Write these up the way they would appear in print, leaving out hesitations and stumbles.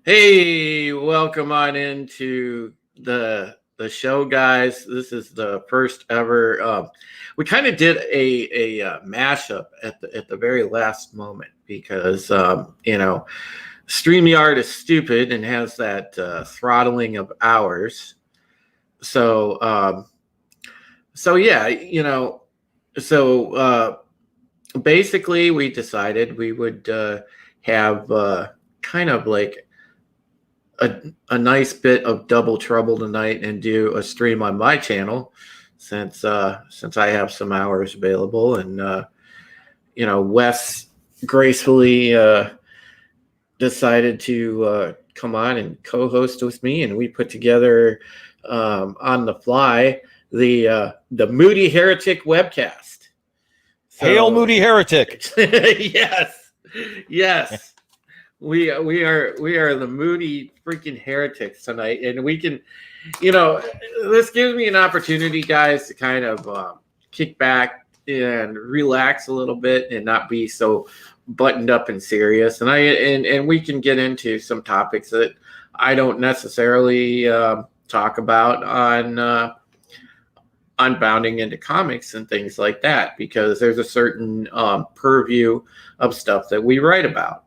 Hey, welcome on into the show, guys. This is the first ever. We kind of did a mashup at the very last moment because Streamyard is stupid and has that throttling of hours. So so yeah, so basically we decided we would have kind of like a nice bit of double trouble tonight and do a stream on my channel since I have some hours available, and Wes gracefully decided to come on and co-host with me, and we put together on the fly the Moody Heretic webcast. So, Hail Moody Heretic! yes. We are the Moody freaking heretics tonight, and we can, this gives me an opportunity, guys, to kind of kick back and relax a little bit and not be so buttoned up and serious. And we can get into some topics that I don't necessarily talk about on bounding into comics and things like that, because there's a certain purview of stuff that we write about.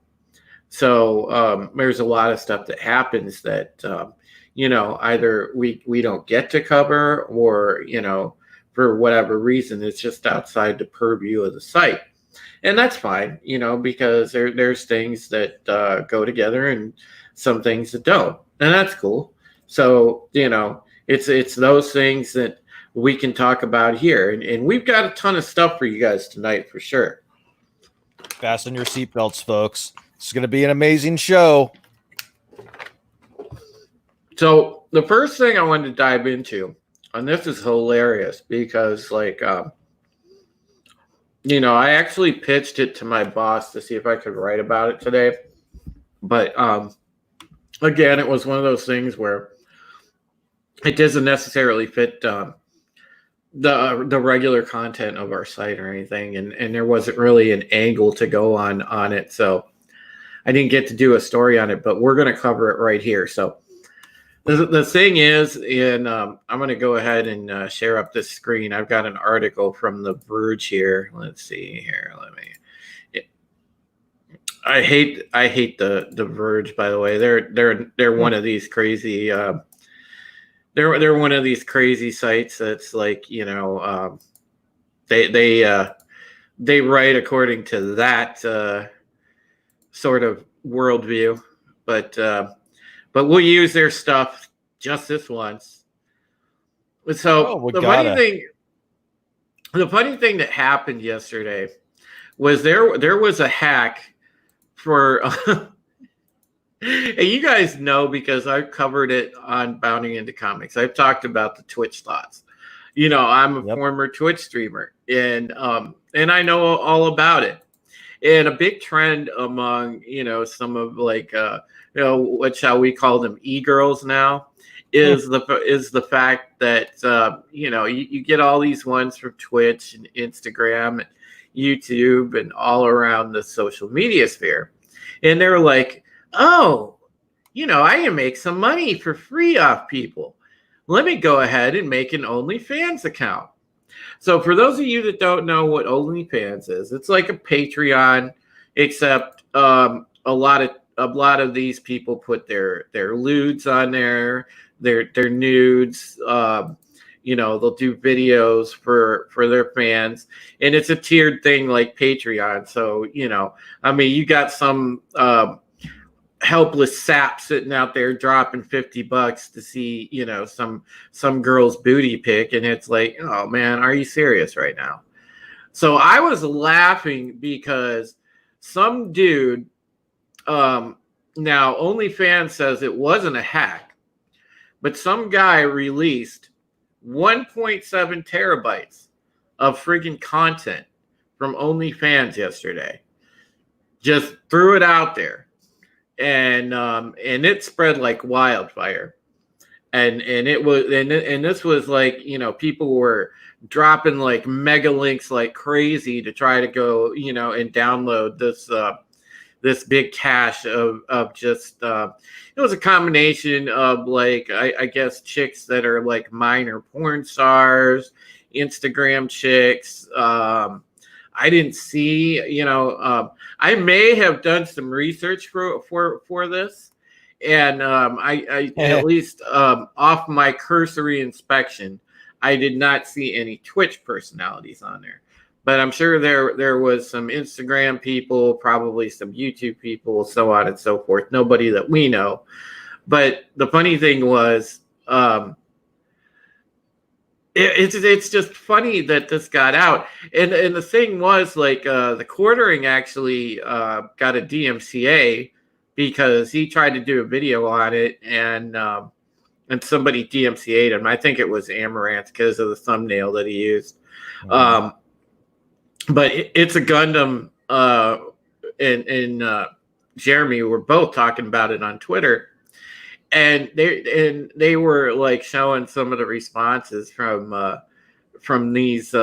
So there's a lot of stuff that happens that, either we don't get to cover, or, for whatever reason, it's just outside the purview of the site. And that's fine, because there's things that go together and some things that don't. And that's cool. So, it's those things that we can talk about here. And we've got a ton of stuff for you guys tonight, for sure. Fasten your seatbelts, folks. It's going to be an amazing show. So the first thing I wanted to dive into, and this is hilarious because, I actually pitched it to my boss to see if I could write about it today. But again, it was one of those things where it doesn't necessarily fit the regular content of our site or anything, and there wasn't really an angle to go on it. So I didn't get to do a story on it, but we're going to cover it right here. So the thing is, and I'm going to go ahead and share up this screen. I've got an article from The Verge here. Let's see here. I hate the Verge, by the way. They're one of these crazy. They're one of these crazy sites that's like, they write according to that sort of worldview, but we'll use their stuff just this once. So the funny thing that happened yesterday was there was a hack for and you guys know, because I've covered it on Bounding Into Comics. I've talked about the Twitch thoughts. I'm a former Twitch streamer, and I know all about it. And a big trend among, some of what shall we call them, e-girls now, is the fact that, you get all these ones from Twitch and Instagram and YouTube and all around the social media sphere. And they're like, oh, I can make some money for free off people. Let me go ahead and make an OnlyFans account. So for those of you that don't know what OnlyFans is, it's like a Patreon, except a lot of these people put their lewds on there, their nudes. They'll do videos for their fans, and it's a tiered thing like Patreon. So you got some helpless sap sitting out there dropping $50 to see, some girl's booty pic, and it's like, oh man, are you serious right now? So I was laughing because some dude, now OnlyFans says it wasn't a hack, but some guy released 1.7 terabytes of freaking content from OnlyFans yesterday. Just threw it out there. And it spread like wildfire, and it was and this was like, people were dropping like mega links like crazy to try to go and download this big cache of just it was a combination of like I guess chicks that are like minor porn stars, Instagram chicks. I didn't see, I may have done some research for this, and I at least off my cursory inspection, I did not see any Twitch personalities on there. But I'm sure there was some Instagram people, probably some YouTube people, so on and so forth. Nobody that we know. But the funny thing was, it's just funny that this got out. And the thing was, like, the quartering actually got a DMCA because he tried to do a video on it, and somebody DMCA'd him. I think it was Amaranth because of the thumbnail that he used. Mm-hmm. But it's a Gundam, and Jeremy were both talking about it on Twitter, and they were like showing some of the responses from these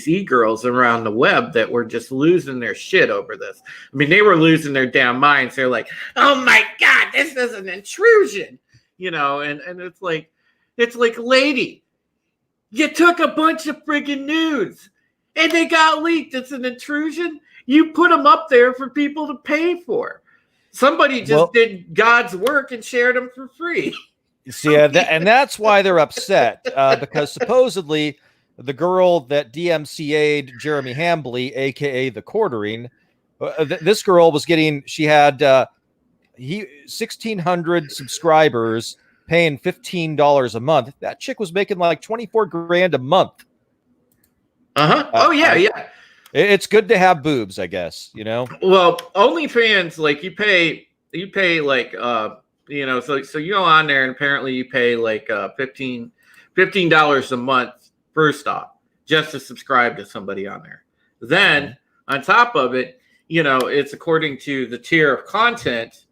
e-girls around the web that were just losing their shit over this. I mean, they were losing their damn minds. They're like, "Oh my God, this is an intrusion," and it's like, lady, you took a bunch of friggin' nudes. And they got leaked. It's an intrusion. You put them up there for people to pay for. Somebody just did God's work and shared them for free. See, and that's why they're upset, because supposedly the girl that DMCA'd Jeremy Hambley, a.k.a. the quartering, this girl was getting, she had 1,600 subscribers paying $15 a month. That chick was making like $24,000 a month. Oh yeah. It's good to have boobs, I guess. Well, OnlyFans, like you pay like so you go on there and apparently you pay like $15 a month first off just to subscribe to somebody on there. Then on top of it, it's according to the tier of content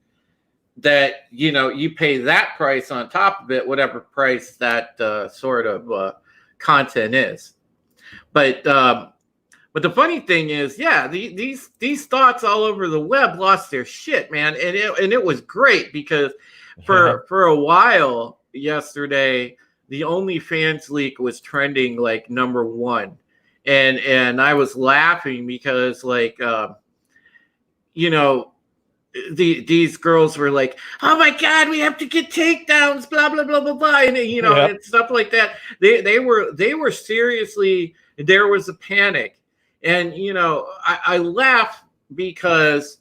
that you pay that price on top of it, whatever price that sort of content is. But the funny thing is, yeah, these thoughts all over the web lost their shit, man, and it was great because for a while yesterday, the OnlyFans leak was trending like number one, and I was laughing because like these girls were like, "Oh my God, we have to get takedowns," blah blah blah blah blah, and and stuff like that. They were seriously. There was a panic, and I laugh because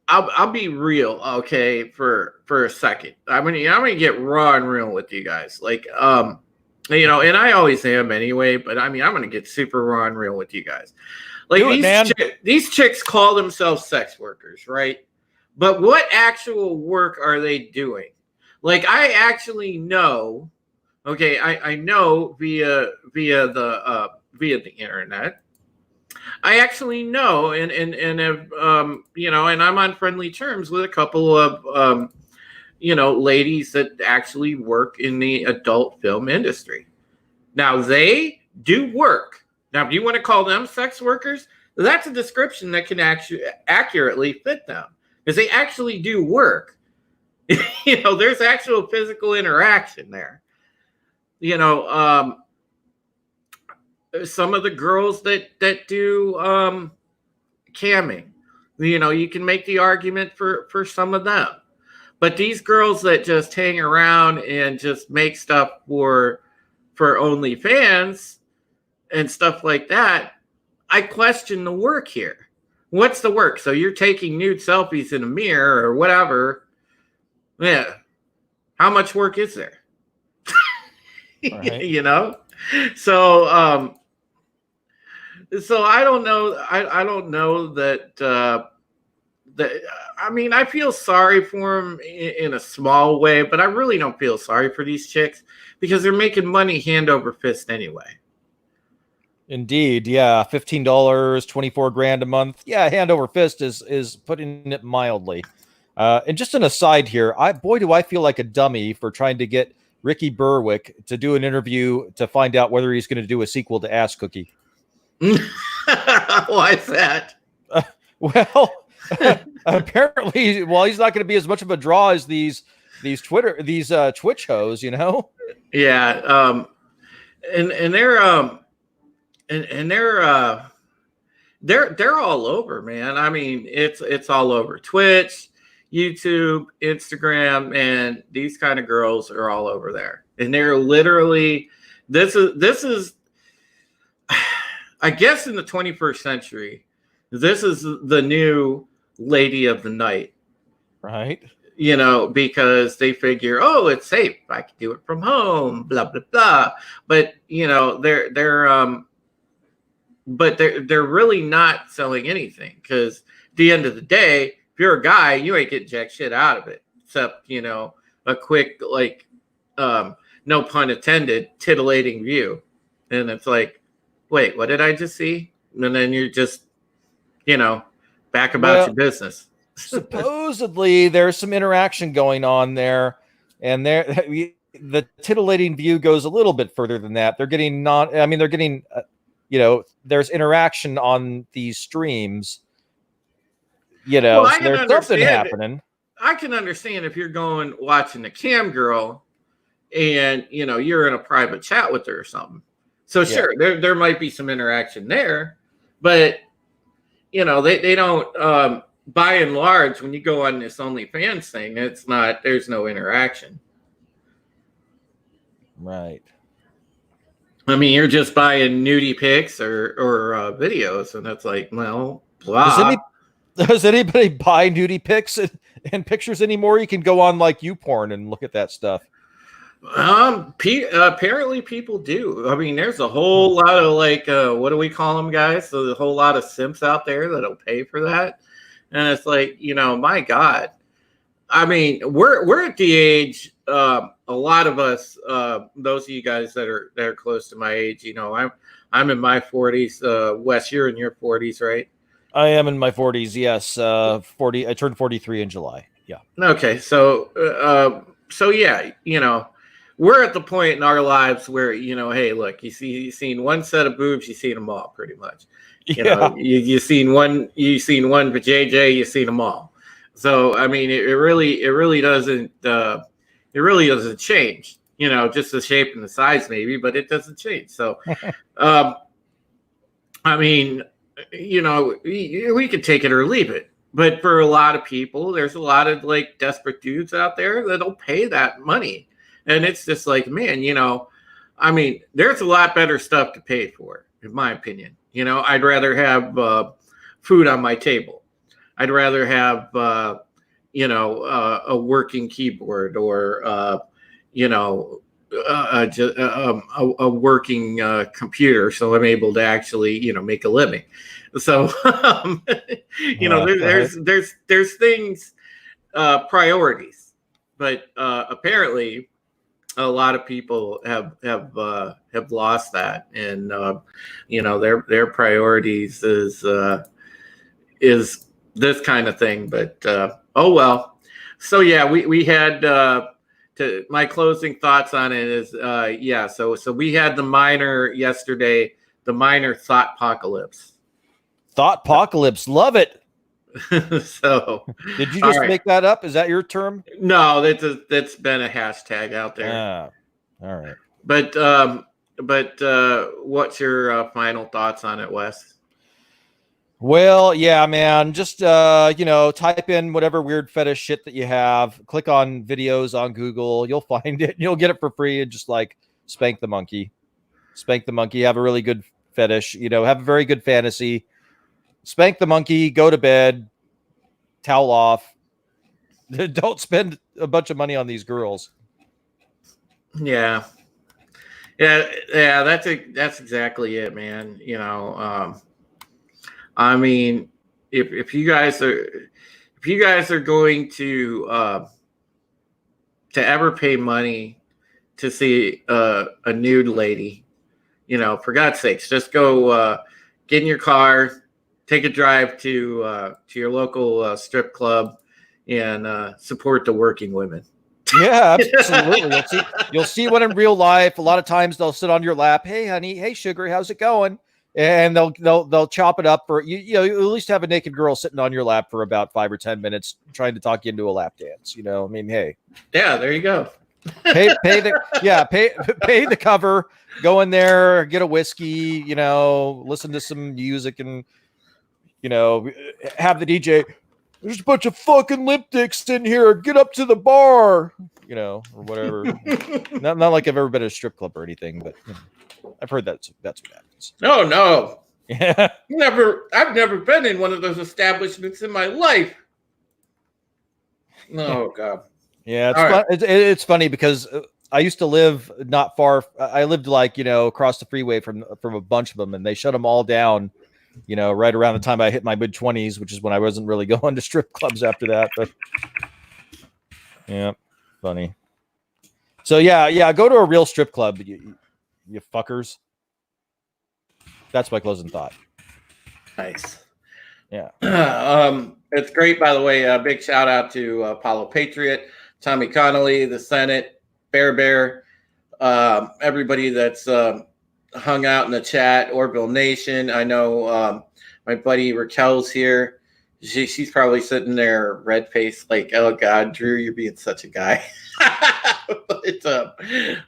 I'll be real, okay, for a second. I'm gonna get raw and real with you guys, like and I always am anyway. But I mean, I'm gonna get super raw and real with you guys. Like these chicks call themselves sex workers, right? But what actual work are they doing? Like I actually know. Okay, I know via the internet. I actually know and have and I'm on friendly terms with a couple of ladies that actually work in the adult film industry. Now they do work. Now, do you want to call them sex workers? That's a description that can actually accurately fit them because they actually do work. There's actual physical interaction there. Some of the girls that do camming, you can make the argument for some of them, but these girls that just hang around and just make stuff for OnlyFans and stuff like that, I question the work here. What's the work? So you're taking nude selfies in a mirror or whatever. Yeah. How much work is there? Right. So I don't know. I don't know that I mean, I feel sorry for them in a small way, but I really don't feel sorry for these chicks because they're making money hand over fist anyway. Indeed, yeah, $15, $24,000 a month. Yeah, hand over fist is putting it mildly. And just an aside here, do I feel like a dummy for trying to get Ricky Berwick to do an interview to find out whether he's going to do a sequel to Ass Cookie. Why is that? Well, apparently, well, he's not going to be as much of a draw as these Twitch hoes, you know? Yeah. And they're all over, man. I mean, it's all over Twitch, YouTube, Instagram, and these kind of girls are all over there. And they're literally this is I guess in the 21st century, this is the new lady of the night. Right. You know, because they figure, oh, it's safe. I can do it from home, blah, blah, blah. But, you know, they're really not selling anything, because at the end of the day, if you're a guy, you ain't getting jack shit out of it, except, you know, a quick, like, no pun intended, titillating view. And it's like, wait, what did I just see? And then you're just, you know, back about your business. Supposedly there's some interaction going on there, and the titillating view goes a little bit further than that. They're getting you know, there's interaction on these streams, you know, well, so there's something happening. I can understand if you're going watching a cam girl and, you know, you're in a private chat with her or something. So sure, there might be some interaction there, but, you know, they don't, by and large, when you go on this OnlyFans thing, there's no interaction. Right. I mean, you're just buying nudie pics or videos, and that's like, well, blah. Does anybody buy nudie pics and pictures anymore? You can go on like YouPorn and look at that stuff. Apparently people do. I mean, there's a whole lot of like, what do we call them, guys? So there's a whole lot of simps out there that'll pay for that. And it's like, you know, my God. I mean, we're at the age, a lot of us, those of you guys that are close to my age, you know, I'm in my 40s. Wes, you're in your 40s, right? I am in my 40s. Yes, 40. I turned 43 in July. Yeah. Okay, so yeah, you know, we're at the point in our lives where, you know, hey, look, you've seen one set of boobs, you've seen them all, pretty much. You know, you've seen one for JJ, you've seen them all. So I mean, it really doesn't change. You know, just the shape and the size maybe, but it doesn't change. So, I mean, you know, we could take it or leave it. But for a lot of people, there's a lot of like desperate dudes out there that'll pay that money, and it's just like, man, you know, I mean, there's a lot better stuff to pay for, in my opinion. You know, I'd rather have food on my table. I'd rather have, you know, a working keyboard or, you know, a working computer, so I'm able to actually, you know, make a living. So, you know, there's things, priorities, but apparently a lot of people have lost that, and you know, their priorities is this kind of thing. But oh well. So yeah, we had my closing thoughts on it is yeah. So we had the minor yesterday, the minor thoughtpocalypse. Thoughtpocalypse, love it. So did you just make that up? Is that your term? No, that's been a hashtag out there. All right. But what's your final thoughts on it, Wes? Well, yeah, man, just you know, type in whatever weird fetish shit that you have, click on videos on Google, you'll find it, you'll get it for free, and just like spank the monkey, have a really good fetish, you know, have a very good fantasy, spank the monkey, go to bed, towel off. Don't spend a bunch of money on these girls. Yeah, that's exactly it, man. You know, I mean, if you guys are going to ever pay money to see a nude lady, you know, for God's sakes, just go get in your car, take a drive to your local strip club, and support the working women. Yeah, absolutely. You'll see one in real life. A lot of times they'll sit on your lap. Hey, honey. Hey, sugar. How's it going? and they'll chop it up for you know, you at least have a naked girl sitting on your lap for about 5 or 10 minutes trying to talk you into a lap dance. You know, I mean, hey, Yeah, there you go. pay the cover, go in there, get a whiskey, you know, listen to some music, and you know, have the DJ. There's a bunch of fucking lip dicks in here. Get up to the bar, you know, or whatever. not like I've ever been at a strip club or anything, but you know, I've heard that's what happens. No. Yeah. I've never been in one of those establishments in my life. Oh God. Yeah, it's fun. It's funny because I used to live not far. I lived like, you know, across the freeway from a bunch of them, and they shut them all down, you know, right around the time I hit my mid-20s, which is when I wasn't really going to strip clubs after that. But yeah, funny. So yeah, go to a real strip club, you fuckers. That's my closing thought. Nice. Yeah. It's great, by the way. A big shout out to Apollo Patriot, Tommy Connolly, the Senate, Bear, everybody that's hung out in the chat, Orville Nation. I know my buddy Raquel's here. She's probably sitting there red faced, like, oh God, Drew, you're being such a guy.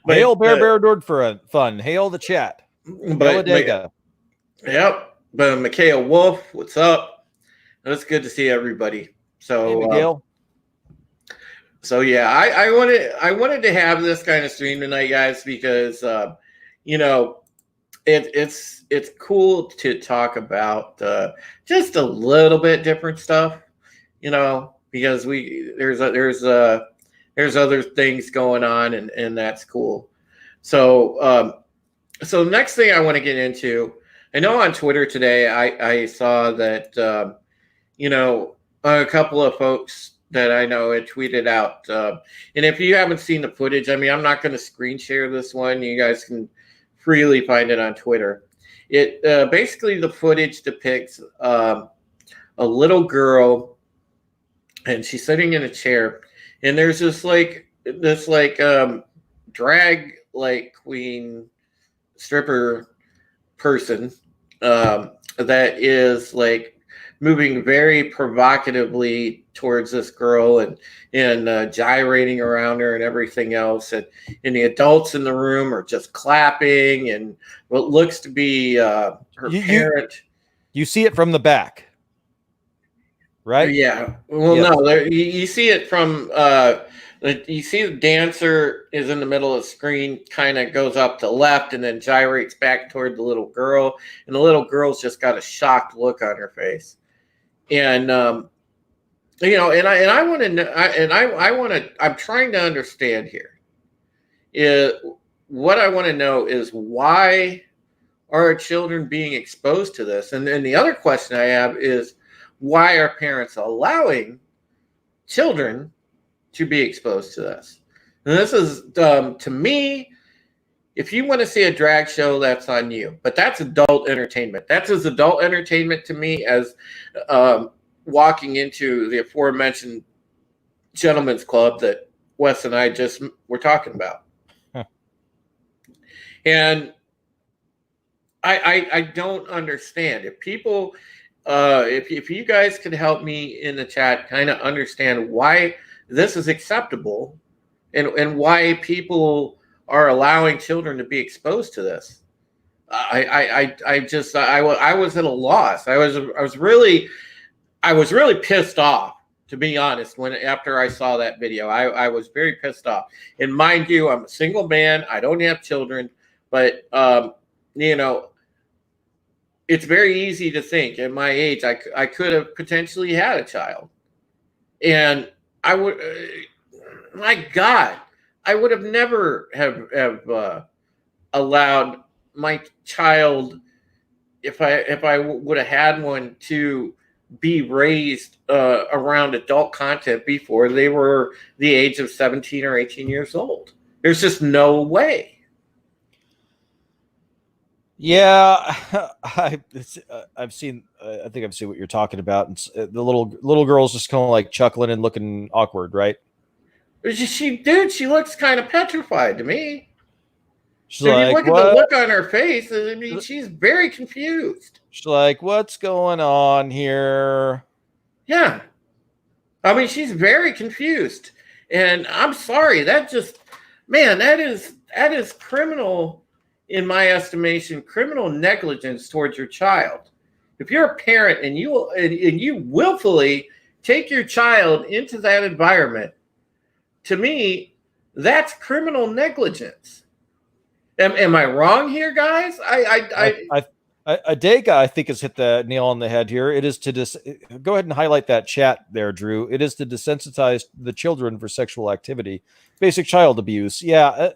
Hail Bear Nord for fun. Hail the chat. Yep. But Mikhail Wolf, what's up? It's good to see everybody. So, yeah, I wanted to have this kind of stream tonight, guys, because you know, it's cool to talk about just a little bit different stuff, you know, because there's other things going on, and that's cool. So so the next thing I want to get into, I know on Twitter today I saw that you know, a couple of folks that I know had tweeted out, and if you haven't seen the footage, I mean, I'm not going to screen share this one. You guys can freely find it on Twitter. It basically, the footage depicts a little girl, and she's sitting in a chair, and there's this drag like queen stripper person that is like moving very provocatively towards this girl and gyrating around her and everything else, and the adults in the room are just clapping, and what looks to be her parent. You see it from the back, right? Yeah. Well, yes. No, you see it from you see the dancer is in the middle of the screen, kind of goes up to the left and then gyrates back toward the little girl, and the little girl's just got a shocked look on her face. And you know, and I want to know, I'm trying to understand here. What I want to know is, why are our children being exposed to this? And then the other question I have is, why are parents allowing children to be exposed to this? And this is, to me, if you want to see a drag show, that's on you. But that's adult entertainment. That's as adult entertainment to me as walking into the aforementioned gentleman's club that Wes and I just were talking about. Huh. And I don't understand. If people, if you guys could help me in the chat kind of understand why this is acceptable and why people are allowing children to be exposed to this. I was at a loss. I was really pissed off, to be honest, after I saw that video. I was very pissed off. And mind you, I'm a single man. I don't have children, but you know, it's very easy to think at my age I could have potentially had a child, and I would, my God, I would have never have allowed my child, if I would have had one, to be raised around adult content before they were the age of 17 or 18 years old. There's just no way. Yeah, I've seen. I think I've seen what you're talking about. And the little girl's just kind of like chuckling and looking awkward, right? She looks kind of petrified to me. She's If you like, look at what? the look on her face, I mean, she's very confused. She's like, what's going on here? Yeah. I mean, she's very confused. And I'm sorry, that just, man, that is criminal, in my estimation, criminal negligence towards your child. If you're a parent and you willfully take your child into that environment, to me, that's criminal negligence. Am I wrong here, guys? Adega, I think, has hit the nail on the head here. It is to go ahead and highlight that chat there, Drew. It is to desensitize the children for sexual activity, basic child abuse. Yeah,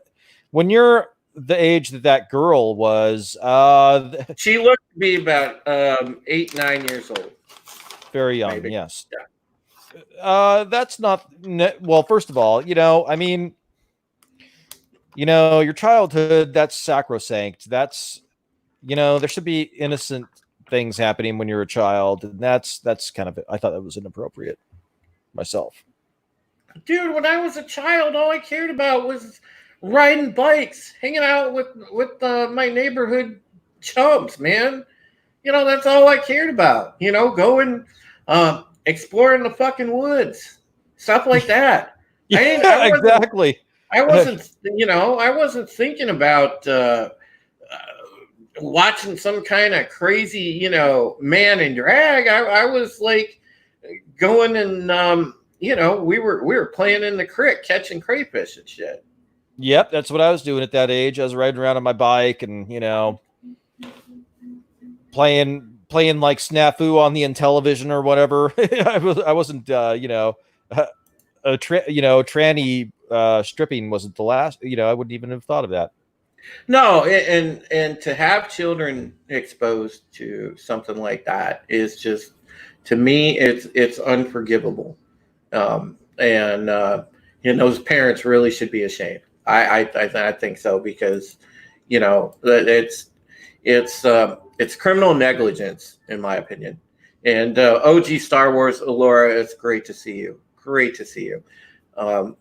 when you're the age that girl was, she looked to be about 8, 9 years old. Very young, maybe. Yes. Yeah. That's not well. First of all, I mean, your childhood, that's sacrosanct. That's, there should be innocent things happening when you're a child, and that's kind of it. I thought that was inappropriate myself. Dude, when I was a child, all I cared about was riding bikes, hanging out with my neighborhood chums, man. That's all I cared about. Going exploring the fucking woods, stuff like that. Exactly. I wasn't thinking about watching some kind of crazy, man in drag. I was like going and we were playing in the creek, catching crayfish and shit. Yep, that's what I was doing at that age. I was riding around on my bike and playing like Snafu on the Intellivision or whatever. I wasn't tranny stripping wasn't the last. I wouldn't even have thought of that. No, and to have children exposed to something like that is just, to me, it's unforgivable, and those parents really should be ashamed. I think so, because it's criminal negligence, in my opinion. And OG Star Wars Allura, it's great to see you. Great to see you.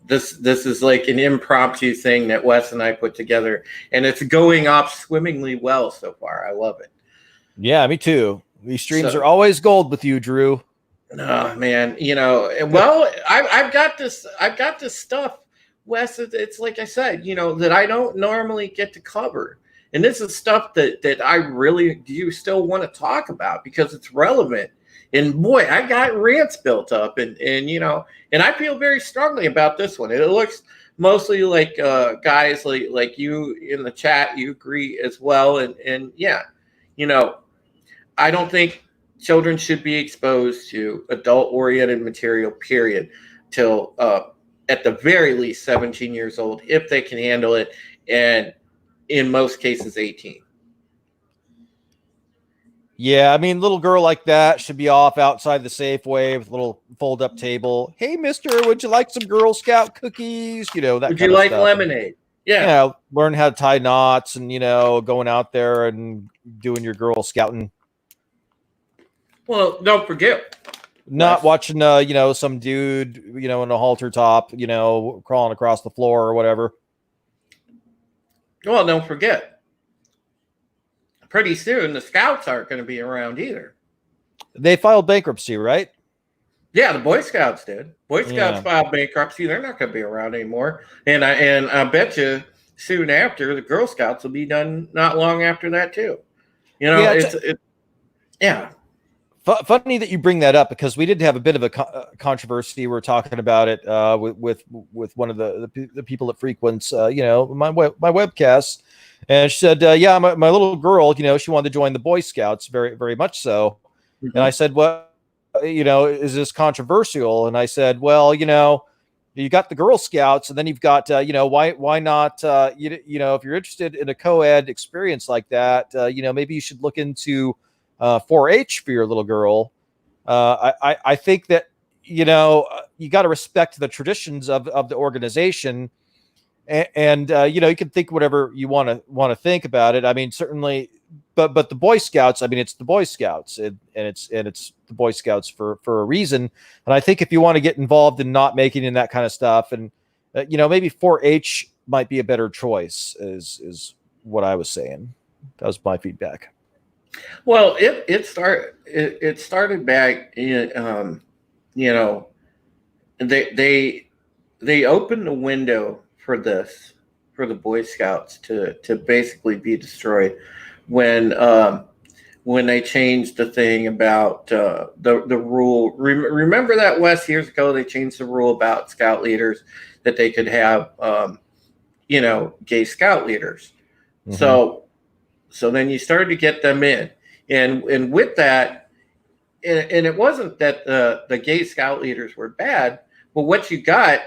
This is like an impromptu thing that Wes and I put together, and it's going off swimmingly well so far. I love it. Yeah, me too. These streams are always gold with you, Drew. Oh man, well, I've got this stuff, Wes. It's like I said, that I don't normally get to cover, and this is stuff that I really do still want to talk about because it's relevant. And boy, I got rants built up, and I feel very strongly about this one. It looks mostly like guys like you in the chat, you agree as well. And yeah, I don't think children should be exposed to adult-oriented material, period, till at the very least 17 years old, if they can handle it, and in most cases 18. Yeah, I mean, little girl like that should be off outside the Safeway with a little fold-up table. Hey, mister, would you like some Girl Scout cookies? That would you like stuff. lemonade? Yeah. Learn how to tie knots and, going out there and doing your Girl Scouting. Well, don't forget. Not watching, some dude, in a halter top, crawling across the floor or whatever. Well, don't forget. Pretty soon, the Scouts aren't going to be around either. They filed bankruptcy, right? Yeah, the Boy Scouts did. Boy Scouts filed bankruptcy. They're not going to be around anymore. And I bet you soon after, the Girl Scouts will be done not long after that too. Yeah. Funny that you bring that up, because we did have a bit of a controversy. We're talking about it with one of the people that frequents my webcasts. And she said, yeah, my little girl, she wanted to join the Boy Scouts, very, very much so. Mm-hmm. And I said, well, is this controversial? And I said, well, you got the Girl Scouts, and then you've got, why not, if you're interested in a co-ed experience like that, maybe you should look into 4-H for your little girl. I think that, you got to respect the traditions of the organization. And you can think whatever you want to think about it. I mean, certainly, but the Boy Scouts, I mean, it's the Boy Scouts, and it's the Boy Scouts for a reason. And I think if you want to get involved in not making in that kind of stuff, and maybe 4-H might be a better choice, is what I was saying. That was my feedback. Well, it started back in they opened the window for the Boy Scouts to basically be destroyed when they changed the thing about the rule. Remember that, Wes, years ago they changed the rule about scout leaders that they could have gay scout leaders. Mhm. So then you started to get them in, and with that, and it wasn't that the gay scout leaders were bad, but what you got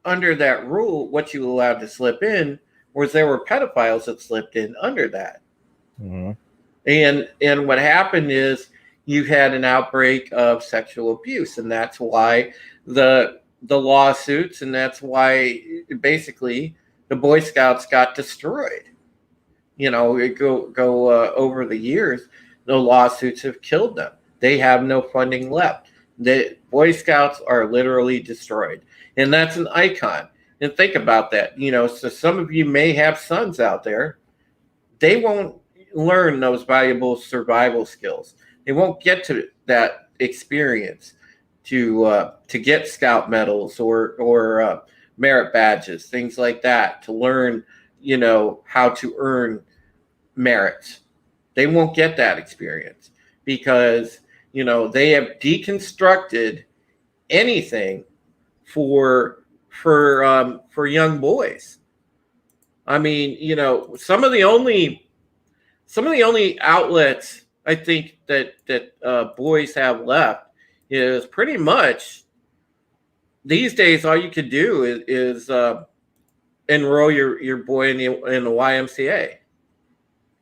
under that rule, what you allowed to slip in, was there were pedophiles that slipped in under that. Mhm. And what happened is you had an outbreak of sexual abuse, and that's why the lawsuits, and that's why basically the Boy Scouts got destroyed. It go over the years, the lawsuits have killed them. They have no funding left. The Boy Scouts are literally destroyed, and that's an icon. And think about that. So some of you may have sons out there. They won't learn those valuable survival skills. They won't get to that experience to get scout medals or merit badges, things like that, to learn how to earn merits. They won't get that experience because they have deconstructed anything for young boys. I mean, some of the only outlets I think that boys have left is pretty much these days. All you could do is enroll your boy in the YMCA,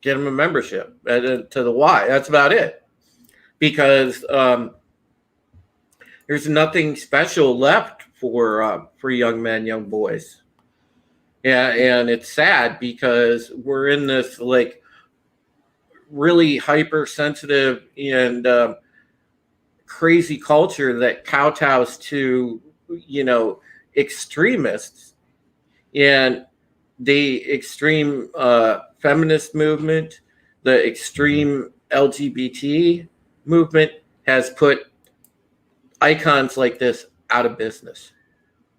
get him a membership to the Y. That's about it, because there's nothing special left for young men, young boys. Yeah, and it's sad because we're in this like really hypersensitive and crazy culture that kowtows to extremists, and the extreme feminist movement, the extreme LGBT movement has put icons like this out of business.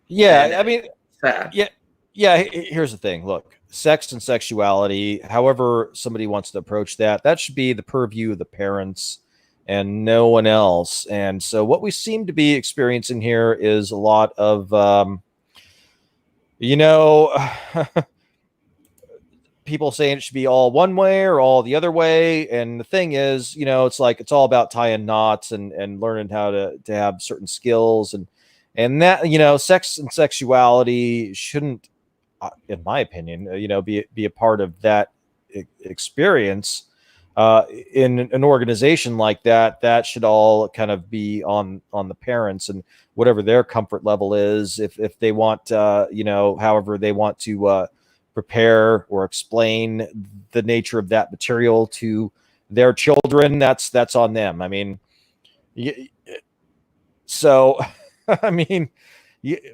Yeah, And I mean, sad. yeah. Here's the thing. Look, sex and sexuality, however somebody wants to approach that should be the purview of the parents and no one else. And so what we seem to be experiencing here is a lot of people saying it should be all one way or all the other way. And the thing is, it's like it's all about tying knots and learning how to have certain skills, and that sex and sexuality shouldn't, in my opinion, be a part of that experience. In an organization like that, that should all kind of be on the parents and whatever their comfort level is. If they want, however they want to prepare or explain the nature of that material to their children, that's on them. I mean, so I mean,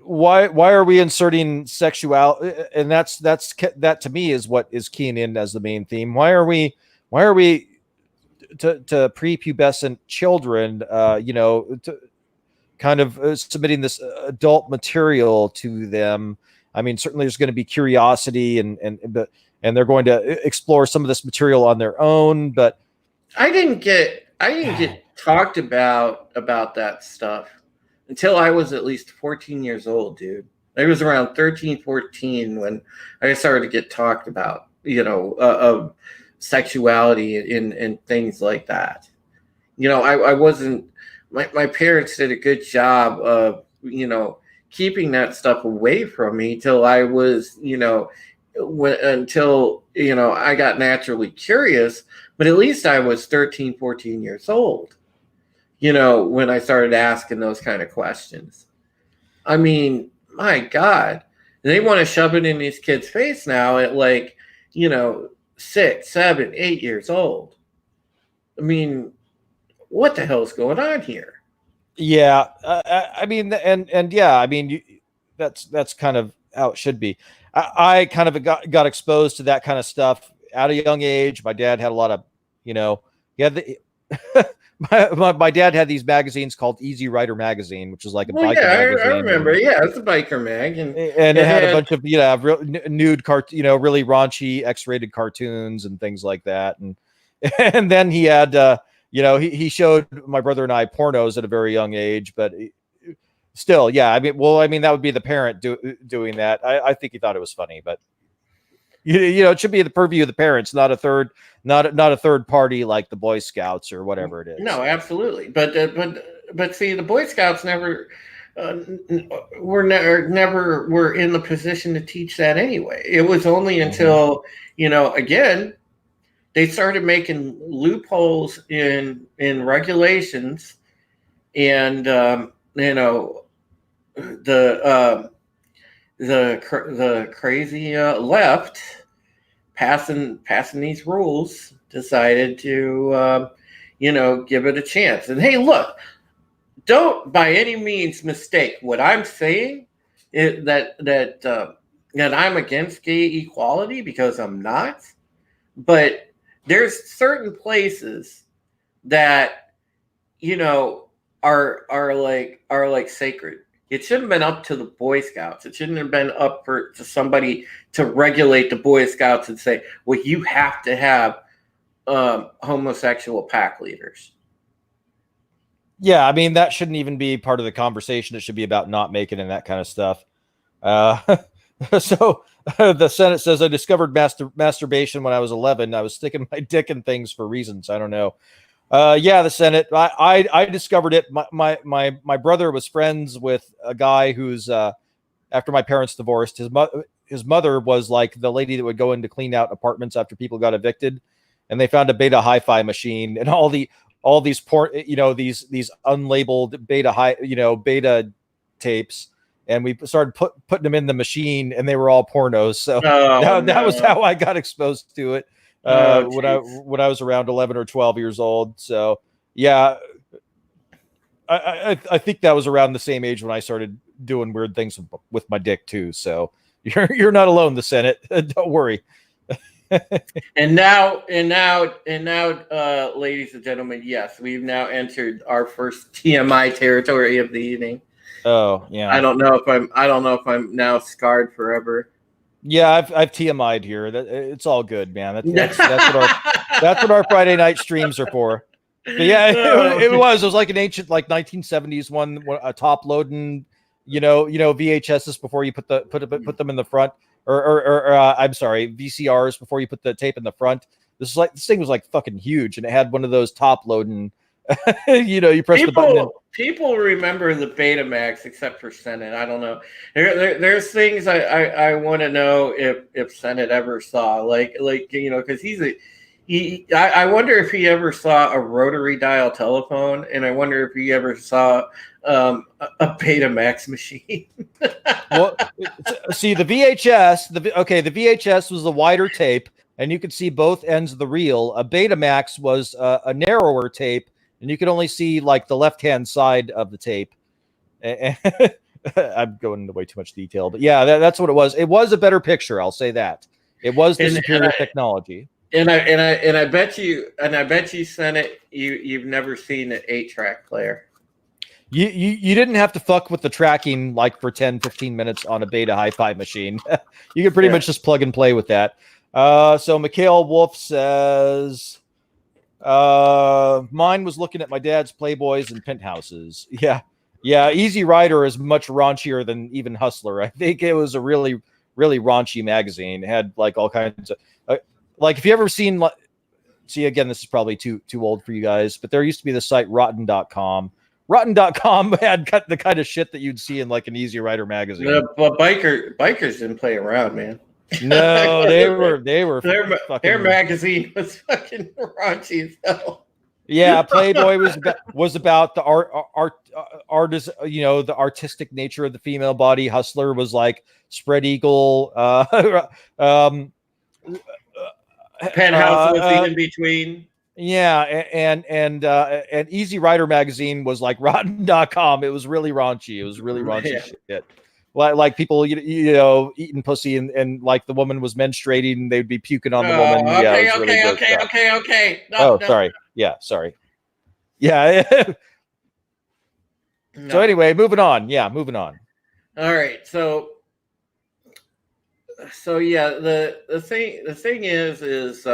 why are we inserting sexuality? And that to me is what is keying in as the main theme. Why are we to prepubescent children, to kind of submitting this adult material to them? I mean, certainly there's going to be curiosity and they're going to explore some of this material on their own. But I didn't get talked about that stuff until I was at least 14 years old, dude. I was around 13, 14 when I started to get talked about, of sexuality and things like that. I wasn't, my parents did a good job of, keeping that stuff away from me till I was, until I got naturally curious, but at least I was 13, 14 years old, when I started asking those kind of questions. I mean, my God, they want to shove it in these kids' face now at 6, 7, 8 years old. I mean, what the hell is going on here? Yeah, I mean, and yeah, I mean, that's kind of how it should be. I kind of got exposed to that kind of stuff at a young age, my dad had a lot of, he had the my dad had these magazines called Easy Rider magazine, which is like a biker magazine. I remember. Yeah, it's a biker mag, and it had a bunch of real nude really raunchy X-rated cartoons and things like that. And then he had he showed my brother and I pornos at a very young age, but still, yeah. I mean, that would be the parent doing that. I think he thought it was funny, but it should be the purview of the parents, not a third party like the Boy Scouts or whatever it is. No, absolutely. But see, the Boy Scouts never were in the position to teach that anyway. It was only until again, they started making loopholes in regulations, and the crazy left passing these rules decided to give it a chance. And hey, look, don't by any means mistake what I'm saying is that I'm against gay equality, because I'm not. But there's certain places that are like sacred. It shouldn't have been up to the Boy Scouts. It shouldn't have been up to somebody to regulate the Boy Scouts and say, well, you have to have homosexual pack leaders. Yeah, I mean, that shouldn't even be part of the conversation. It should be about not making and that kind of stuff. So the Senate says, I discovered masturbation when I was 11. I was sticking my dick in things for reasons I don't know. Yeah, the Senate. I discovered it. My brother was friends with a guy who's after my parents divorced. His mother was like the lady that would go in to clean out apartments after people got evicted, and they found a beta hi-fi machine and all these porn, these unlabeled beta tapes, and we started putting them in the machine, and they were all pornos. So that was how I got exposed to it. When I was around 11 or 12 years old. So yeah, I think that was around the same age when I started doing weird things with my dick too. So you're not alone, the Senate. Don't worry. And now, ladies and gentlemen, yes, we've now entered our first TMI territory of the evening. Oh yeah. I don't know if I'm now scarred forever. Yeah, I've TMI'd here. It's all good, man. That's what our Friday night streams are for. But yeah, it was like an ancient 1970s one, a top loading, VHSs before you put them in the front, or I'm sorry, VCRs before you put the tape in the front. This thing was like fucking huge, and it had one of those top loading. You press the button. People remember the Betamax, except for Senate. I don't know. There's things I want to know if Senate ever saw, because I wonder if he ever saw a rotary dial telephone, and I wonder if he ever saw a Betamax machine. Well, see, the VHS, the VHS was the wider tape, and you could see both ends of the reel. A Betamax was a narrower tape, and you could only see like the left-hand side of the tape. I'm going into way too much detail, but yeah, that's what it was. It was a better picture, I'll say that. It was the superior technology. And I bet you, Senate, you've never seen an 8-track player. You didn't have to fuck with the tracking like for 10-15 minutes on a beta hi-fi machine. You could pretty much just plug and play with that. So Mikhail Wolf says, mine was looking at my dad's Playboys and Penthouses. Yeah. Easy Rider is much raunchier than even Hustler. I think it was a really, really raunchy magazine. It had like all kinds of like, if you ever seen, see, again, this is probably too old for you guys, but there used to be the site rotten.com. Rotten.com had the kind of shit that you'd see in like an Easy Rider magazine. But bikers didn't play around, man. No, they were their magazine was fucking raunchy as hell. Yeah, Playboy was about the art is the artistic nature of the female body. Hustler was like spread eagle. Penthouse was in between. Yeah, and Easy Rider magazine was like rotten.com. It was really raunchy. It was really raunchy shit. like people, you know, eating pussy and like the woman was menstruating, they'd be puking on the woman. Okay, Yeah, it was really gross stuff. okay. No, sorry. Yeah, sorry. Yeah. No. So anyway, moving on. Yeah, moving on. All right. So yeah, the thing is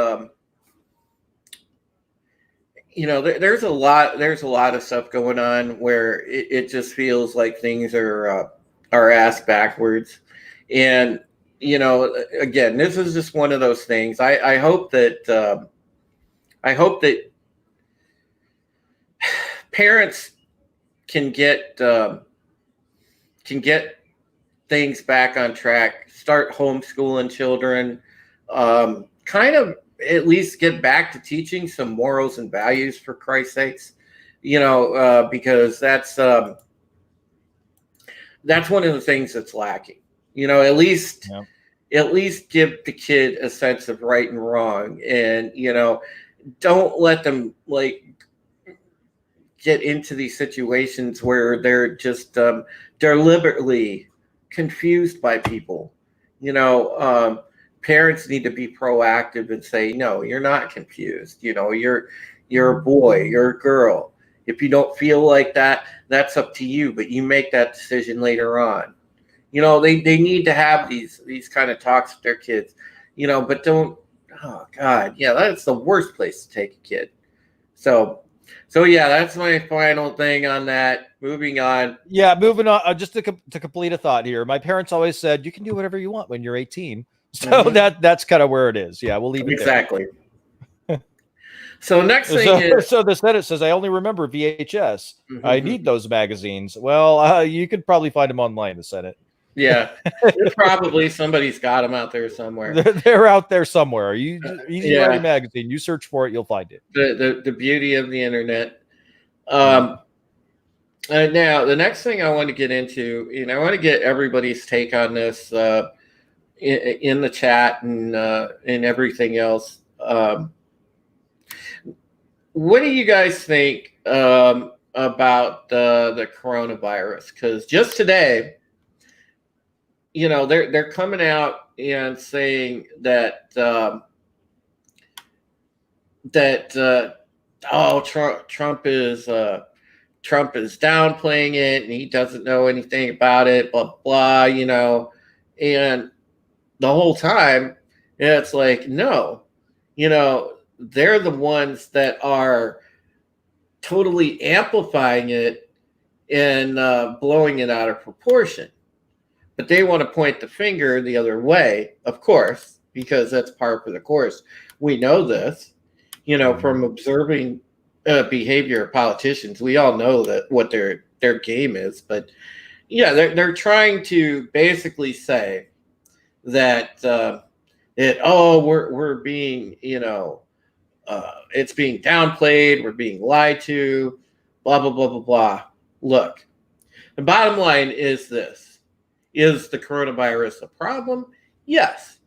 you know, there's a lot of stuff going on where it just feels like things are ass backwards, and you know, again, this is just one of those things. I hope that parents can get things back on track, start homeschooling children, kind of at least get back to teaching some morals and values, for Christ's sakes, you know, because that's one of the things that's lacking. You know, at least give the kid a sense of right and wrong, and you know, don't let them like get into these situations where they're just deliberately confused by people. You know, parents need to be proactive and say, no, you're not confused. You know, you're a boy, you're a girl. If you don't feel like that, that's up to you, but you make that decision later on. You know, they need to have these kind of talks with their kids, you know, but don't, oh God, yeah, that's the worst place to take a kid. So yeah, that's my final thing on that. Moving on. Yeah, moving on. Just to complete a thought here, my parents always said you can do whatever you want when you're 18. So that's kind of where it is. Yeah, we'll leave it exactly. there. So next thing is, so the Senate says I only remember VHS. I need those magazines. Well, you could probably find them online. The Senate. Yeah, there's probably somebody's got them out there somewhere. They're out there somewhere. Easy Writing Magazine. You search for it, you'll find it. The beauty of the internet. Now the next thing I want to get into, you know, I want to get everybody's take on this in the chat and everything else. What do you guys think about the coronavirus? Because just today, you know, they're coming out and saying that Trump is downplaying it and he doesn't know anything about it, blah blah, you know, and the whole time it's like, no, you know, they're the ones that are totally amplifying it and blowing it out of proportion. But they want to point the finger the other way, of course, because that's par for the course. We know this, you know, from observing behavior of politicians. We all know that what their game is. But yeah, they're trying to basically say that we're being, you know, it's being downplayed, we're being lied to, blah blah blah blah blah. Look, the bottom line is this. Is the coronavirus a problem? Yes,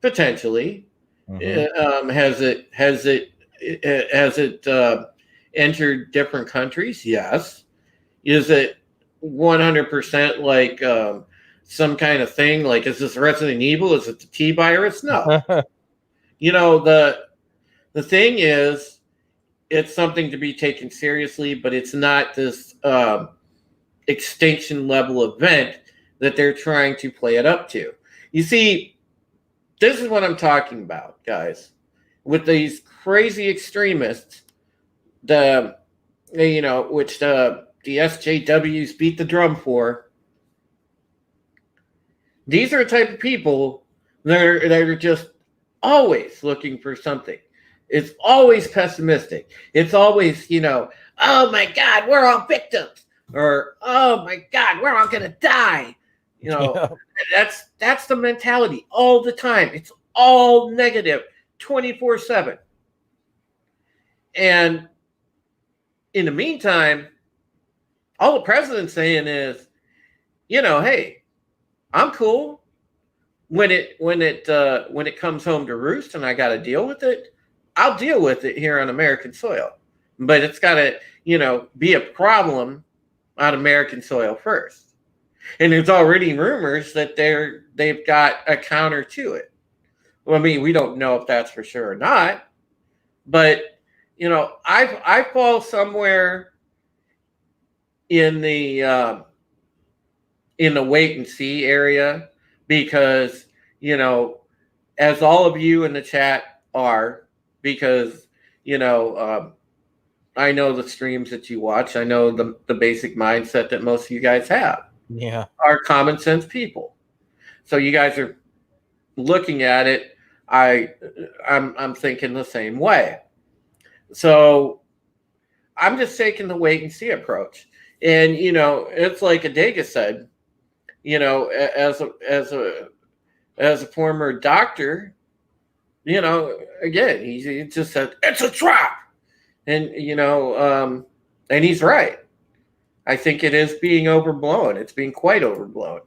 potentially. Has it entered different countries? Yes. Is it 100% like some kind of thing? Like, is this Resident Evil? Is it the T virus? No. You know, the thing is, it's something to be taken seriously, but it's not this extinction level event that they're trying to play it up to. You see, this is what I'm talking about, guys. With these crazy extremists, which the SJWs beat the drum for. These are the type of people that are just always looking for something. It's always pessimistic. It's always, you know, oh my God, we're all victims, or oh my God, we're all gonna die. You know, that's the mentality all the time. It's all negative, 24/7. And in the meantime, all the president's saying is, you know, hey, I'm cool. When it comes home to roost and I got to deal with it, I'll deal with it here on American soil. But it's got to, you know, be a problem on American soil first. And there's already rumors that they've got a counter to it. Well, I mean, we don't know if that's for sure or not, but I fall somewhere in the wait and see area because as all of you in the chat are, because I know the streams that you watch. I know the basic mindset that most of you guys have. Yeah. Are common sense people. So you guys are looking at it. I'm thinking the same way. So I'm just taking the wait and see approach. And it's like Adega said, as a former doctor, again, he just said it's a trap. And and he's right. I think it is being overblown. It's being quite overblown.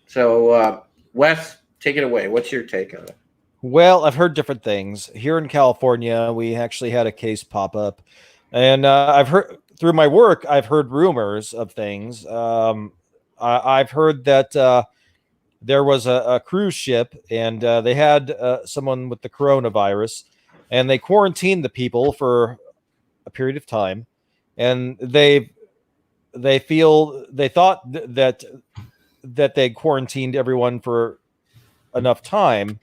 So, Wes, take it away. What's your take on it? Well, I've heard different things. Here in California, we actually had a case pop up, and I've heard through my work, I've heard rumors of things. I've heard that there was a cruise ship, and they had someone with the coronavirus, and they quarantined the people for a period of time, and they thought that they quarantined everyone for enough time,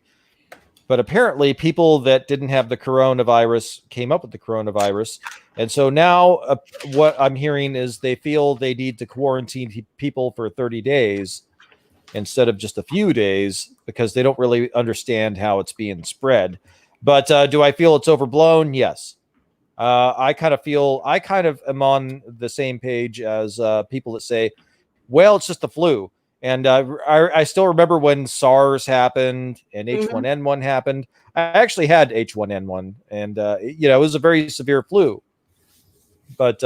but apparently people that didn't have the coronavirus came up with the coronavirus, and so now what I'm hearing is they feel they need to quarantine people for 30 days instead of just a few days because they don't really understand how it's being spread. But do I feel it's overblown? Yes. I kind of am on the same page as people that say, well, it's just the flu. And I still remember when SARS happened and H1N1 happened. I actually had H1N1, and it was a very severe flu. But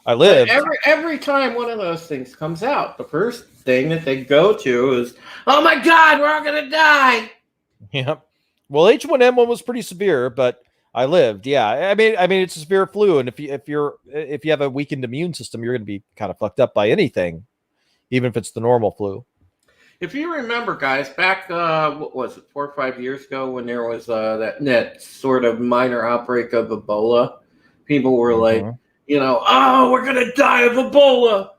I lived. Every time one of those things comes out, the first thing that they go to is, "Oh my God, we're all gonna die." Yeah. Well, H1N1 was pretty severe, but I lived. Yeah. I mean, it's a severe flu, and if you have a weakened immune system, you're going to be kind of fucked up by anything, even if it's the normal flu. If you remember, guys, back what was it, 4 or 5 years ago, when there was that sort of minor outbreak of Ebola, people were like, "Oh, we're gonna die of Ebola."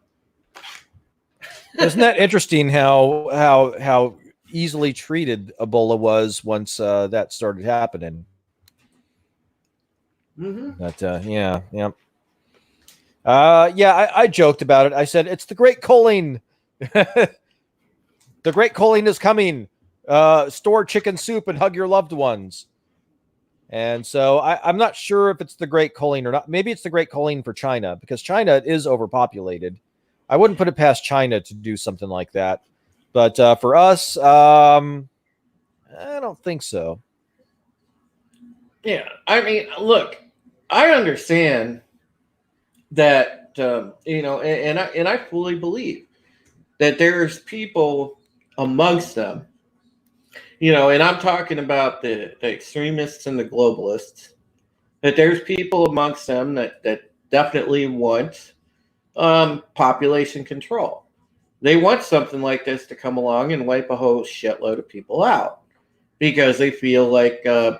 Isn't that interesting? How easily treated Ebola was once that started happening. But yeah. I joked about it. I said it's the Great Culling. The Great Culling is coming. Store chicken soup and hug your loved ones. And so I'm not sure if it's the Great Culling or not. Maybe it's the Great Culling for China, because China is overpopulated. I wouldn't put it past China to do something like that. But for us, I don't think so. Yeah, I mean, look, I understand that and I fully believe that there's people amongst them, and I'm talking about the extremists and the globalists, that there's people amongst them that definitely want population control. They want something like this to come along and wipe a whole shitload of people out because they feel like the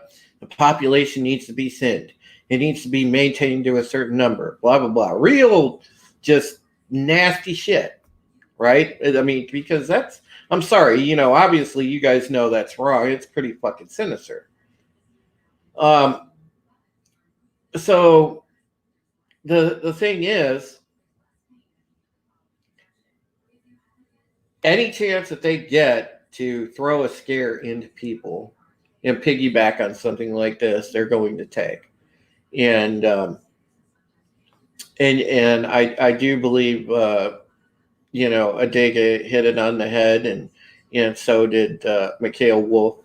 population needs to be thinned. It needs to be maintained to a certain number, blah, blah, blah. Real just nasty shit, right? I mean, because I'm sorry, obviously you guys know that's wrong. It's pretty fucking sinister. So the thing is, any chance that they get to throw a scare into people and piggyback on something like this, they're going to take. And I do believe Adega hit it on the head, and so did Mikhail Wolf.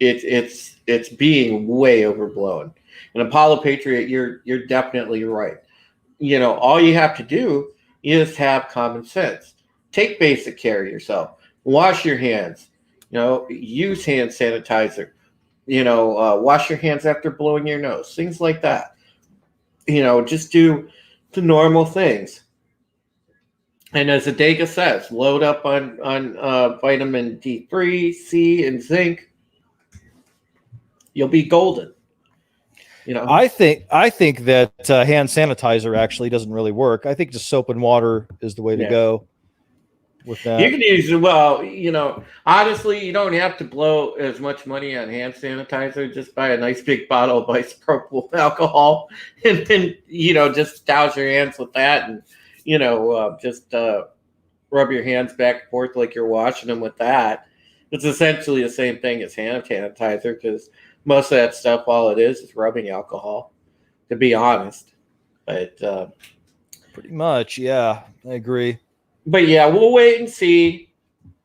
It's being way overblown. And Apollo Patriot, you're definitely right. All you have to do is have common sense. Take basic care of yourself. Wash your hands. Use hand sanitizer. Wash your hands after blowing your nose. Things like that. Just do the normal things. And as Adega says, load up on vitamin D3, C, and zinc. You'll be golden. You know, I think that hand sanitizer actually doesn't really work. I think just soap and water is the way to yeah. go with You that. can use well, honestly, you don't have to blow as much money on hand sanitizer. Just buy a nice big bottle of isopropyl alcohol, and then just douse your hands with that, and just rub your hands back and forth like you're washing them with that. It's essentially the same thing as hand sanitizer because most of that stuff, all it is rubbing alcohol. To be honest, but Pretty much, yeah, I agree. but yeah, we'll wait and see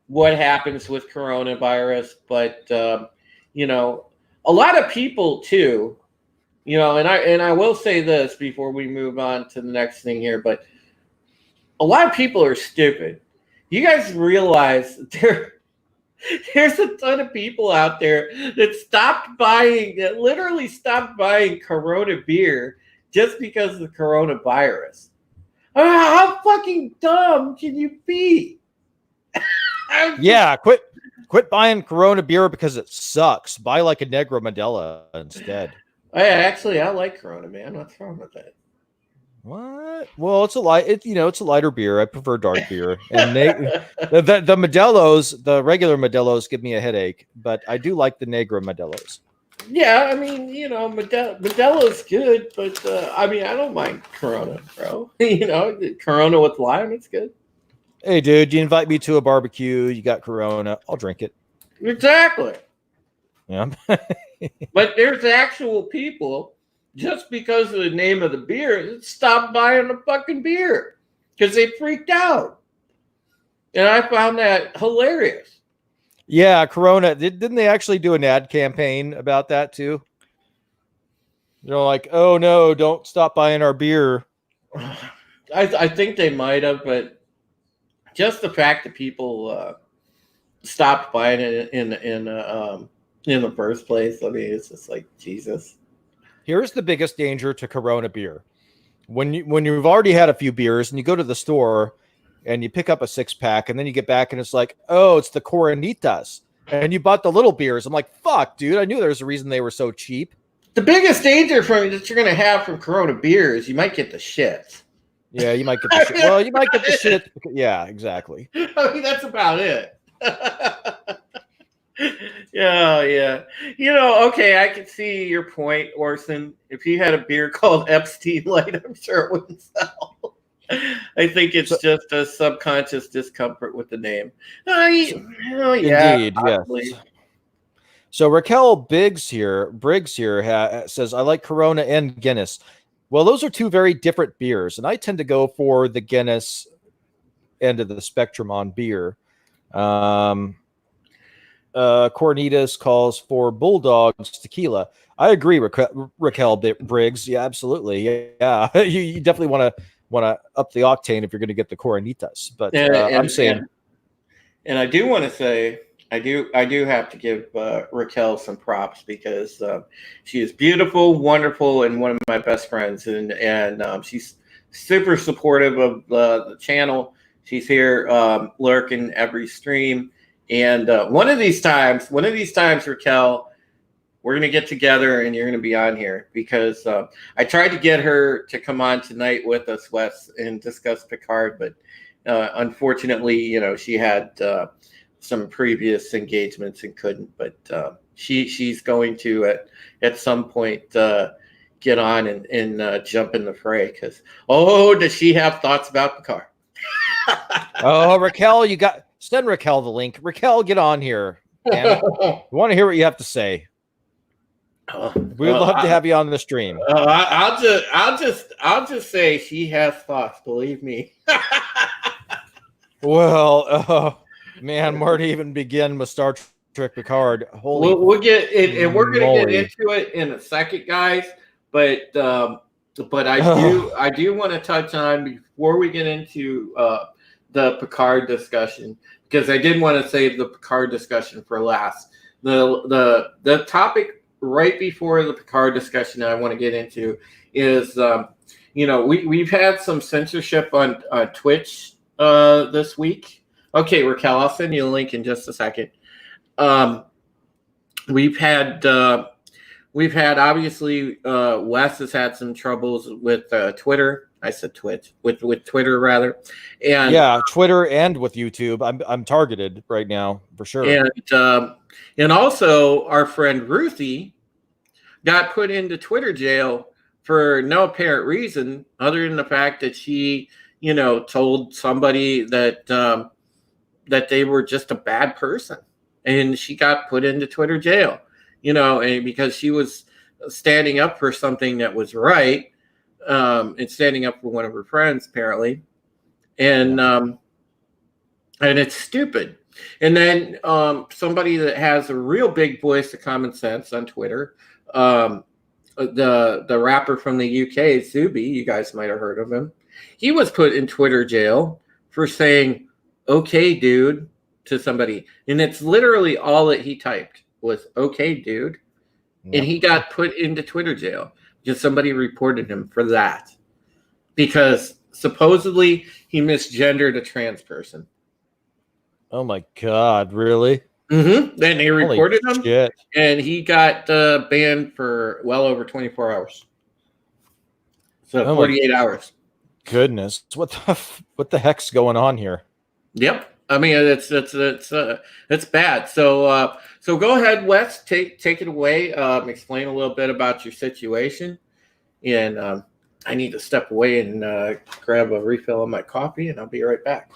what happens with coronavirus. But a lot of people too, and I will say this before we move on to the next thing here, but a lot of people are stupid. You guys realize there's a ton of people out there that literally stopped buying Corona beer just because of the coronavirus. How fucking dumb can you be? Yeah, quit buying Corona beer because it sucks. Buy like a Negro Modelo instead. I like Corona, man. What's wrong with that? What? Well, it's a lighter beer. I prefer dark beer. And the Modelo's, the regular Modelo's give me a headache, but I do like the Negro Modelo's. Yeah, I mean, Modelo's good, but I don't mind Corona, bro. Corona with lime, it's good. Hey, dude, you invite me to a barbecue, you got Corona, I'll drink it. Exactly. Yeah. But there's actual people, just because of the name of the beer, that stopped buying the fucking beer because they freaked out. And I found that hilarious. Yeah, Corona. Didn't they actually do an ad campaign about that too? Like, oh no, don't stop buying our beer. I think they might have, but just the fact that people stopped buying it in the first place, I mean, it's just like Jesus. Here's the biggest danger to Corona beer. When you've already had a few beers and you go to the store and you pick up a 6-pack and then you get back and it's like, oh, it's the Coronitas. And you bought the little beers. I'm like, fuck, dude. I knew there was a reason they were so cheap. The biggest danger that you're going to have from Corona beer is you might get the shits. Yeah, you might get the shit. Well, you might get the shit. Yeah, exactly. I mean, that's about it. Yeah. Okay, I can see your point, Orson. If you had a beer called Epstein Light, I'm sure it wouldn't sell. I think it's just a subconscious discomfort with the name. Indeed, yes. So Raquel Briggs here says, I like Corona and Guinness. Well, those are two very different beers, and I tend to go for the Guinness end of the spectrum on beer. Cornitas calls for Bulldog's tequila. I agree, Raquel Briggs. Yeah, absolutely. Yeah, you definitely want to up the octane if you're going to get the Coronitas. But I'm saying, and I do want to say, I do have to give Raquel some props because she is beautiful, wonderful, and one of my best friends, and she's super supportive of the channel. She's here lurking every stream. And one of these times, Raquel, we're going to get together and you're going to be on here because I tried to get her to come on tonight with us, Wes, and discuss Picard. But unfortunately, she had some previous engagements and couldn't. But she's going to at some point get on and jump in the fray because, does she have thoughts about Picard? Oh, Raquel, send Raquel the link. Raquel, get on here. We want to hear what you have to say. We'd love to have you on the stream. I'll just say she has thoughts. Believe me. Well, man, where to even begin with Star Trek Picard? Holy, we'll get it, and we're gonna get into it in a second, guys. But I do want to touch on before we get into the Picard discussion, because I did want to save the Picard discussion for last. The topic right before the Picard discussion that I want to get into is, we've had some censorship on Twitch this week. Okay, Raquel, I'll send you a link in just a second. We've had obviously Wes has had some troubles with Twitter. I said Twitch with Twitter rather, and yeah, Twitter and with YouTube. I'm targeted right now for sure. And also our friend Ruthie got put into Twitter jail for no apparent reason other than the fact that she, told somebody that that they were just a bad person, and she got put into Twitter jail. And because she was standing up for something that was right, and standing up for one of her friends, apparently, and it's stupid. And then somebody that has a real big voice of common sense on Twitter, the rapper from the UK, Zuby, you guys might have heard of him. He was put in Twitter jail for saying, "Okay, dude," to somebody. And it's literally all that he typed was, "Okay, dude." Yep. And he got put into Twitter jail because somebody reported him for that. Because supposedly he misgendered a trans person. Oh my God, really? Mm-hmm. Then they reported him, shit. And he got banned for well over 24 hours. So 48 hours. Goodness, what the heck's going on here? Yep. I mean, it's bad. So go ahead, Wes. Take it away. Explain a little bit about your situation, and I need to step away and grab a refill of my coffee, and I'll be right back.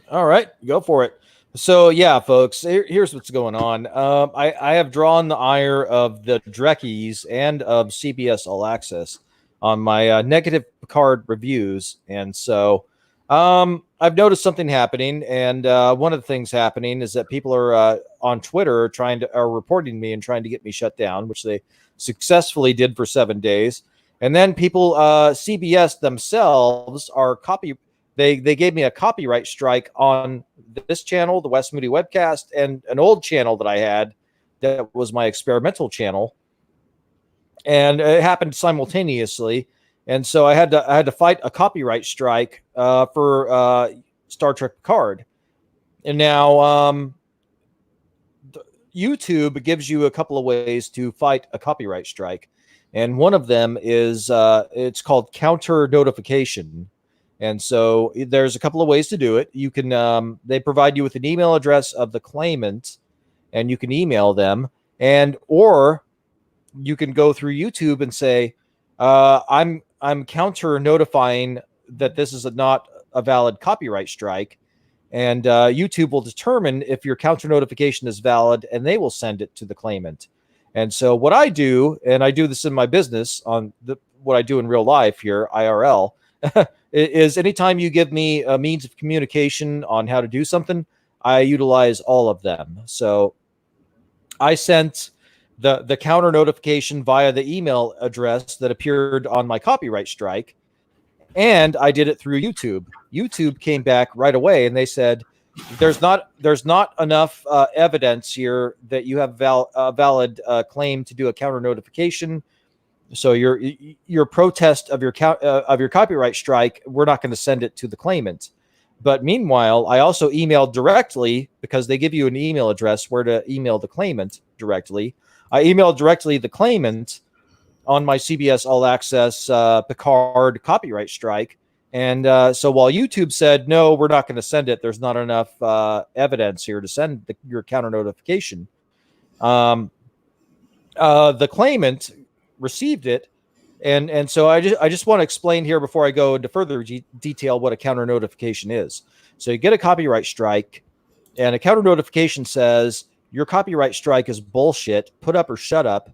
All right, go for it. So yeah, folks, here's what's going on. I have drawn the ire of the Dreckies and of CBS All Access on my negative Picard reviews, and so I've noticed something happening, and one of the things happening is that people are on Twitter are reporting me and trying to get me shut down, which they successfully did for 7 days. And then people, CBS themselves are They gave me a copyright strike on this channel, the West Moody Webcast, and an old channel that I had that was my experimental channel, and it happened simultaneously. And so I had to fight a copyright strike for Star Trek Picard. And now YouTube gives you a couple of ways to fight a copyright strike, and one of them is it's called counter notification. And so there's a couple of ways to do it. You can they provide you with an email address of the claimant, and you can email them, or you can go through YouTube and say, I'm counter notifying that this is not a valid copyright strike, and YouTube will determine if your counter notification is valid, and they will send it to the claimant. And so what I do, and I do this in my business on what I do in real life here, IRL, is anytime you give me a means of communication on how to do something, I utilize all of them. So I sent the counter notification via the email address that appeared on my copyright strike, and I did it through YouTube. YouTube came back right away, and they said, there's not enough evidence here that you have a valid claim to do a counter notification. So your protest of your copyright strike, we're not going to send it to the claimant. But meanwhile, I also emailed directly, because they give you an email address where to email the claimant directly. I emailed directly the claimant on my CBS All Access Picard copyright strike. And so while YouTube said, no, we're not going to send it, there's not enough evidence here to send your counter notification, the claimant received it. And so I just want to explain here before I go into further detail what a counter notification is. So you get a copyright strike, and a counter notification says your copyright strike is bullshit. Put up or shut up.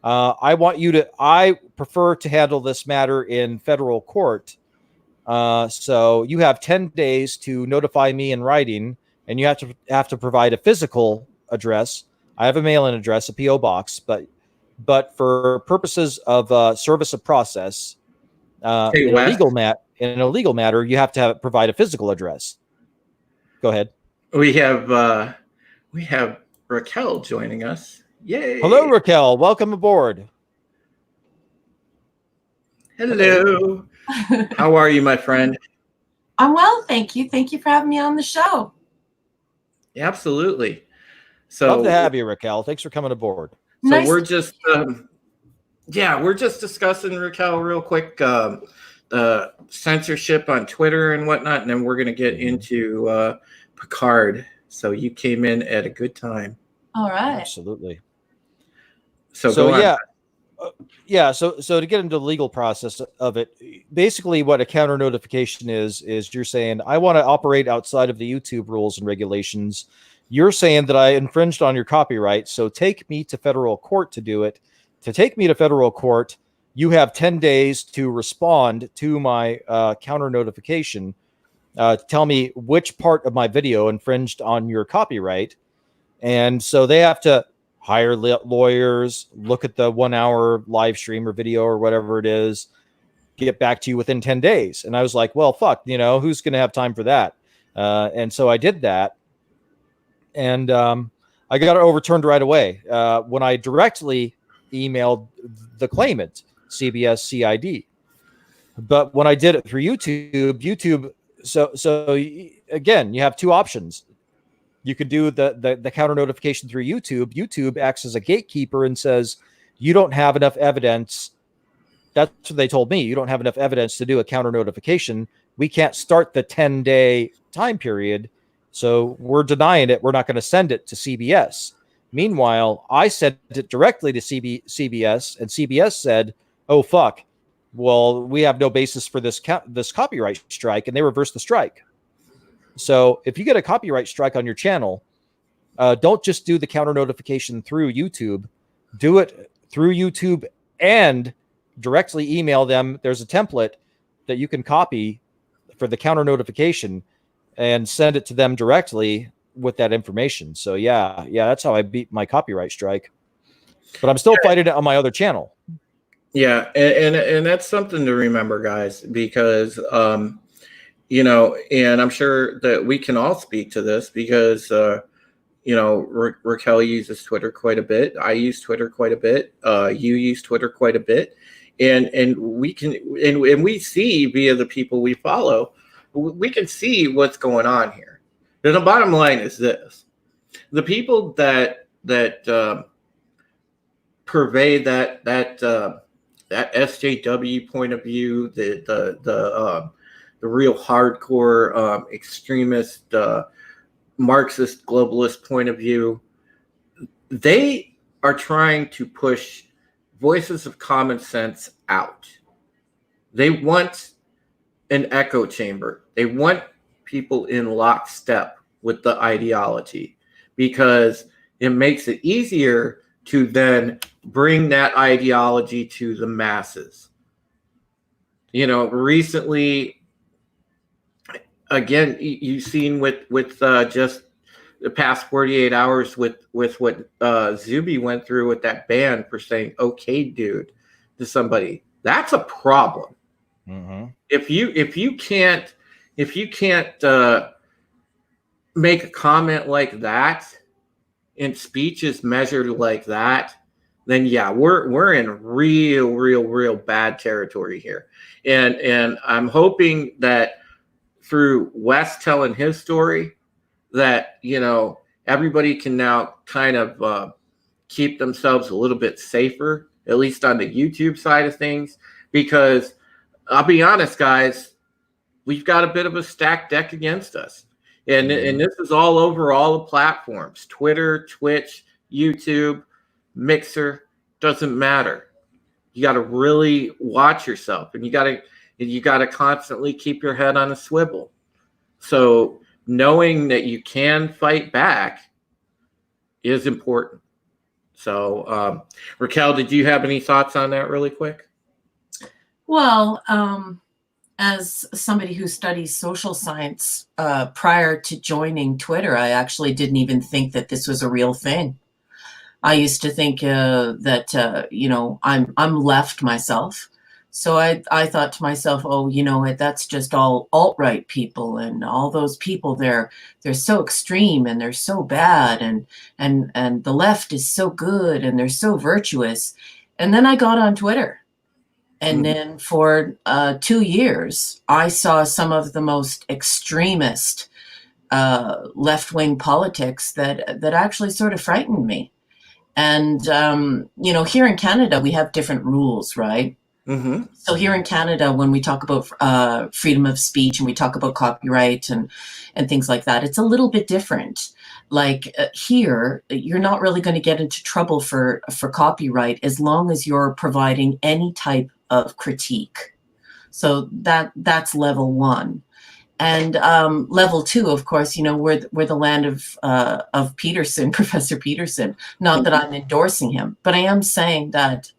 I prefer to handle this matter in federal court. So you have 10 days to notify me in writing, and you have to provide a physical address. I have a mail-in address, a PO box, but for purposes of service of process, in a legal matter, you have to provide a physical address. Go ahead. We have Raquel joining us. Yay! Hello, Raquel. Welcome aboard. Hello. How are you, my friend? I'm well, thank you. Thank you for having me on the show. Absolutely. Love to So, have you, Raquel. Thanks for coming aboard. so Nice we're to just, we're just discussing, Raquel, real quick, censorship on Twitter and whatnot, and then we're going to get into Picard. So you came in at a good time. All right. Absolutely. So go on. So to get into the legal process of it, basically what a counter notification is you're saying, I want to operate outside of the YouTube rules and regulations. You're saying that I infringed on your copyright, so take me to federal court to do it. To take me to federal court, you have 10 days to respond to my counter notification, to tell me which part of my video infringed on your copyright. And so they have to hire lawyers, look at the 1 hour live stream or video or whatever it is, get back to you within 10 days. And I was like, well, fuck, who's going to have time for that? And so I did that. And I got it overturned right away when I directly emailed the claimant, CBS CID. But when I did it through YouTube, so again, you have two options. You could do the counter notification through YouTube. YouTube acts as a gatekeeper and says, you don't have enough evidence. That's what they told me. You don't have enough evidence to do a counter notification. We can't start the 10-day time period. So we're denying it. We're not going to send it to CBS. Meanwhile, I sent it directly to CBS, and CBS said, oh, fuck. Well, we have no basis for this copyright strike, and they reversed the strike. So if you get a copyright strike on your channel, don't just do the counter notification through YouTube. Do it through YouTube and directly email them. There's a template that you can copy for the counter notification and send it to them directly with that information. So yeah, that's how I beat my copyright strike. But I'm still fighting it on my other channel. Yeah, and that's something to remember, guys, because and I'm sure that we can all speak to this because Raquel uses Twitter quite a bit. I use Twitter quite a bit. You use Twitter quite a bit, and we can and we see via the people we follow, we can see what's going on here. And the bottom line is this: the people that purvey that SJW point of view, the real hardcore extremist Marxist globalist point of view, they are trying to push voices of common sense out. They want an echo chamber. They want people in lockstep with the ideology because it makes it easier to then bring that ideology to the masses. Recently, again, you've seen with just the past 48 hours with what Zuby went through with that ban for saying "okay, dude" to somebody. That's a problem. Mm-hmm. If you can't make a comment like that, and speech is measured like that, then yeah, we're in real bad territory here. And I'm hoping that through Wes telling his story, that everybody can now kind of keep themselves a little bit safer, at least on the YouTube side of things, because I'll be honest, guys, we've got a bit of a stacked deck against us. And this is all over all the platforms: Twitter, Twitch, YouTube, Mixer, doesn't matter. You got to really watch yourself, and you got to constantly keep your head on a swivel. So knowing that you can fight back is important. So Raquel, did you have any thoughts on that really quick? Well, as somebody who studies social science, prior to joining Twitter, I actually didn't even think that this was a real thing. I used to think that I'm left myself, so I thought to myself, oh, that's just all alt-right people, and all those people they're so extreme and they're so bad, and the left is so good and they're so virtuous. And then I got on Twitter. And then for 2 years, I saw some of the most extremist left-wing politics that actually sort of frightened me. And, here in Canada, we have different rules, right? Mm-hmm. So here in Canada, when we talk about freedom of speech and we talk about copyright and things like that, it's a little bit different. Like here, you're not really going to get into trouble for copyright as long as you're providing any type of critique. So that's level one. And level two, of course, we're the land of Peterson, Professor Peterson. Not that I'm endorsing him, but I am saying that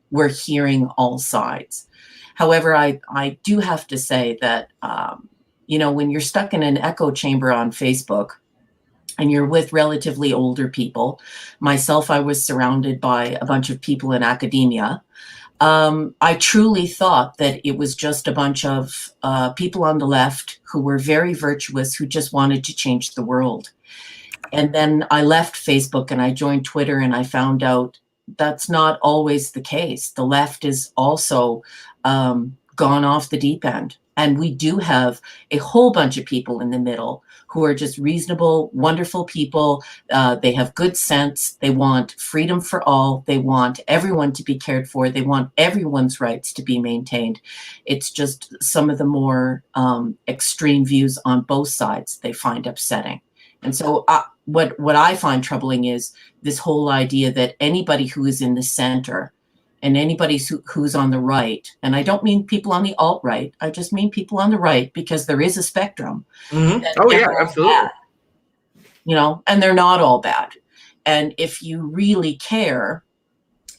we're hearing all sides. However, I do have to say that when you're stuck in an echo chamber on Facebook, and you're with relatively older people, myself, I was surrounded by a bunch of people in academia. I truly thought that it was just a bunch of people on the left who were very virtuous, who just wanted to change the world. And then I left Facebook and I joined Twitter, and I found out that's not always the case. The left is also gone off the deep end. And we do have a whole bunch of people in the middle who are just reasonable, wonderful people. They have good sense. They want freedom for all. They want everyone to be cared for. They want everyone's rights to be maintained. It's just some of the more extreme views on both sides they find upsetting. And so what I find troubling is this whole idea that anybody who is in the center and anybody who's on the right, and I don't mean people on the alt-right, I just mean people on the right, because there is a spectrum. Mm-hmm. Oh, yeah, absolutely. Bad, and they're not all bad. And if you really care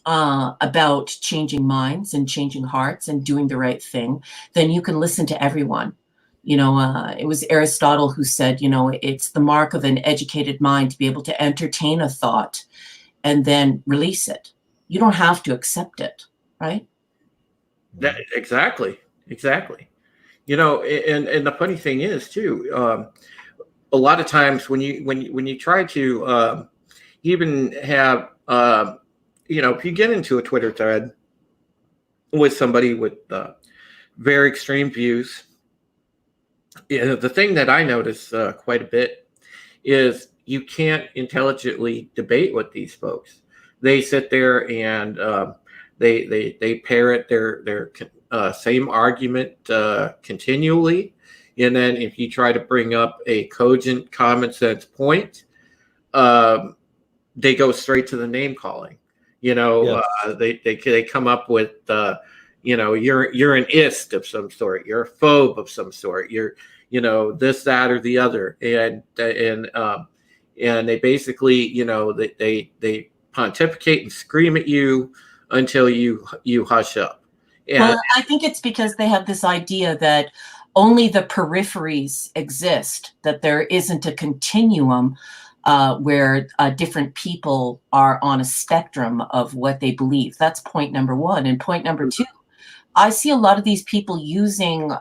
about changing minds and changing hearts and doing the right thing, then you can listen to everyone. It was Aristotle who said, it's the mark of an educated mind to be able to entertain a thought and then release it. You don't have to accept it, right? Exactly. And the funny thing is too, a lot of times when you try to even have if you get into a Twitter thread with somebody with very extreme views, the thing that I notice quite a bit is you can't intelligently debate with these folks. They sit there and they parrot their same argument continually, and then if you try to bring up a cogent, common sense point, they go straight to the name calling. Yes. They come up with you're an ist of some sort, you're a phobe of some sort, you're this, that, or the other, and they basically they pontificate and scream at you until you hush up. And well, I think it's because they have this idea that only the peripheries exist, that there isn't a continuum where different people are on a spectrum of what they believe. That's point number one. And point number two, I see a lot of these people using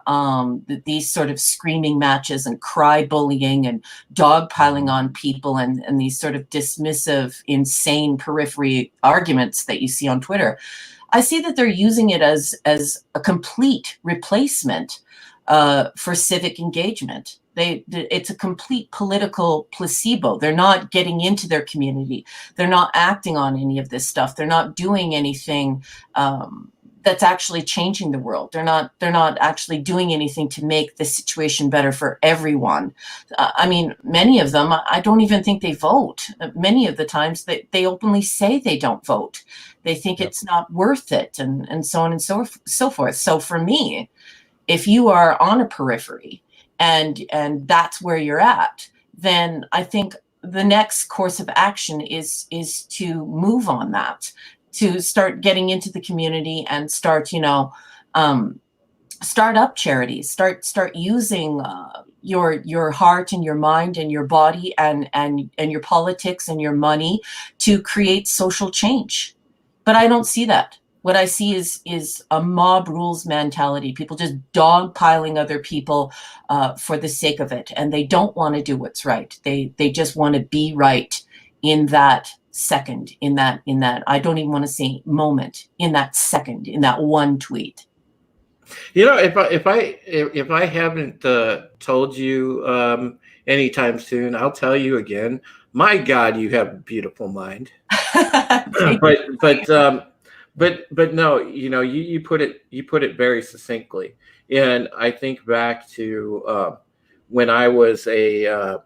these sort of screaming matches and cry bullying and dogpiling on people and these sort of dismissive, insane periphery arguments that you see on Twitter. I see that they're using it as a complete replacement for civic engagement. It's a complete political placebo. They're not getting into their community. They're not acting on any of this stuff. They're not doing anything that's actually changing the world. They're not actually doing anything to make the situation better for everyone. Many of them, I don't even think they vote. Many of the times they openly say they don't vote. They think It's not worth it, and so on and so forth. So for me, if you are on a periphery and that's where you're at, then I think the next course of action is to move on that, to start getting into the community and start up charities, start using your heart and your mind and your body and your politics and your money to create social change. But I don't see that. What I see is a mob rules mentality. People just dogpiling other people for the sake of it, and they don't want to do what's right. They just want to be right in that second, in that I don't even want to say moment, in that second, in that one tweet. You know, if I haven't told you anytime soon, I'll tell you again. My God, you have a beautiful mind. But no, you know, you put it very succinctly, and I think back to when I was a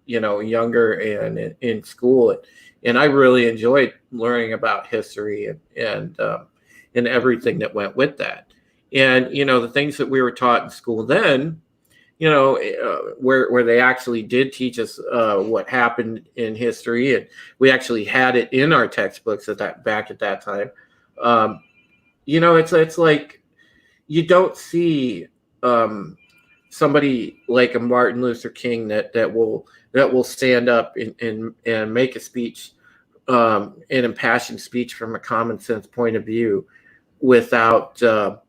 you know, younger and in school, and I really enjoyed learning about history and everything that went with that. And you know, the things that we were taught in school then, you know, where they actually did teach us what happened in history, and we actually had it in our textbooks back at that time. You know, it's like you don't see somebody like a Martin Luther King that will stand up and make a speech, an impassioned speech from a common sense point of view, without the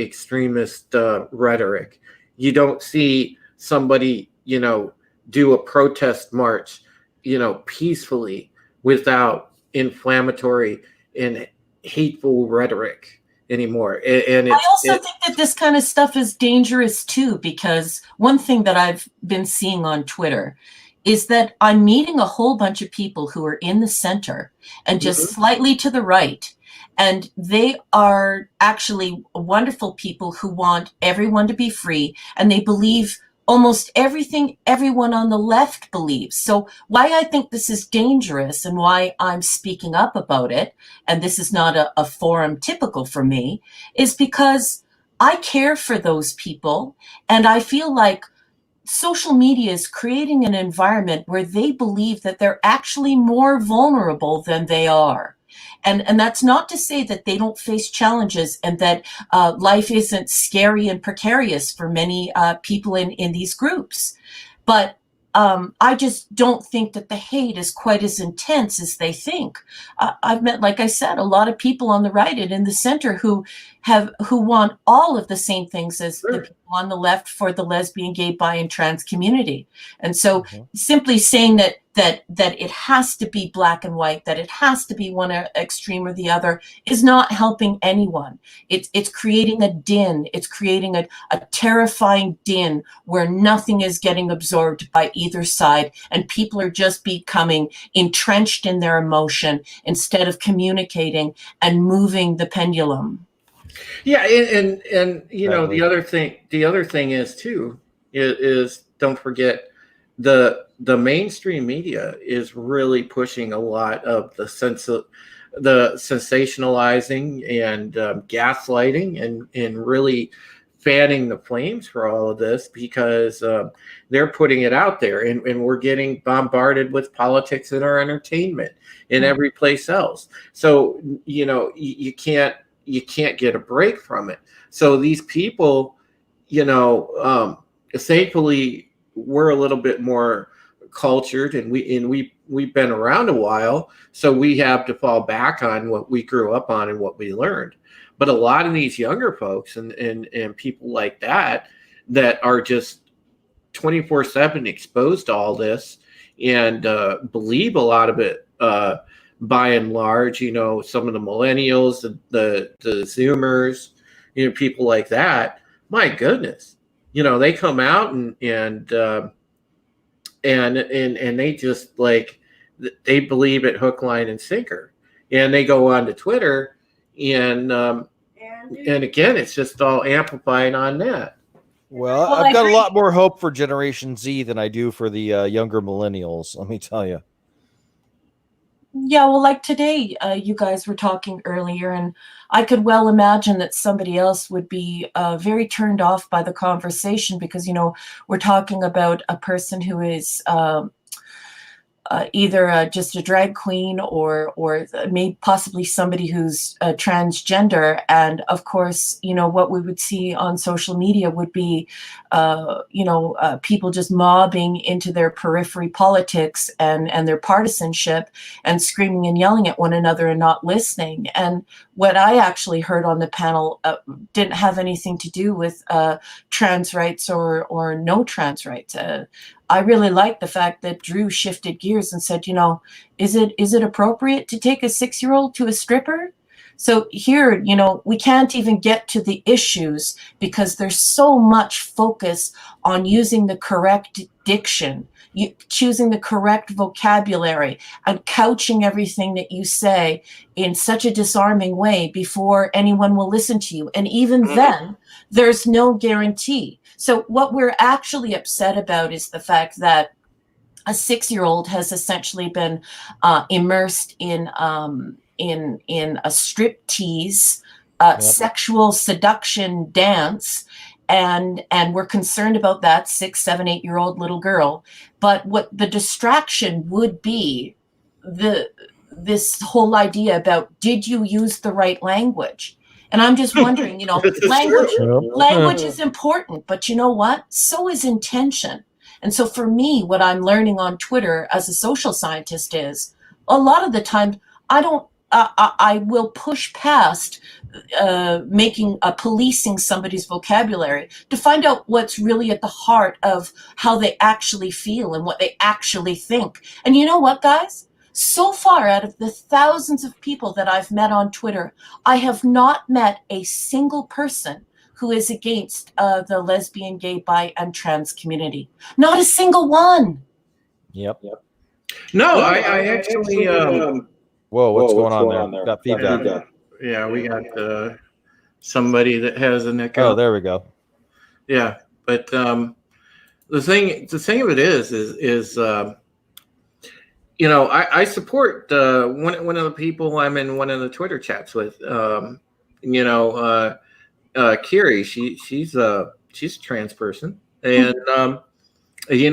extremist rhetoric. You don't see somebody, you know, do a protest march, you know, peacefully without inflammatory and hateful rhetoric anymore. And I also think that this kind of stuff is dangerous too, because one thing that I've been seeing on Twitter is that I'm meeting a whole bunch of people who are in the center and just slightly to the right. And they are actually wonderful people who want everyone to be free, and they believe almost everything everyone on the left believes. So why I think this is dangerous and why I'm speaking up about it, and this is not a forum typical for me, is because I care for those people, and I feel like social media is creating an environment where they believe that they're actually more vulnerable than they are. And that's not to say that they don't face challenges and that life isn't scary and precarious for many people in these groups. But I just don't think that the hate is quite as intense as they think. I've met, like I said, a lot of people on the right and in the center who want all of the same things as the people on the left for the lesbian, gay, bi, and trans community. And so simply saying that it has to be black and white, that it has to be one extreme or the other, is not helping anyone. It's creating a din. It's creating a terrifying din where nothing is getting absorbed by either side, and people are just becoming entrenched in their emotion instead of communicating and moving the pendulum. Yeah, and you know, the other thing is too is don't forget the mainstream media is really pushing a lot of the sensationalizing and gaslighting and really fanning the flames for all of this, because they're putting it out there, and we're getting bombarded with politics in our entertainment and every place else. So you know, you can't get a break from it. So these people, you know, thankfully we're a little bit more cultured, and we've been around a while, so we have to fall back on what we grew up on and what we learned. But a lot of these younger folks and people like that are just 24/7 exposed to all this and believe a lot of it. By and large, you know, some of the millennials, the Zoomers, you know, people like that, my goodness, you know, they come out and they just, like, they believe it hook, line, and sinker, and they go on to Twitter and again, it's just all amplified on that. Well, I've got a lot more hope for Generation Z than I do for the younger millennials, let me tell you. Yeah, well, like today, you guys were talking earlier, and I could well imagine that somebody else would be very turned off by the conversation, because, you know, we're talking about a person who is either just a drag queen or maybe possibly somebody who's transgender. And of course, you know, what we would see on social media would be, people just mobbing into their periphery politics and their partisanship and screaming and yelling at one another and not listening. And what I actually heard on the panel didn't have anything to do with trans rights or no trans rights. I really like the fact that Drew shifted gears and said, is it appropriate to take a 6-year-old to a stripper? So here, we can't even get to the issues because there's so much focus on using the correct diction, choosing the correct vocabulary, and couching everything that you say in such a disarming way before anyone will listen to you. And even then, there's no guarantee. So what we're actually upset about is the fact that a 6-year-old has essentially been immersed in a striptease, sexual seduction dance, and we're concerned about that 6, 7, 8-year-old little girl. But what the distraction would be, this whole idea about, did you use the right language? And I'm just wondering, language is important, but you know what? So is intention. And so for me, what I'm learning on Twitter as a social scientist is, a lot of the time, I will push past policing somebody's vocabulary to find out what's really at the heart of how they actually feel and what they actually think. And you know what, guys? So far, out of the thousands of people that I've met on Twitter, I have not met a single person who is against the lesbian, gay, bi, and trans community. Not a single one. Yep. No, I actually. Whoa, what's going on there? Got feedback. Yeah, we got somebody that has an echo. Oh, there we go. Yeah, but the thing of it is I support one of the people I'm in one of the Twitter chats with. Kiri, she's a trans person, and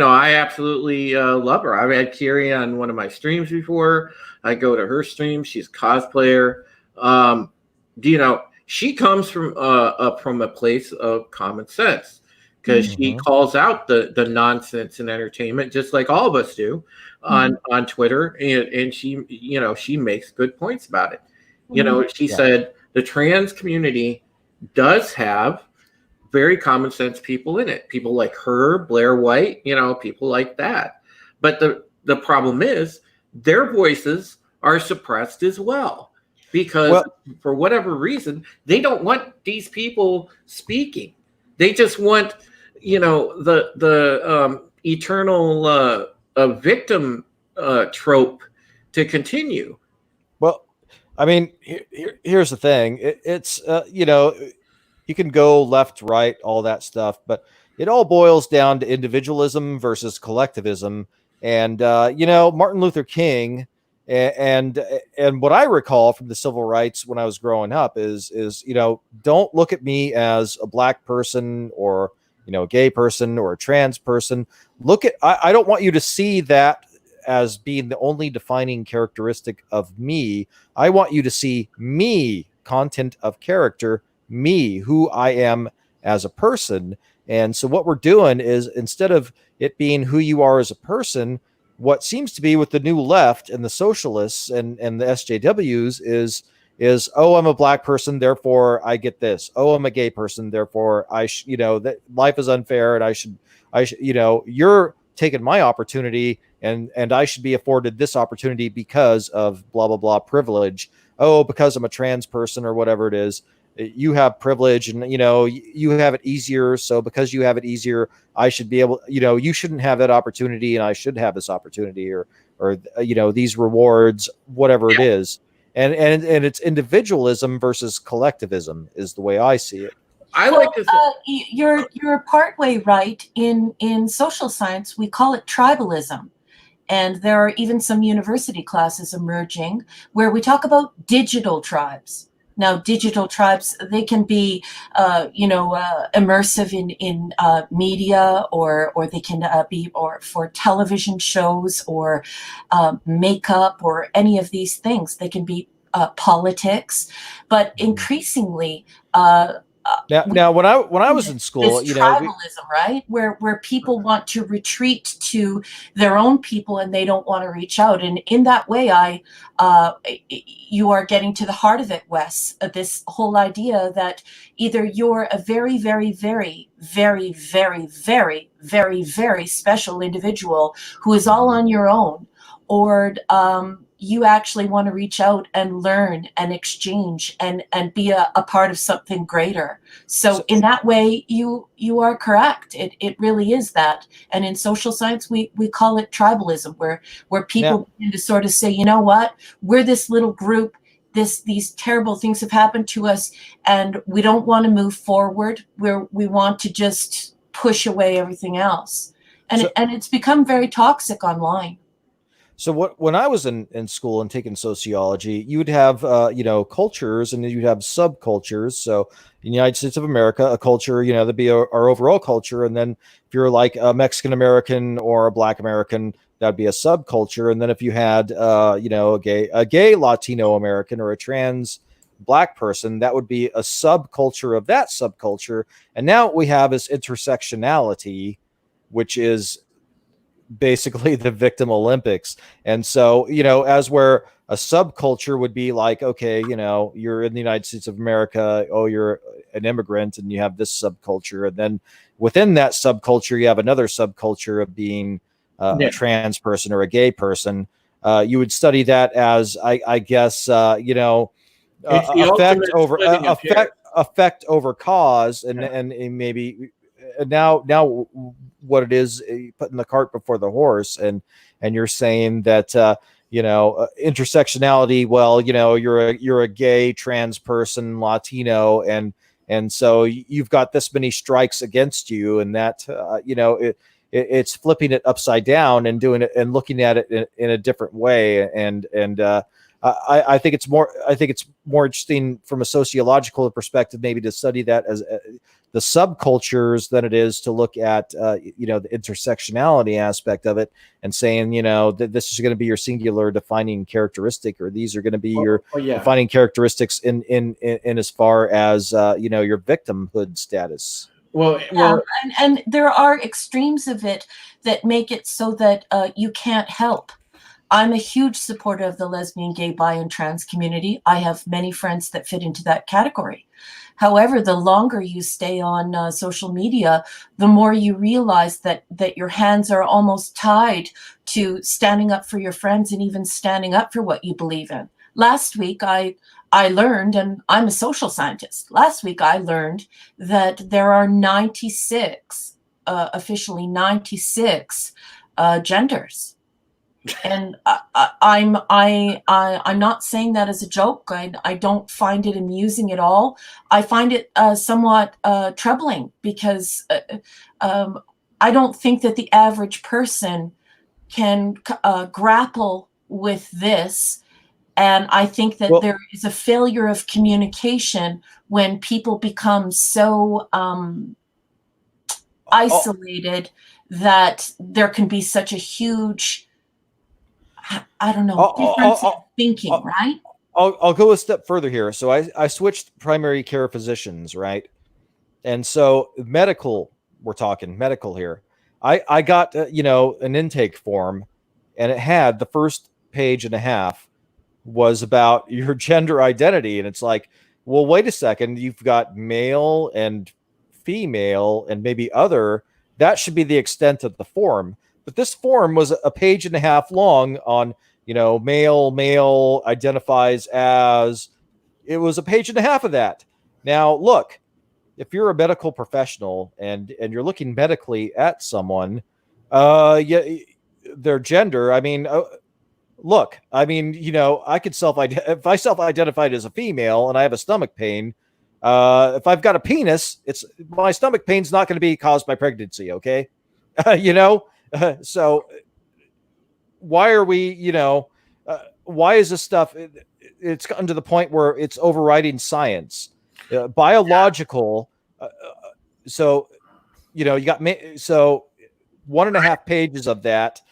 I absolutely love her. I've had Kiri on one of my streams before. I go to her stream. She's a cosplayer. She comes from a place of common sense, because she calls out the nonsense in entertainment, just like all of us do on Twitter, and she makes good points about it. She said the trans community does have very common sense people in it, people like her, Blair White, people like that. But the problem is their voices are suppressed as well, because for whatever reason, they don't want these people speaking. They just want, the eternal victim trope to continue. Well, I mean, here's the thing. It's you can go left, right, all that stuff, but it all boils down to individualism versus collectivism. And Martin Luther King and what I recall from the civil rights when I was growing up is don't look at me as a black person or a gay person or a trans person. I don't want you to see that as being the only defining characteristic of me. I want you to see me, content of character, me, who I am as a person. And so what we're doing is, instead of it being who you are as a person, what seems to be with the new left and the socialists and the SJWs is, oh, I'm a black person, therefore I get this. Oh, I'm a gay person, therefore that life is unfair, and I should, you're taking my opportunity, and I should be afforded this opportunity because of blah, blah, blah privilege. Oh, because I'm a trans person or whatever it is, you have privilege, and you have it easier. So because you have it easier, I should be able, you shouldn't have that opportunity, and I should have this opportunity, or these rewards, whatever it is. And it's individualism versus collectivism is the way I see it. I like to you're partway right. In social science, we call it tribalism. And there are even some university classes emerging where we talk about digital tribes. Now, digital tribes, they can be, immersive in media, or they can be for television shows, or makeup, or any of these things. They can be politics, but increasingly, Now, when I was in school, this tribalism, right, where people want to retreat to their own people and they don't want to reach out, and in that way, you are getting to the heart of it, Wes. This whole idea that either you're a very, very, very, very, very, very, very, very special individual who is all on your own, or you actually want to reach out and learn and exchange and be a part of something greater. So in that way, you are correct. It really is that. And in social science, we call it tribalism, where people begin to sort of say, you know what, we're this little group, these terrible things have happened to us, and we don't want to move forward. We want to just push away everything else. And it's become very toxic online. So when I was in school and taking sociology, you would have cultures, and then you'd have subcultures. So in the United States of America, a culture, that'd be our overall culture, and then if you're like a Mexican American or a Black American, that'd be a subculture. And then if you had a gay Latino American or a trans Black person, that would be a subculture of that subculture. And now what we have is intersectionality, which is basically the victim Olympics. And so, as where a subculture would be like, okay, you're in the United States of America, oh, you're an immigrant, and you have this subculture. And then within that subculture, you have another subculture of being a trans person or a gay person. You would study that as, I guess, effect over cause, and maybe now what it is, putting the cart before the horse, and you're saying that intersectionality, well, you're a gay trans person, Latino, and so you've got this many strikes against you, and that it's flipping it upside down and doing it and looking at it in a different way. And I think it's more interesting from a sociological perspective, maybe to study that as the subcultures than it is to look at the intersectionality aspect of it, and saying that this is going to be your singular defining characteristic, or these are going to be your defining characteristics in as far as your victimhood status. And there are extremes of it that make it so that you can't help. I'm a huge supporter of the lesbian, gay, bi, and trans community. I have many friends that fit into that category. However, the longer you stay on social media, the more you realize that your hands are almost tied to standing up for your friends and even standing up for what you believe in. Last week, I learned, and I'm a social scientist, last week I learned that there are 96, officially 96 genders. And I'm not saying that as a joke. I don't find it amusing at all. I find it somewhat troubling, because I don't think that the average person can grapple with this. And I think that there is a failure of communication when people become so isolated that there can be such a huge, I don't know, difference in thinking, right? I'll go a step further here. So I switched primary care physicians, right? And so we're talking medical here. I got, an intake form, and it had the first page and a half was about your gender identity. And it's like, well, wait a second, you've got male and female and maybe other. That should be the extent of the form. But this form was a page and a half long on, male identifies as. It was a page and a half of that. Now, look, if you're a medical professional and you're looking medically at someone, their gender, look, I could if I self-identified as a female and I have a stomach pain, if I've got a penis, my stomach pain's not going to be caused by pregnancy. Okay. So why are we, why is this stuff? It's gotten to the point where it's overriding science, biological. So, you got so 1.5 pages of that.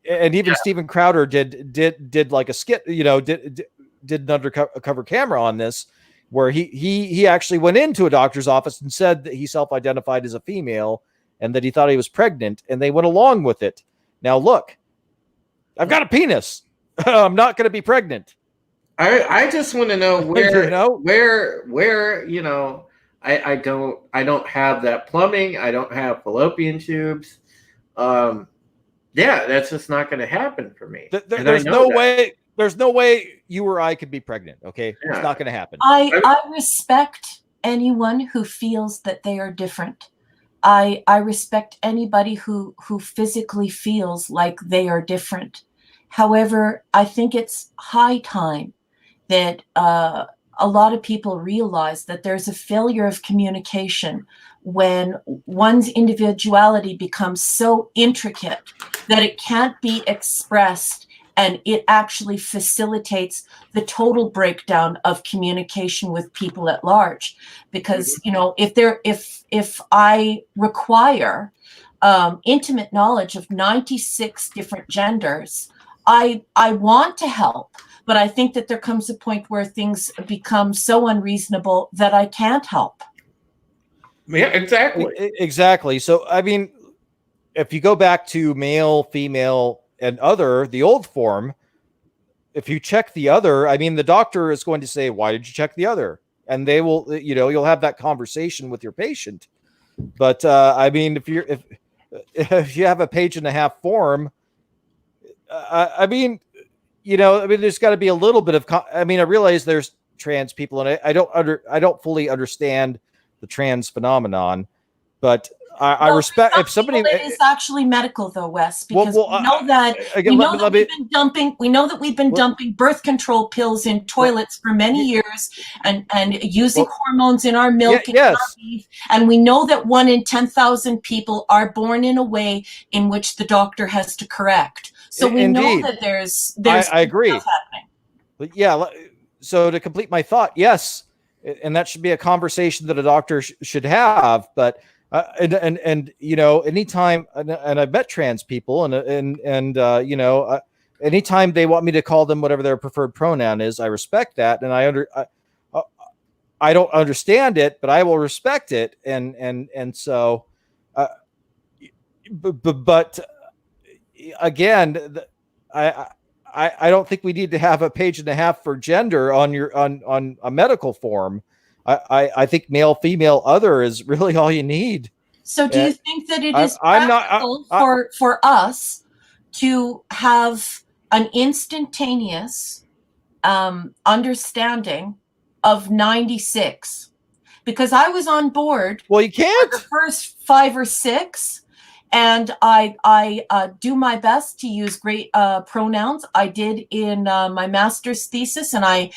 And even Steven Crowder did like a skit, did an undercover camera on this. where he actually went into a doctor's office and said that he self-identified as a female and that he thought he was pregnant, and they went along with it. Now, look, I've got a penis. I'm not going to be pregnant. I just want to know where, You know? where, you know, I don't have that plumbing. I don't have fallopian tubes. Yeah, that's just not going to happen for me. There's no way. There's no way you or I could be pregnant. Okay, Yeah. It's not going to happen. I respect anyone who feels that they are different. I respect anybody who physically feels like they are different. However, I think it's high time that a lot of people realize that there's a failure of communication when one's individuality becomes so intricate that it can't be expressed, and it actually facilitates the total breakdown of communication with people at large. Because, you know, if I require intimate knowledge of 96 different genders, I want to help, but I think that there comes a point where things become so unreasonable that I can't help. Yeah, exactly. Exactly. So, I mean, if you go back to male, female, and other, the old form, if you check the other, I mean, the doctor is going to say, why did you check the other? And they will, you know, you'll have that conversation with your patient. But I mean, if you have a 1.5-page form, I mean, you know, I mean, there's got to be a little bit of, I mean, I realize there's trans people, and I don't fully understand the trans phenomenon, but I respect if somebody. It is actually medical, though, Wes, because well, we know that we've been dumping birth control pills in toilets for many years, and using hormones in our milk and our beef, and we know that 1 in 10,000 people are born in a way in which the doctor has to correct. So we know that there's I agree. stuff happening. But yeah, so to complete my thought, yes, and that should be a conversation that a doctor should have. But and you know, anytime, and I've met trans people, and you know, anytime they want me to call them whatever their preferred pronoun is, I respect that, and I don't understand it, but I will respect it, and so, but again, I don't think we need to have 1.5 pages for gender on a medical form. I think male, female, other is really all you need. So do you think that it is practical for us to have an instantaneous understanding of 96? Because I was on board. Well, you can't. For the first 5 or 6. And I do my best to use great pronouns. I did in my master's thesis, and I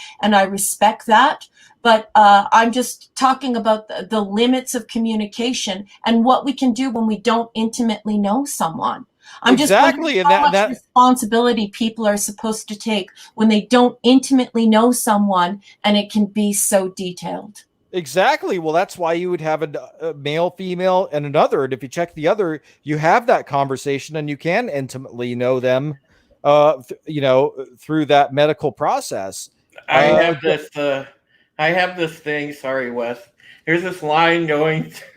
respect that. But I'm just talking about the limits of communication and what we can do when we don't intimately know someone. I'm just wondering how much responsibility people are supposed to take when they don't intimately know someone, and it can be so detailed. Exactly. Well, that's why you would have a male, female, and another. And if you check the other, you have that conversation, and you can intimately know them, you know, through that medical process. I have this thing. Sorry, Wes. There's this line going through.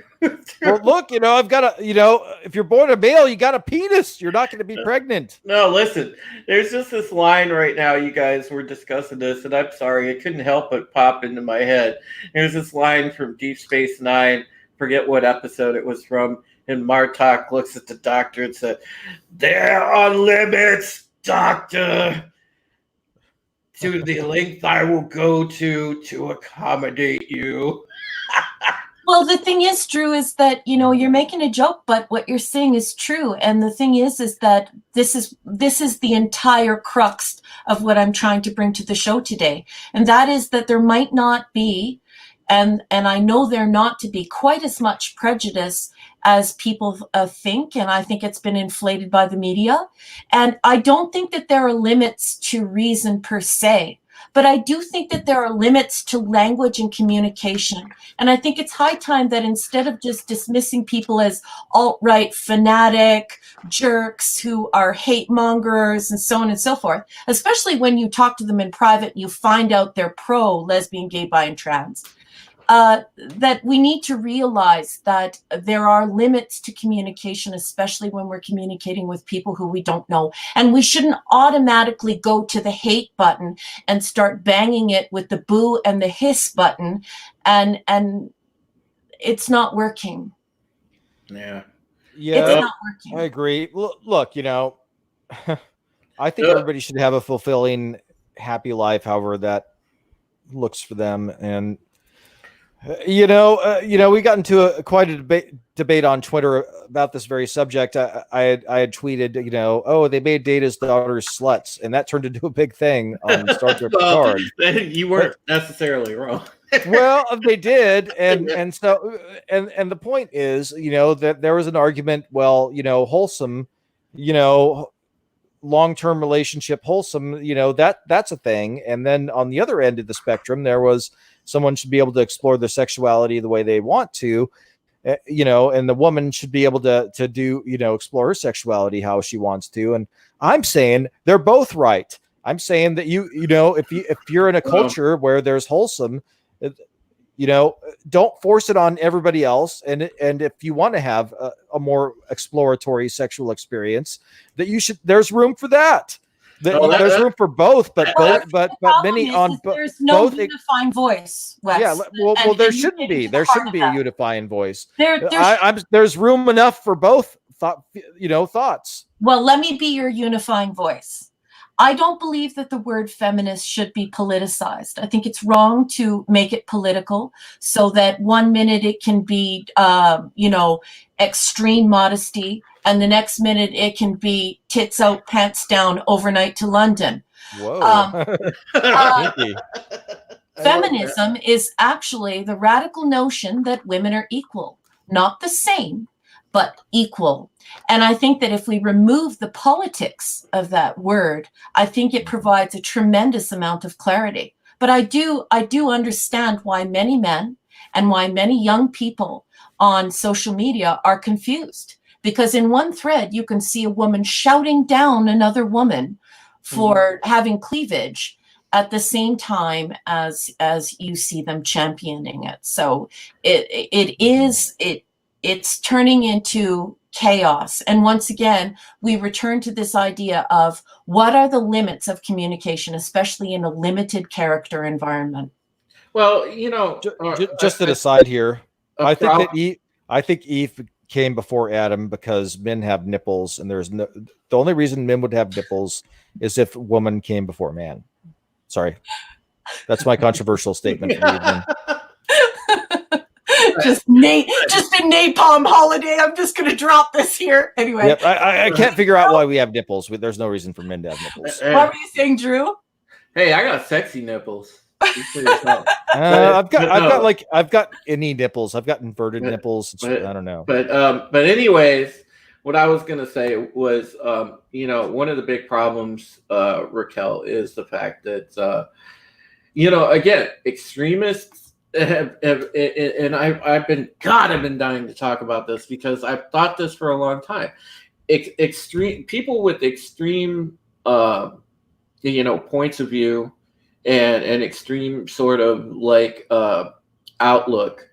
Well, look, you know, I've got you know, if you're born a male, you got a penis. You're not going to be pregnant. No, listen. There's just this line right now. You guys were discussing this, and I'm sorry, I couldn't help but pop into my head. There's this line from Deep Space Nine. Forget what episode it was from. And Martok looks at the doctor and said, "There are limits, doctor, to the length I will go to accommodate you." Well, the thing is, Drew, is that, you know, you're making a joke, but what you're saying is true. And the thing is that this is the entire crux of what I'm trying to bring to the show today. And that is that there might not be, and I know there not to be, quite as much prejudice as people think. And I think it's been inflated by the media. And I don't think that there are limits to reason per se. But I do think that there are limits to language and communication. And I think it's high time that instead of just dismissing people as alt-right, fanatic, jerks, who are hate mongers, and so on and so forth, especially when you talk to them in private, you find out they're pro lesbian, gay, bi, and trans. That we need to realize that there are limits to communication, especially when we're communicating with people who we don't know. And we shouldn't automatically go to the hate button and start banging it with the boo and the hiss button. And it's not working. Yeah. Yeah, It's not working. I agree. Look, I think everybody should have a fulfilling, happy life, however that looks for them. And we got into quite a debate on Twitter about this very subject. I had tweeted, oh, they made Data's daughters sluts, and that turned into a big thing on Star Trek Picard. You weren't necessarily wrong. Well, they did, and so the point is, that there was an argument. Well, wholesome, long-term relationship, wholesome, that's a thing. And then on the other end of the spectrum, there was someone should be able to explore their sexuality the way they want to, and the woman should be able to do, explore her sexuality how she wants to. And I'm saying they're both right. I'm saying that if you're in a culture where there's wholesome, don't force it on everybody else. And if you want to have a more exploratory sexual experience, there's room for that. There's room for both, but many on both. There's no unifying voice, Wes. Yeah, well, there shouldn't be. There shouldn't be a unifying voice. There's room enough for both thoughts. Well, let me be your unifying voice. I don't believe that the word feminist should be politicized. I think it's wrong to make it political so that 1 minute it can be, extreme modesty, and the next minute it can be tits out, pants down, overnight to London. Whoa. Feminism is actually the radical notion that women are equal, not the same, but equal. And I think that if we remove the politics of that word, I think it provides a tremendous amount of clarity. But I do understand why many men and why many young people on social media are confused. Because in one thread, you can see a woman shouting down another woman for having cleavage at the same time as you see them championing it. So it's turning into chaos. And once again, we return to this idea of what are the limits of communication, especially in a limited character environment. Well, just an aside here. I think Eve came before Adam because men have nipples, and the only reason men would have nipples is if a woman came before man. Sorry. That's my controversial statement for the evening. Just a napalm holiday. I'm just going to drop this here. Anyway. Yep, I can't figure out why we have nipples. There's no reason for men to have nipples. What were you saying, Drew? Hey, I got sexy nipples. I've got any nipples. I've got inverted nipples. I don't know. But anyways, what I was going to say was, one of the big problems, Raquel, is the fact that, again, extremists and I've been dying to talk about this because I've thought this for a long time. Extreme people with extreme, points of view and an extreme sort of outlook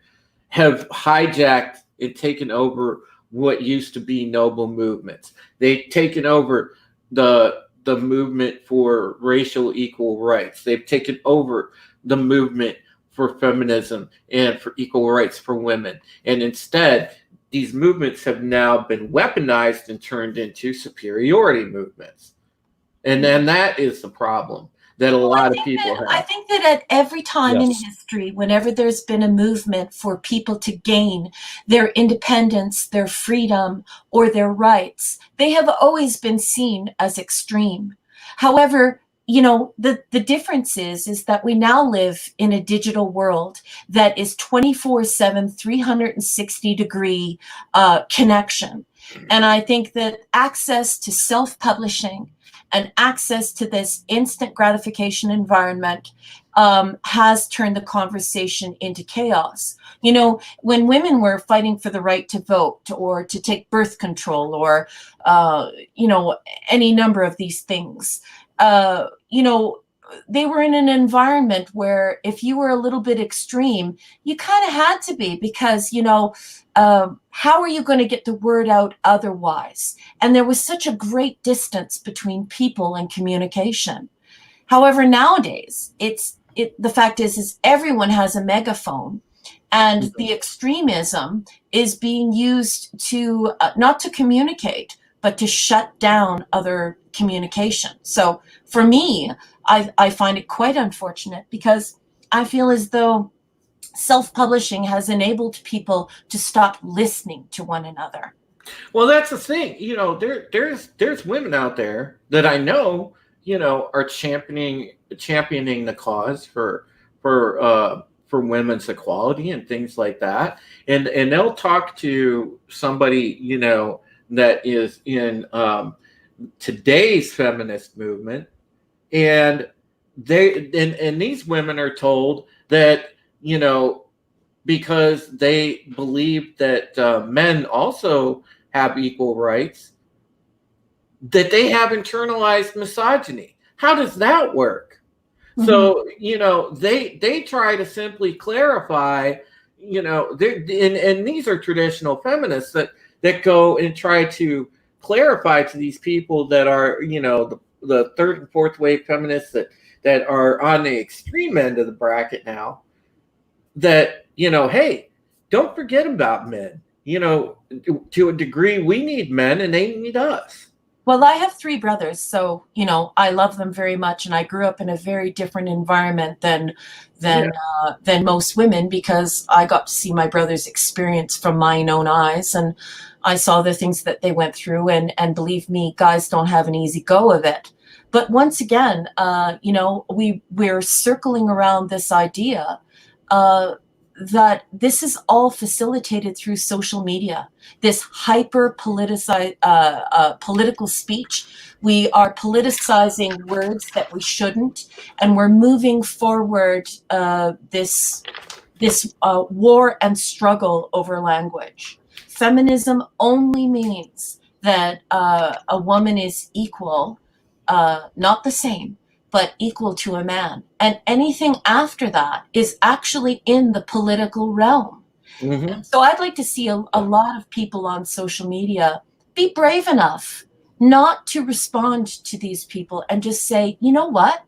have hijacked and taken over what used to be noble movements. They've taken over the movement for racial equal rights. They've taken over the movement for feminism and for equal rights for women. And instead, these movements have now been weaponized and turned into superiority movements. And then that is the problem that a lot of people have. I think that at every time in history, whenever there's been a movement for people to gain their independence, their freedom, or their rights, they have always been seen as extreme. However, the difference is that we now live in a digital world that is 24/7, 360-degree connection. And I think that access to self-publishing and access to this instant gratification environment has turned the conversation into chaos. You know, when women were fighting for the right to vote or to take birth control or, you know, any number of these things, you know, they were in an environment where if you were a little bit extreme, you kind of had to be, because, you know, how are you going to get the word out otherwise? And there was such a great distance between people and communication. However, nowadays, the fact is everyone has a megaphone, and the extremism is being used to not to communicate, but to shut down other communication. So for me, I find it quite unfortunate, because I feel as though self-publishing has enabled people to stop listening to one another. Well, that's the thing. You know, there's women out there that I know, you know, are championing the cause for women's equality and things like that, and they'll talk to somebody, you know, that is in today's feminist movement, and these women are told that, you know, because they believe that men also have equal rights, that they have internalized misogyny. How does that work? Mm-hmm. So, you know, they try to simply clarify, you know, and these are traditional feminists that go and try to clarify to these people that are, you know, the third and fourth wave feminists that are on the extreme end of the bracket now, that, you know, hey, don't forget about men. You know, to a degree, we need men and they need us. Well, I have 3 brothers, so, you know, I love them very much, and I grew up in a very different environment than most women, because I got to see my brothers' experience from mine own eyes, and I saw the things that they went through, and believe me, guys don't have an easy go of it. But once again, you know, we're circling around this idea that this is all facilitated through social media, this hyper politicized political speech. We are politicizing words that we shouldn't, and we're moving forward this war and struggle over language. Feminism only means that a woman is equal, not the same, but equal to a man. And anything after that is actually in the political realm. Mm-hmm. So I'd like to see a lot of people on social media be brave enough not to respond to these people and just say, you know what?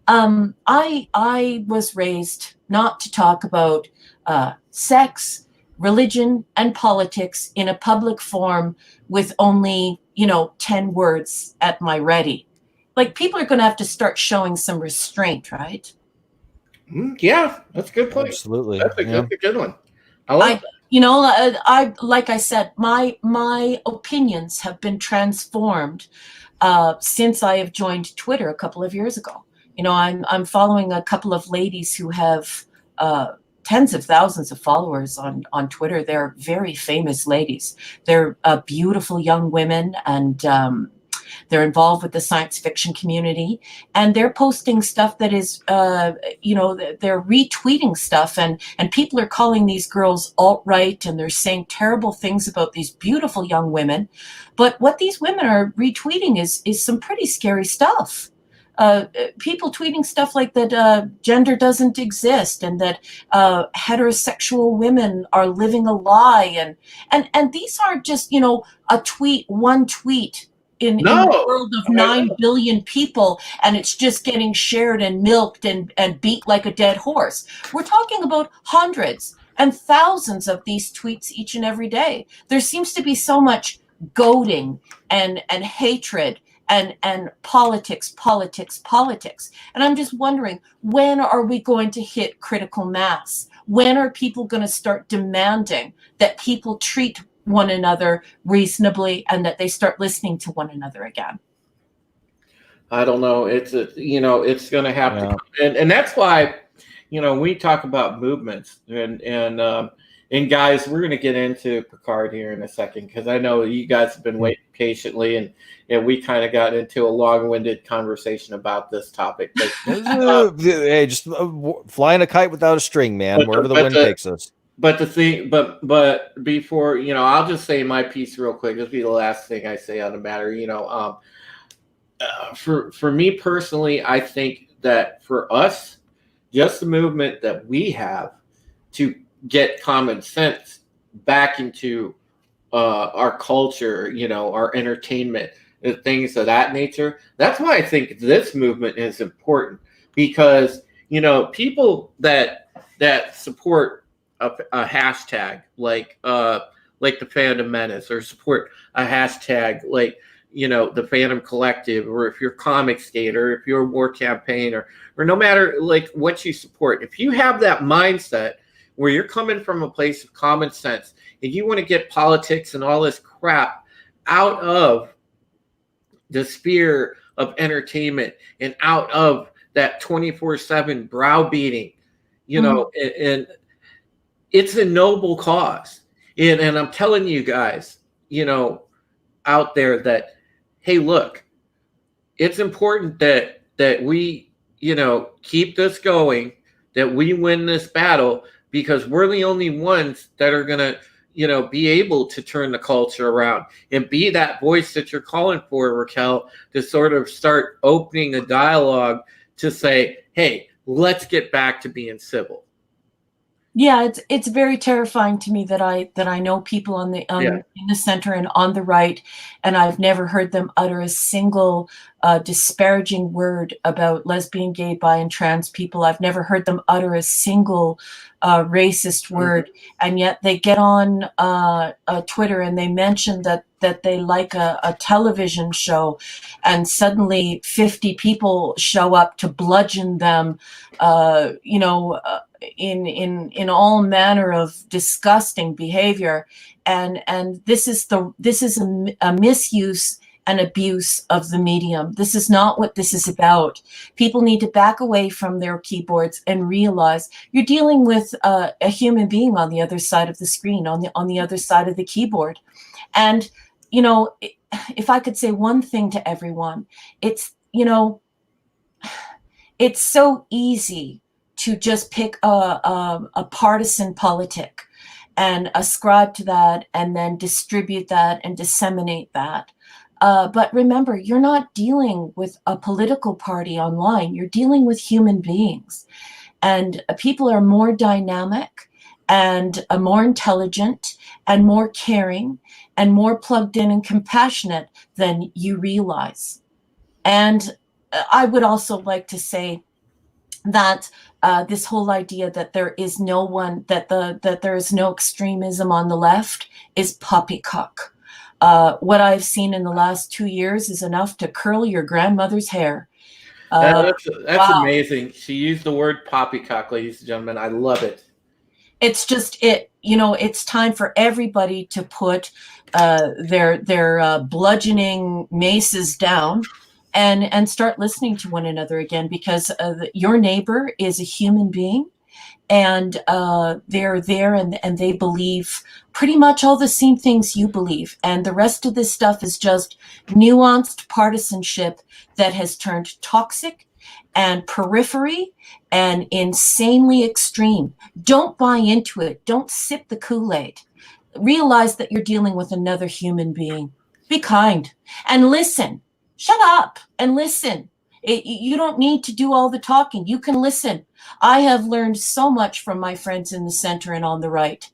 I was raised not to talk about sex, religion, and politics in a public forum with only, you know, 10 words at my ready. Like, people are going to have to start showing some restraint, right? Yeah, that's a good point. Absolutely. That's a good one. I like that. You know, I like I said, my opinions have been transformed since I have joined Twitter a couple of years ago. You know, I'm following a couple of ladies who have tens of thousands of followers on Twitter. They're very famous ladies. They're beautiful young women, and they're involved with the science fiction community, and they're posting stuff that is, you know, they're retweeting stuff, and people are calling these girls alt-right, and they're saying terrible things about these beautiful young women. But what these women are retweeting is some pretty scary stuff. People tweeting stuff like that gender doesn't exist, and that heterosexual women are living a lie, and these aren't just, you know, one tweet in the world of 9 billion people, and it's just getting shared and milked and beat like a dead horse. We're talking about hundreds and thousands of these tweets each and every day. There seems to be so much goading and hatred and politics. And I'm just wondering, when are we going to hit critical mass? When are people going to start demanding that people treat one another reasonably, and that they start listening to one another again? I don't know. It's going to have to, and that's why, you know, we talk about movements, and And guys, we're going to get into Picard here in a second because I know you guys have been waiting patiently, and we kind of got into a long-winded conversation about this topic. But, Hey, just flying a kite without a string, man. Wherever the wind takes us. But the thing, but before, I'll just say my piece real quick. This will be the last thing I say on the matter. For me personally, I think that for us, just the movement that we have to get common sense back into our culture, our entertainment, and things of that nature. That's why I think this movement is important because, people that support a hashtag like the Phantom Menace, or support a hashtag like, the Phantom Collective, or if you're Comic State, or if you're War Campaign, or no matter like what you support, if you have that mindset where you're coming from a place of common sense and you want to get politics and all this crap out of the sphere of entertainment and out of that 24/7 browbeating, and it's a noble cause. And I'm telling you guys, out there that, hey, look, it's important that we, keep this going, that we win this battle, because we're the only ones that are going to, be able to turn the culture around and be that voice that you're calling for, Raquel, to sort of start opening a dialogue to say, hey, let's get back to being civil. Yeah, it's very terrifying to me that I know people in the center and on the right, and I've never heard them utter a single disparaging word about lesbian, gay, bi, and trans people. I've never heard them utter a single racist word, and yet they get on Twitter and they mention that they like a television show, and suddenly 50 people show up to bludgeon them, in all manner of disgusting behavior, and this is a misuse and abuse of the medium. This is not what this is about. People need to back away from their keyboards and realize you're dealing with a human being on the other side of the screen, on the other side of the keyboard. And if I could say one thing to everyone, it's it's so easy to just pick a partisan politic and ascribe to that and then distribute that and disseminate that. But remember, you're not dealing with a political party online. You're dealing with human beings. And people are more dynamic and more intelligent and more caring and more plugged in and compassionate than you realize. And I would also like to say that this whole idea that there is no one, that there is no extremism on the left is poppycock. What I've seen in the last 2 years is enough to curl your grandmother's hair. That's wow. Amazing. She used the word poppycock, ladies and gentlemen. I love it. It's just it's time for everybody to put their bludgeoning maces down and start listening to one another again, because your neighbor is a human being, and they're there and they believe pretty much all the same things you believe. And the rest of this stuff is just nuanced partisanship that has turned toxic and periphery and insanely extreme. Don't buy into it. Don't sip the Kool-Aid. Realize that you're dealing with another human being. Be kind and listen. Shut up and listen. You don't need to do all the talking. You can listen. I have learned so much from my friends in the center and on the right.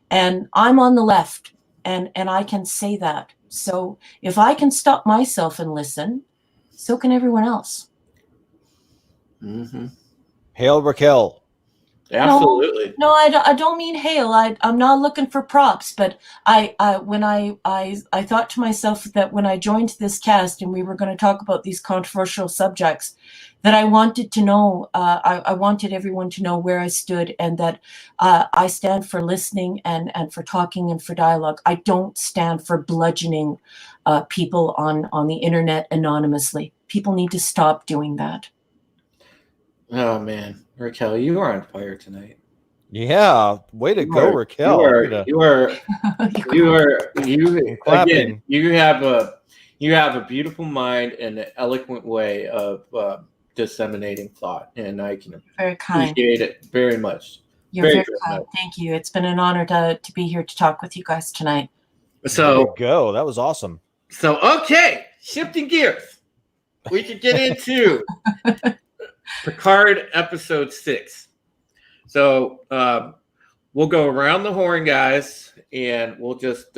And I'm on the left, and I can say that. So if I can stop myself and listen, so can everyone else. Mm-hmm. Hail Raquel. Absolutely. No, I don't mean hail. I'm not looking for props, but I thought to myself that when I joined this cast and we were going to talk about these controversial subjects, that I wanted to know, I wanted everyone to know where I stood, and that I stand for listening and for talking and for dialogue. I don't stand for bludgeoning people on the internet anonymously. People need to stop doing that. Oh man, Raquel, you are on fire tonight. Yeah, way to go, Raquel. You Clapping. again. You have a beautiful mind and an eloquent way of disseminating thought, and I can Very kind. appreciate it very much. You're very kind. much. Thank you. It's been an honor to be here to talk with you guys tonight. Way So to go. That was awesome. So okay, shifting gears, we could get into Picard episode 6. So we'll go around the horn, guys, and we'll just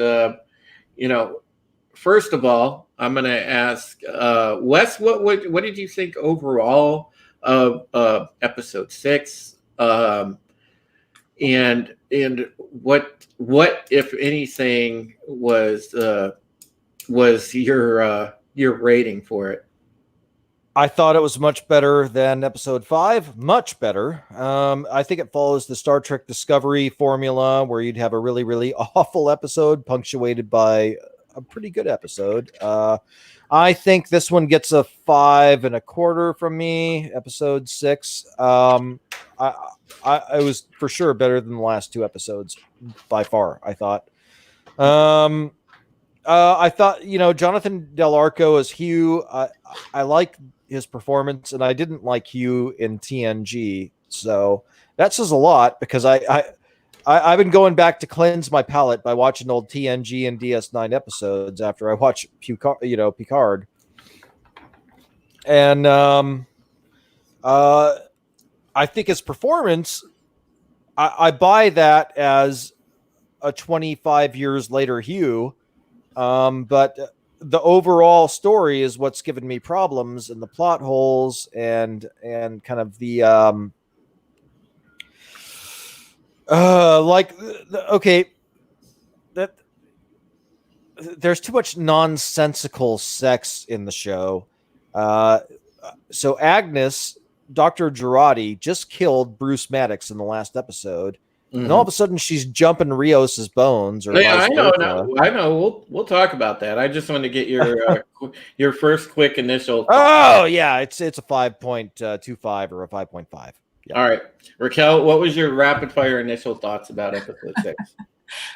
first of all, I'm going to ask Wes, what did you think overall of episode 6? And what if anything was your rating for it? I thought it was much better than episode 5. Much better. I think it follows the Star Trek Discovery formula, where you'd have a really, really awful episode punctuated by a pretty good episode. I think this one gets a 5.25 from me. Episode 6. I was for sure better than the last 2 episodes by far. I thought. I thought, Jonathan Del Arco as Hugh. I like his performance, and I didn't like Hugh in TNG. So that says a lot, because I've been going back to cleanse my palate by watching old TNG and DS9 episodes after I watch Picard. And I think his performance, I buy that as a 25 years later Hugh. But the overall story is what's given me problems, and the plot holes and kind of the that there's too much nonsensical sex in the show. So Agnes, Dr. Girardi, just killed Bruce Maddox in the last episode. Mm-hmm. And all of a sudden, she's jumping Rios's bones. Or I know. We'll talk about that. I just wanted to get your first quick initial. Oh yeah, it's a 5.25 or a 5.5. Yeah. All right, Raquel, what was your rapid fire initial thoughts about episode 6?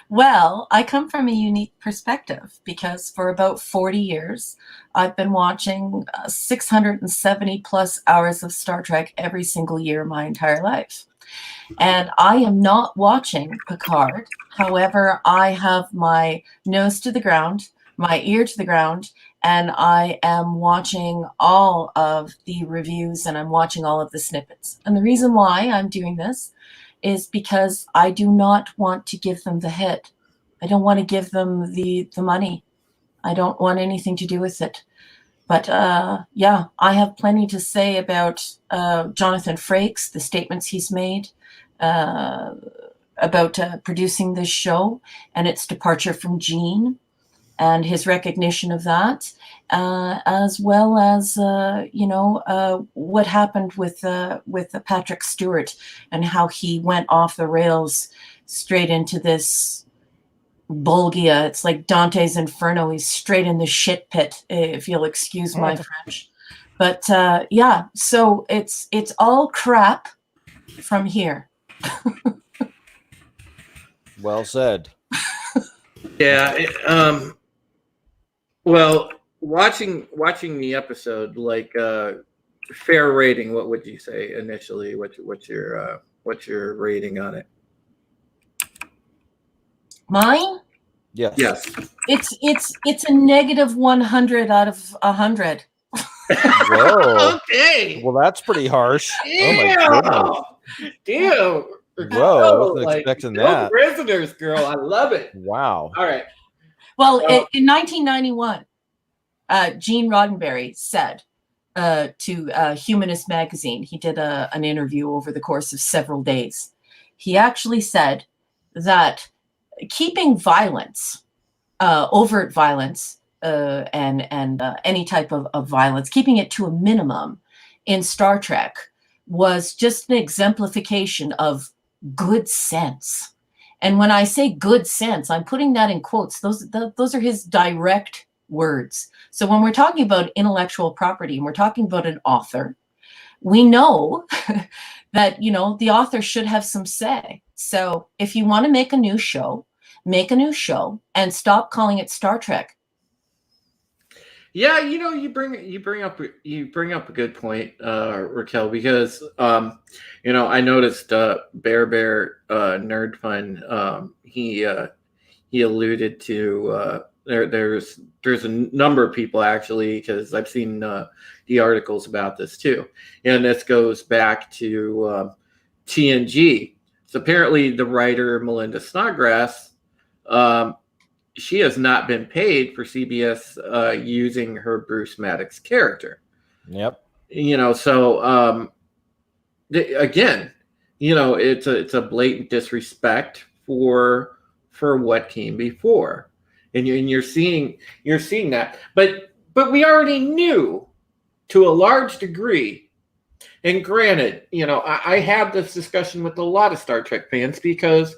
Well, I come from a unique perspective, because for about 40 years, I've been watching 670 plus hours of Star Trek every single year my entire life. And I am not watching Picard. However, I have my nose to the ground, my ear to the ground, and I am watching all of the reviews, and I'm watching all of the snippets. And the reason why I'm doing this is because I do not want to give them the hit. I don't want to give them the money. I don't want anything to do with it. But yeah, I have plenty to say about Jonathan Frakes, the statements he's made about producing this show and its departure from Gene, and his recognition of that, as well as what happened with Patrick Stewart, and how he went off the rails straight into this Bulgia. It's like Dante's Inferno. He's straight in the shit pit, if you'll excuse my French. But yeah, so it's all crap from here. Well said. Yeah. Well, watching the episode, like fair rating, what would you say initially? What's your rating on it? Mine? Yes. Yes. It's a negative 100 out of 100. Whoa. Okay. Well, that's pretty harsh. Damn. Oh my goodness. Damn. Whoa, I wasn't expecting that. Prisoners, girl. I love it. Wow. All right. Well, in 1991, Gene Roddenberry said to Humanist magazine, he did an interview over the course of several days. He actually said that keeping violence, overt violence, and any type of violence, keeping it to a minimum in Star Trek was just an exemplification of good sense. And when I say good sense, I'm putting that in quotes. Those are his direct words. So when we're talking about intellectual property and we're talking about an author, we know that, the author should have some say. So if you want to make a new show and stop calling it Star Trek. Yeah, you bring up a good point, Raquel, because I noticed Bear Nerd Fun. He alluded to there's a number of people actually, because I've seen the articles about this too, and this goes back to TNG. So apparently, the writer Melinda Snodgrass, she has not been paid for CBS using her Bruce Maddox character. Yep. So again, it's a blatant disrespect for what came before, and you're seeing that. But we already knew to a large degree. And granted, I have this discussion with a lot of Star Trek fans because,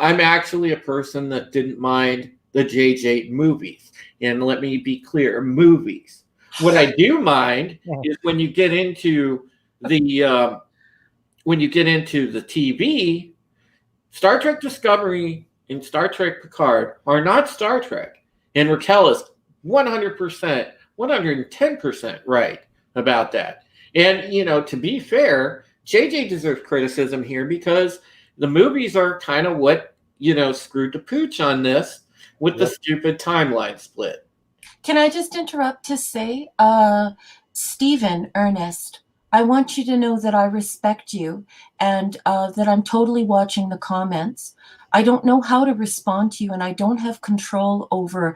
I'm actually a person that didn't mind the JJ movies. And let me be clear, movies. What I do mind is when you get into the TV, Star Trek Discovery and Star Trek Picard are not Star Trek. And Raquel is 100%, 110% right about that. And, to be fair, JJ deserves criticism here because the movies are kind of what, screwed the pooch on this with the stupid timeline split. Can I just interrupt to say, Stephen Ernest, I want you to know that I respect you and that I'm totally watching the comments. I don't know how to respond to you, and I don't have control over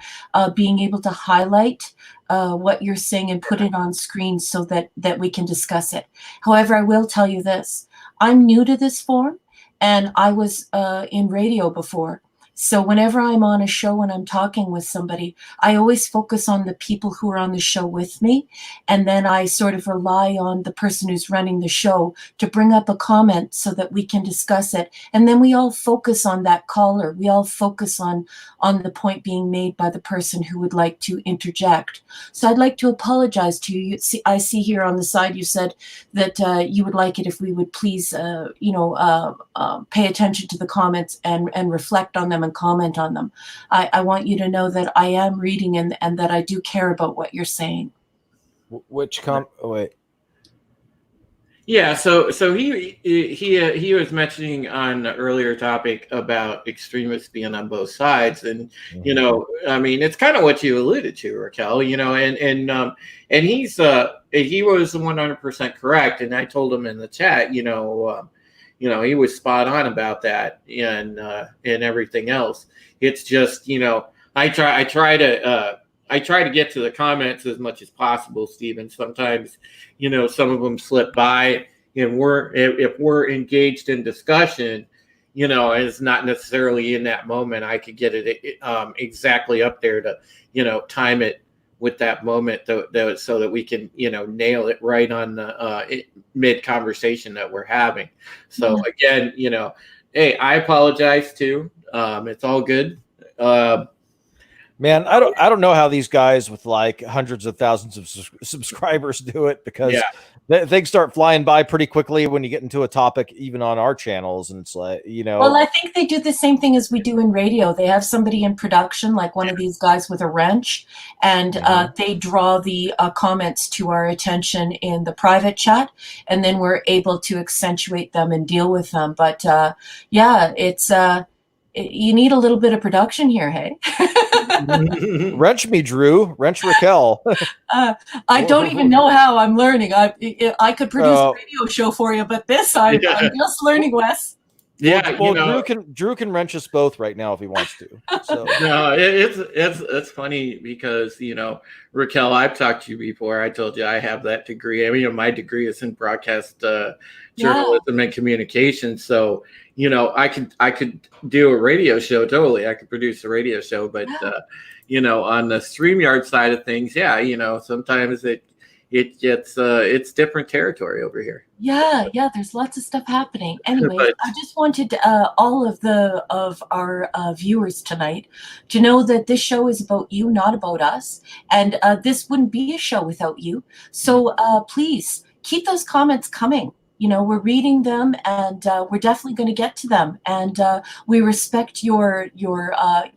being able to highlight what you're saying and put it on screen so that we can discuss it. However, I will tell you this. I'm new to this form, and I was in radio before. So whenever I'm on a show and I'm talking with somebody, I always focus on the people who are on the show with me. And then I sort of rely on the person who's running the show to bring up a comment so that we can discuss it. And then we all focus on that caller. We all focus on the point being made by the person who would like to interject. So I'd like to apologize to you. I see here on the side you said that you would like it if we would please, pay attention to the comments and reflect on them and comment on them. I want you to know that I am reading and that I do care about what you're saying. Wait. Yeah, so he was mentioning on the earlier topic about extremists being on both sides, and I mean, it's kind of what you alluded to, Raquel. And he was 100% correct, and I told him in the chat, he was spot on about that and everything else. It's just, I try to get to the comments as much as possible, Stephen. Sometimes, some of them slip by, and if we're engaged in discussion, and it's not necessarily in that moment, I could get it exactly up there to, time it with that moment so that we can, nail it right on the mid conversation that we're having. So again, hey, I apologize too. It's all good. Man, I don't know how these guys with like hundreds of thousands of subscribers do it, because things start flying by pretty quickly when you get into a topic, even on our channels. And it's like, Well, I think they do the same thing as we do in radio. They have somebody in production, like one of these guys with a wrench, and they draw the comments to our attention in the private chat, and then we're able to accentuate them and deal with them. But it's you need a little bit of production here, hey? Wrench me, Drew. Wrench Raquel. I don't even know how. I'm learning. I could produce a radio show for you, but I'm just learning, Wes. Yeah, well, Drew can wrench us both right now if he wants to. So. No, it's funny because Raquel, I've talked to you before. I told you I have that degree. I mean, my degree is in broadcast journalism and communication. So I could do a radio show. Totally, I could produce a radio show. But on the StreamYard side of things, sometimes it gets it's different territory over here. Yeah, there's lots of stuff happening. Anyway, I just wanted all of our viewers tonight to know that this show is about you, not about us, and this wouldn't be a show without you. So please keep those comments coming. we're reading them, and we're definitely going to get to them. And we respect your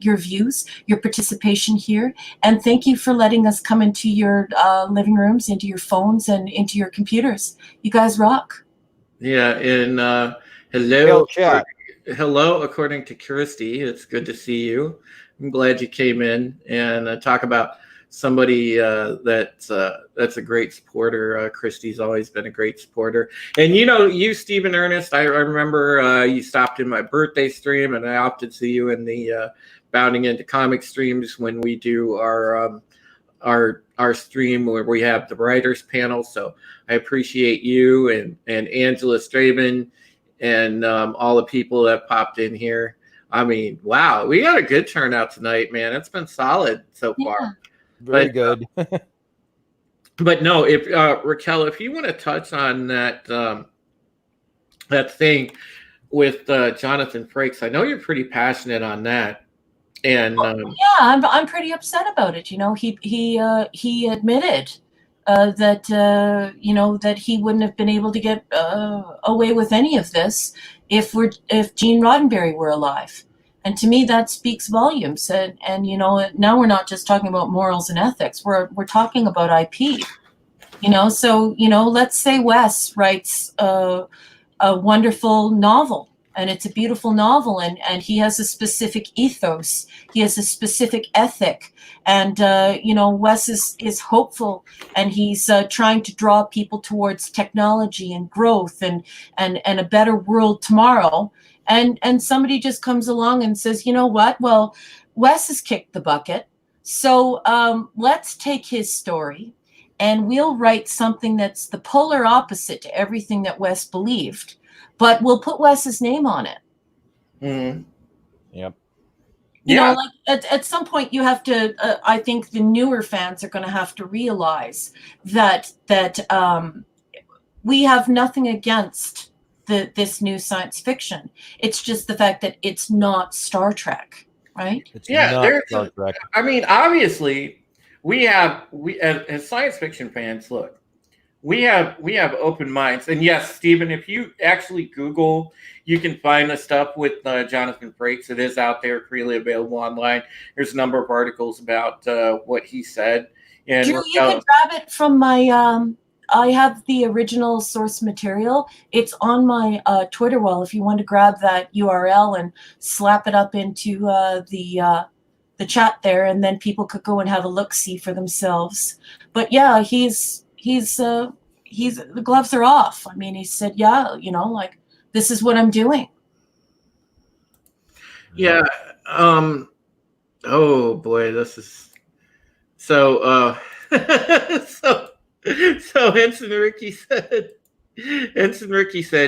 views, your participation here, and thank you for letting us come into your living rooms, into your phones, and into your computers. You guys rock. Yeah, and Hail chat. hello, according to Kirsty. It's good to see you. I'm glad you came in and talk about somebody that's a great supporter. Christy's always been a great supporter. And you, Stephen Ernest, I remember you stopped in my birthday stream, and I often see you in the Bounding into Comic streams when we do our stream where we have the writers panel. So I appreciate you and Angela Straben and all the people that popped in here. I mean, wow, we got a good turnout tonight, man. It's been solid so far. Very good. But no, if Raquel, if you want to touch on that thing with Jonathan Frakes, I know you're pretty passionate on that. And I'm pretty upset about it. He admitted that that he wouldn't have been able to get away with any of this if Gene Roddenberry were alive. And to me, that speaks volumes. And now we're not just talking about morals and ethics. We're talking about IP. So let's say Wes writes a wonderful novel, and it's a beautiful novel, and he has a specific ethos. He has a specific ethic, and Wes is hopeful, and he's trying to draw people towards technology and growth and a better world tomorrow. And somebody just comes along and says, you know what? Well, Wes has kicked the bucket, so let's take his story, and we'll write something that's the polar opposite to everything that Wes believed. But we'll put Wes's name on it. Mm-hmm. Yep. At some point you have to. I think the newer fans are going to have to realize that we have nothing against this new science fiction. It's just the fact that it's not Star Trek, right? It's not Star Trek. I mean, obviously, we as science fiction fans, look. We have open minds, and yes, Stephen, if you actually Google, you can find the stuff with Jonathan Frakes. It is out there, freely available online. There's a number of articles about what he said. And Drew, you can grab it from my. I have the original source material. It's on my Twitter wall. If you want to grab that URL and slap it up into the chat there, and then people could go and have a look-see for themselves. But yeah, he's the gloves are off. I mean, he said, yeah, this is what I'm doing. Yeah. Oh boy, this is so so Ensign Ricky said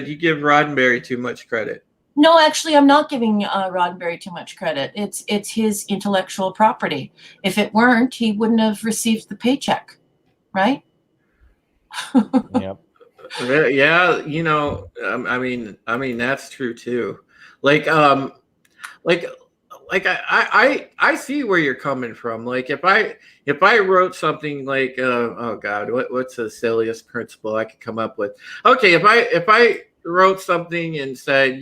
you give Roddenberry too much credit. No, actually, I'm not giving Roddenberry too much credit. It's his intellectual property. If it weren't, he wouldn't have received the paycheck, right? Yep. Yeah, I mean that's true too. I see where you're coming from. Like if I wrote something like oh God, what's the silliest principle I could come up with? Okay, if I wrote something and said,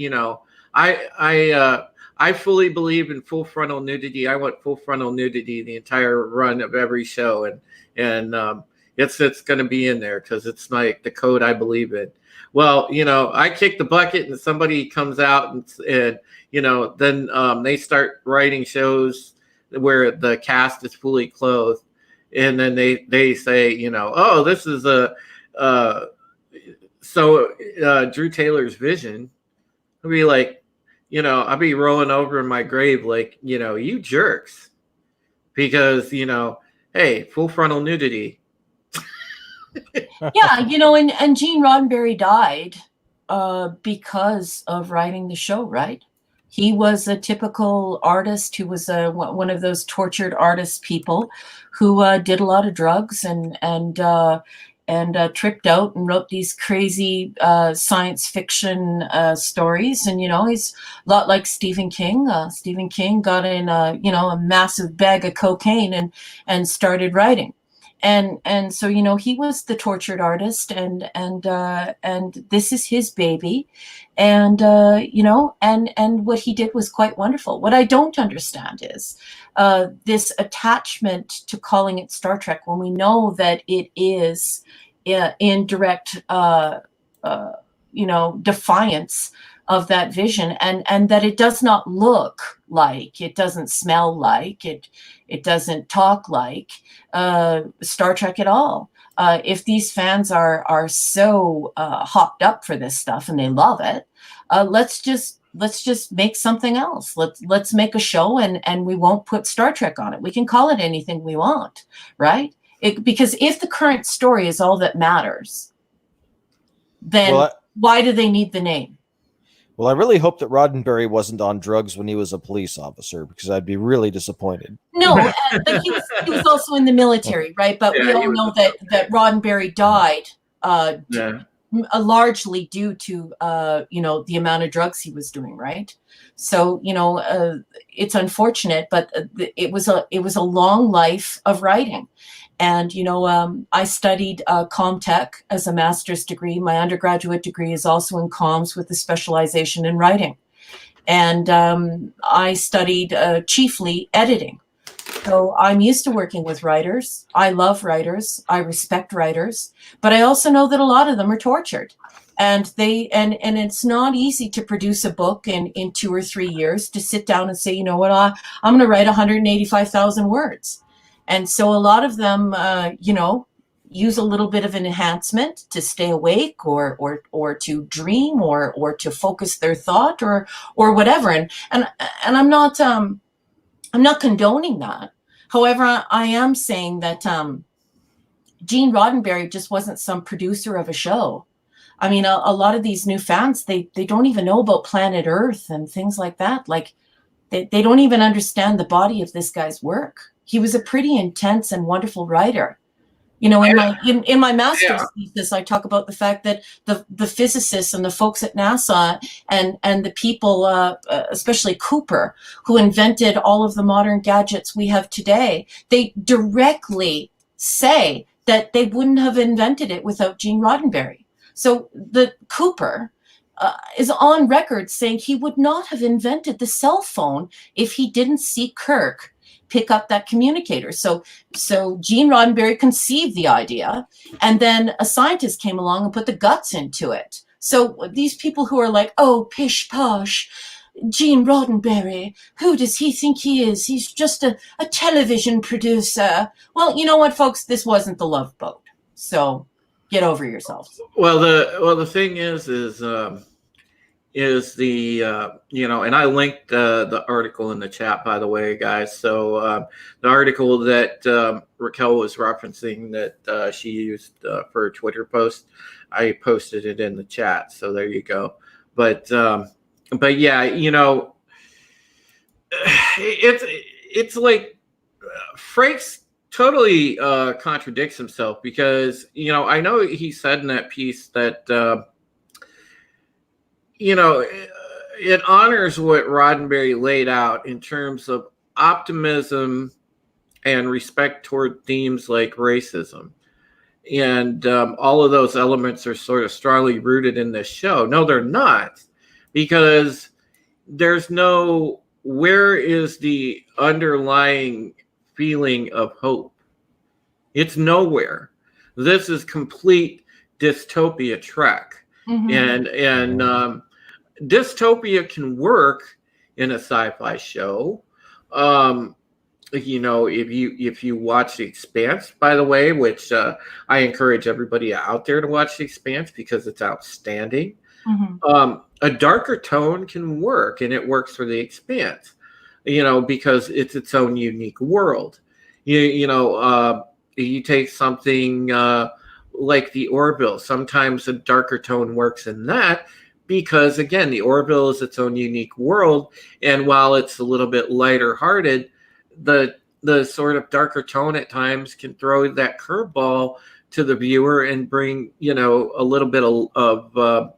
I fully believe in full frontal nudity. I want full frontal nudity the entire run of every show, and it's going to be in there because it's like the code I believe in. Well, I kick the bucket and somebody comes out and then they start writing shows where the cast is fully clothed, and then they say, oh, this is Drew Taylor's vision. I'll be like, I'll be rolling over in my grave like, you jerks, because hey, full frontal nudity. Yeah, and Gene Roddenberry died because of writing the show, right? He was a typical artist who was one of those tortured artist people who did a lot of drugs and tripped out and wrote these crazy science fiction stories. And he's a lot like Stephen King. Stephen King got in a massive bag of cocaine and started writing. And so, you know, he was the tortured artist, and this is his baby, and you know, and what he did was quite wonderful. What I don't understand is this attachment to calling it Star Trek when we know that it is in direct you know, defiance of that vision, and that it does not look like, it doesn't smell like, it doesn't talk like Star Trek at all. If these fans are so hopped up for this stuff and they love it, let's just make something else. Let's make a show, and we won't put Star Trek on it. We can call it anything we want, right? Because if the current story is all that matters, then why do they need the name? Well, I really hope that Roddenberry wasn't on drugs when he was a police officer, because I'd be really disappointed. No, but he was also in the military, right? But we all know that Roddenberry died largely due to you know, the amount of drugs he was doing, right? So, you know, it's unfortunate, but it was a long life of writing. And, you know, I studied Comtech as a master's degree. My undergraduate degree is also in comms with a specialization in writing. And I studied chiefly editing. So I'm used to working with writers. I love writers. I respect writers. But I also know that a lot of them are tortured. And it's not easy to produce a book in 2 or 3 years, to sit down and say, you know what, I'm going to write 185,000 words. And so a lot of them, you know, use a little bit of an enhancement to stay awake, or to dream, or to focus their thought, or whatever. And I'm not condoning that. However, I am saying that Gene Roddenberry just wasn't some producer of a show. I mean, a lot of these new fans, they don't even know about planet Earth and things like that. Like, they don't even understand the body of this guy's work. He was a pretty intense and wonderful writer. You know, in my master's thesis, I talk about the fact that the physicists and the folks at NASA and the people, especially Cooper, who invented all of the modern gadgets we have today, they directly say that they wouldn't have invented it without Gene Roddenberry. So the Cooper is on record saying he would not have invented the cell phone if he didn't see Kirk pick up that communicator. So Gene Roddenberry conceived the idea, and then a scientist came along and put the guts into it. So these people who are like, oh, pish posh, Gene Roddenberry, who does he think he is? He's just a television producer. Well, you know what, folks? This wasn't the Love Boat. So get over yourselves. Well, the thing is the you know, and I linked the article in the chat, by the way, guys. So the article that Raquel was referencing that she used for her Twitter post, I posted it in the chat. So there you go. But yeah, you know, it's like Frakes totally contradicts himself, because, you know, I know he said in that piece that you know, it honors what Roddenberry laid out in terms of optimism and respect toward themes like racism. And all of those elements are sort of strongly rooted in this show. No, they're not, because there's no, where is the underlying feeling of hope? It's nowhere. This is complete dystopia Trek. Mm-hmm. And dystopia can work in a sci-fi show. You know, if you watch The Expanse, by the way, which I encourage everybody out there to watch The Expanse because it's outstanding. Mm-hmm. A darker tone can work, and it works for The Expanse, you know, because it's its own unique world. You know, you take something like the Orville. Sometimes a darker tone works in that, because again, the Orville is its own unique world, and while it's a little bit lighter hearted, the sort of darker tone at times can throw that curveball to the viewer and bring, you know, a little bit of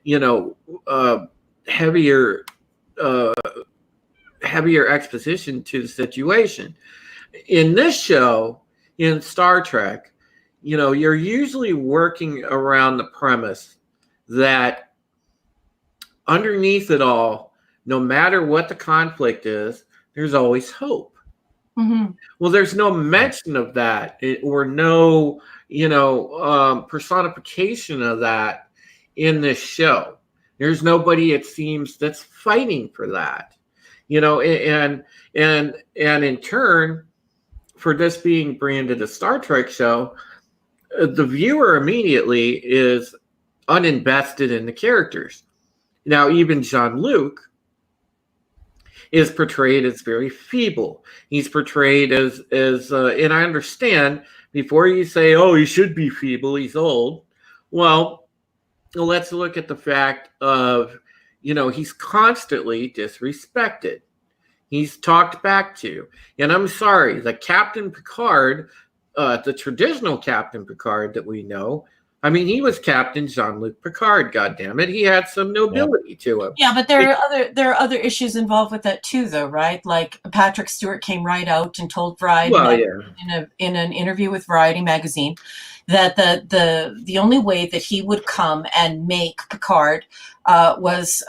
you know, heavier exposition to the situation. In this show, in Star Trek, you're usually working around the premise that underneath it all, no matter what the conflict is, there's always hope. Mm-hmm. Well, there's no mention of that or no, personification of that in this show. There's nobody, it seems, that's fighting for that, and in turn, for this being branded a Star Trek show, the viewer immediately is uninvested in the characters. Now, even Jean-Luc is portrayed as very feeble. He's portrayed as and I understand, before you say, oh, he should be feeble, he's old. Well, let's look at the fact of, he's constantly disrespected. He's talked back to. And I'm sorry, the Captain Picard, the traditional Captain Picard that we know, I mean, he was Captain Jean-Luc Picard, goddammit. He had some nobility to him. Yeah, but there are other issues involved with that too, though, right? Like Patrick Stewart came right out and told Variety in an interview with Variety magazine that the only way that he would come and make Picard was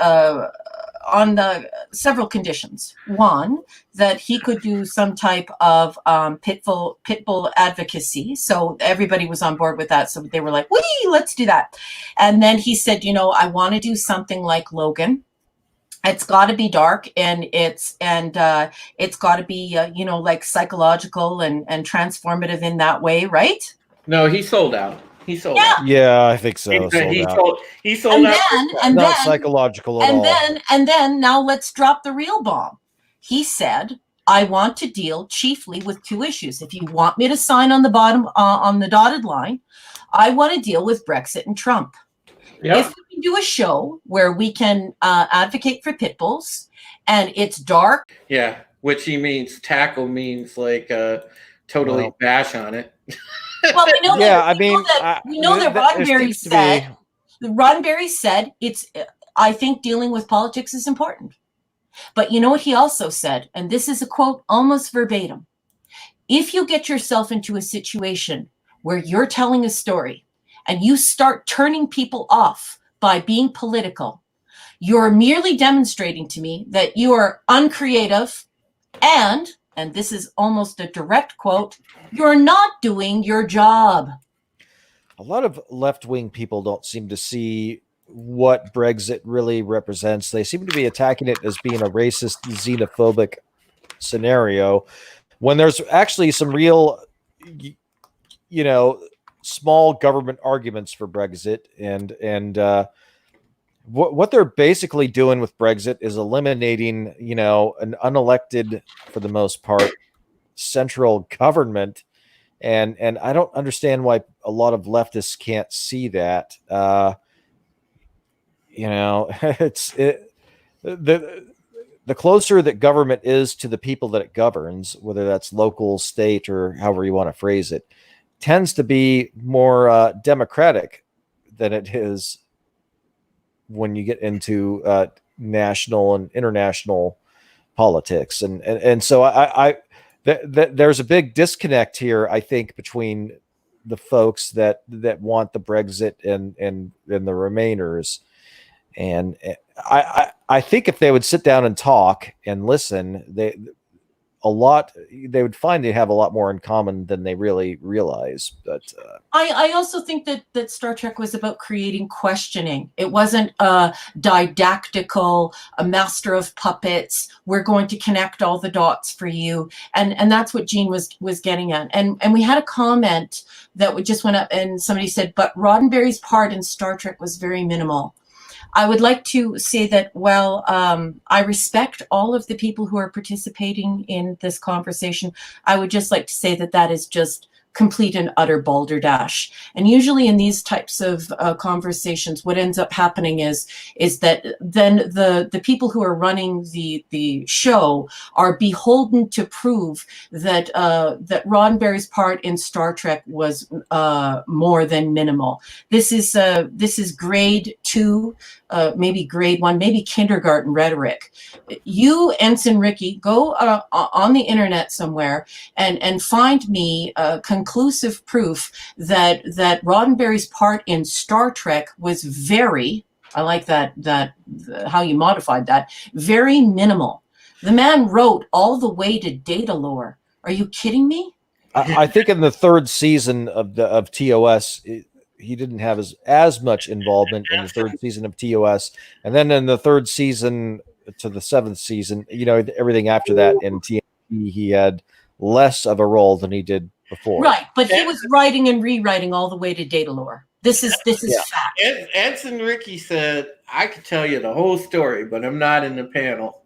on the several conditions. One, that he could do some type of pitbull advocacy. So everybody was on board with that. So they were like, "Wee, let's do that." And then he said, I want to do something like Logan. It's got to be dark, and it's got to be like psychological and transformative in that way, right? No, he sold out. He sold out. Yeah, I think so. He sold out. Not psychological at all. And then now let's drop the real bomb. He said, I want to deal chiefly with two issues. If you want me to sign on the bottom, on the dotted line, I want to deal with Brexit and Trump. Yep. If we can do a show where we can advocate for pit bulls and it's dark. Yeah, which he means tackle means like totally bash on it. Well, we know that. We know that Roddenberry said. Roddenberry said it's. I think dealing with politics is important, but you know what he also said, and this is a quote almost verbatim: "If you get yourself into a situation where you're telling a story and you start turning people off by being political, you're merely demonstrating to me that you are uncreative and this is almost a direct quote, you're not doing your job." A lot of left-wing people don't seem to see what Brexit really represents. They seem to be attacking it as being a racist, xenophobic scenario, when there's actually some real, small government arguments for Brexit. And what they're basically doing with Brexit is eliminating, an unelected, for the most part, central government. And I don't understand why a lot of leftists can't see that. The closer that government is to the people that it governs, whether that's local, state, or however you want to phrase it, tends to be more democratic than it is when you get into national and international politics. And so there's a big disconnect here, I think, between the folks that want the Brexit and the Remainers. And I think if they would sit down and talk and listen, they would find they have a lot more in common than they really realize. But I also think that Star Trek was about creating questioning. It wasn't a didactical, a master of puppets. We're going to connect all the dots for you, and that's what Gene was getting at. And we had a comment that just went up, and somebody said, "But Roddenberry's part in Star Trek was very minimal." I would like to say that, I respect all of the people who are participating in this conversation. I would just like to say that is just complete and utter balderdash. And usually in these types of conversations, what ends up happening is that then the people who are running the show are beholden to prove that Roddenberry's part in Star Trek was more than minimal. This is grade 2, maybe grade 1, maybe kindergarten rhetoric. You, Ensign Ricky, go on the internet somewhere and find me conclusive proof that Roddenberry's part in Star Trek was very, I like that how you modified that, very minimal. The man wrote all the way to data lore. Are you kidding me? I think in the 3rd season of TOS, he didn't have as much involvement in the 3rd season of TOS, and then in the 3rd season to the 7th season, everything after that in TNT, he had less of a role than he did before. Right, but he was writing and rewriting all the way to data lore. This is fact. Ensign Ricky said, "I could tell you the whole story, but I'm not in the panel."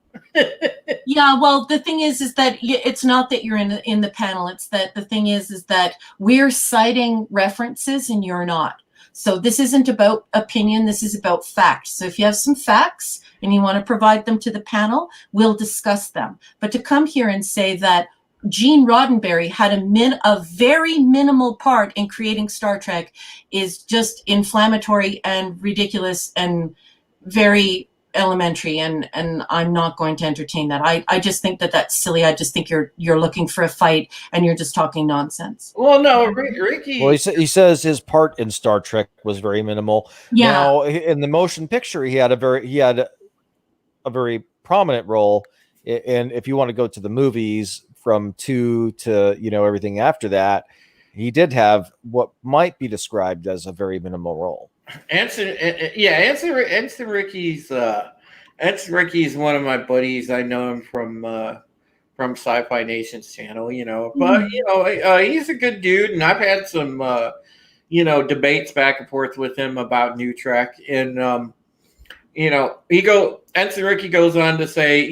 Yeah, well, the thing is that it's not that you're in the panel. It's that the thing is that we're citing references and you're not. So this isn't about opinion. This is about facts. So if you have some facts and you want to provide them to the panel, we'll discuss them. But to come here and say that Gene Roddenberry had a very minimal part in creating Star Trek is just inflammatory and ridiculous and very elementary, and I'm not going to entertain that. I just think that that's silly. I just think you're looking for a fight and you're just talking nonsense. Well, no, Ricky. Well, he says his part in Star Trek was very minimal. Yeah. Now, in the motion picture, he had a very prominent role. And if you want to go to the movies from 2 to everything after that, he did have what might be described as a very minimal role. Ensign Ricky's one of my buddies. I know him from Sci-Fi Nation's channel, but he's a good dude, and I've had some debates back and forth with him about New Trek, and Ensign Ricky goes on to say,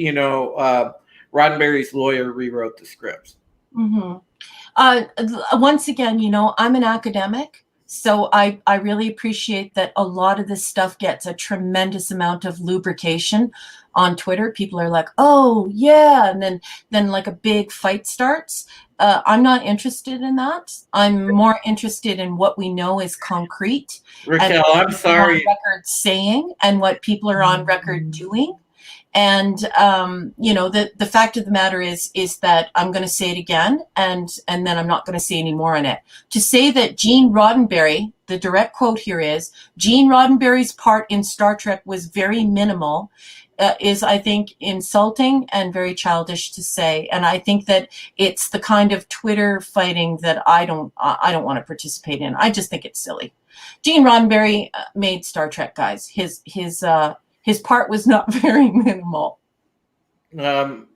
Roddenberry's lawyer rewrote the scripts. Mm-hmm. Once again, I'm an academic. So I really appreciate that a lot of this stuff gets a tremendous amount of lubrication on Twitter. People are like, oh, yeah. And then like a big fight starts. I'm not interested in that. I'm more interested in what we know is concrete. Raquel, I'm sorry. On record saying and what people are on record doing. And, the fact of the matter is that I'm going to say it again, and then I'm not going to say any more on it. To say that Gene Roddenberry, the direct quote here is, Gene Roddenberry's part in Star Trek was very minimal, is, I think, insulting and very childish to say. And I think that it's the kind of Twitter fighting that I don't want to participate in. I just think it's silly. Gene Roddenberry made Star Trek, guys. His part was not very minimal. Raquel,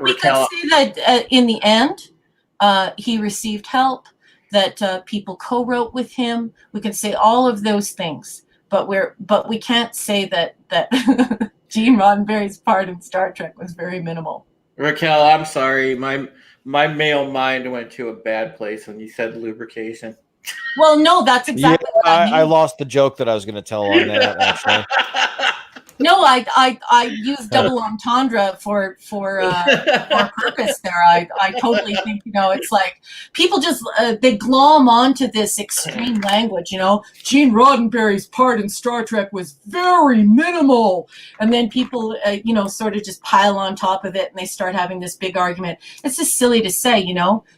we can say that in the end, he received help, that people co-wrote with him. We can say all of those things, but we can't say that Gene Roddenberry's part in Star Trek was very minimal. Raquel, I'm sorry. My male mind went to a bad place when you said lubrication. Well, no, that's exactly what I mean. I lost the joke that I was going to tell on that, actually. No, I used double entendre for purpose there. I totally think, it's like people just they glom onto this extreme language, Gene Roddenberry's part in Star Trek was very minimal. And then people, sort of just pile on top of it and they start having this big argument. It's just silly to say,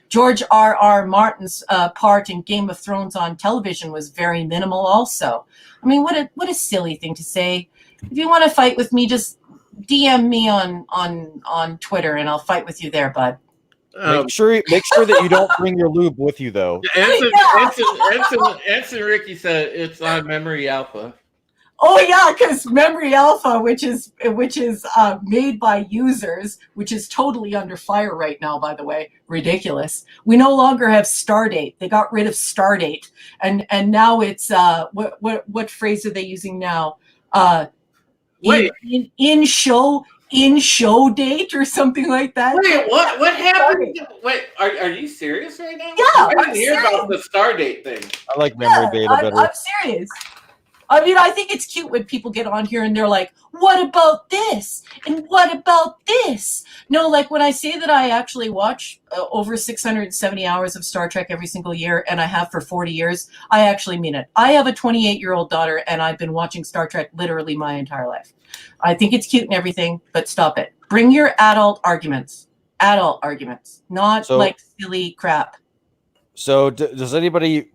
George R.R. Martin's part in Game of Thrones on television was very minimal also. I mean, what a silly thing to say. If you want to fight with me, just DM me on Twitter, and I'll fight with you there, bud. Make sure that you don't bring your lube with you, though. Ensign Ricky said it's on Memory Alpha. Oh yeah, because Memory Alpha, which is made by users, which is totally under fire right now, by the way, ridiculous. We no longer have Stardate. They got rid of Stardate, and now it's what phrase are they using now? In show date or something like that. Wait, what happened? Wait, are you serious right now? Yeah, I didn't hear about the Stardate thing. I like memory data better. I'm serious. I mean, I think it's cute when people get on here and they're like, what about this? And what about this? No, like when I say that I actually watch over 670 hours of Star Trek every single year, and I have for 40 years, I actually mean it. I have a 28-year-old daughter, and I've been watching Star Trek literally my entire life. I think it's cute and everything, but stop it. Bring your adult arguments, not like silly crap. So does anybody...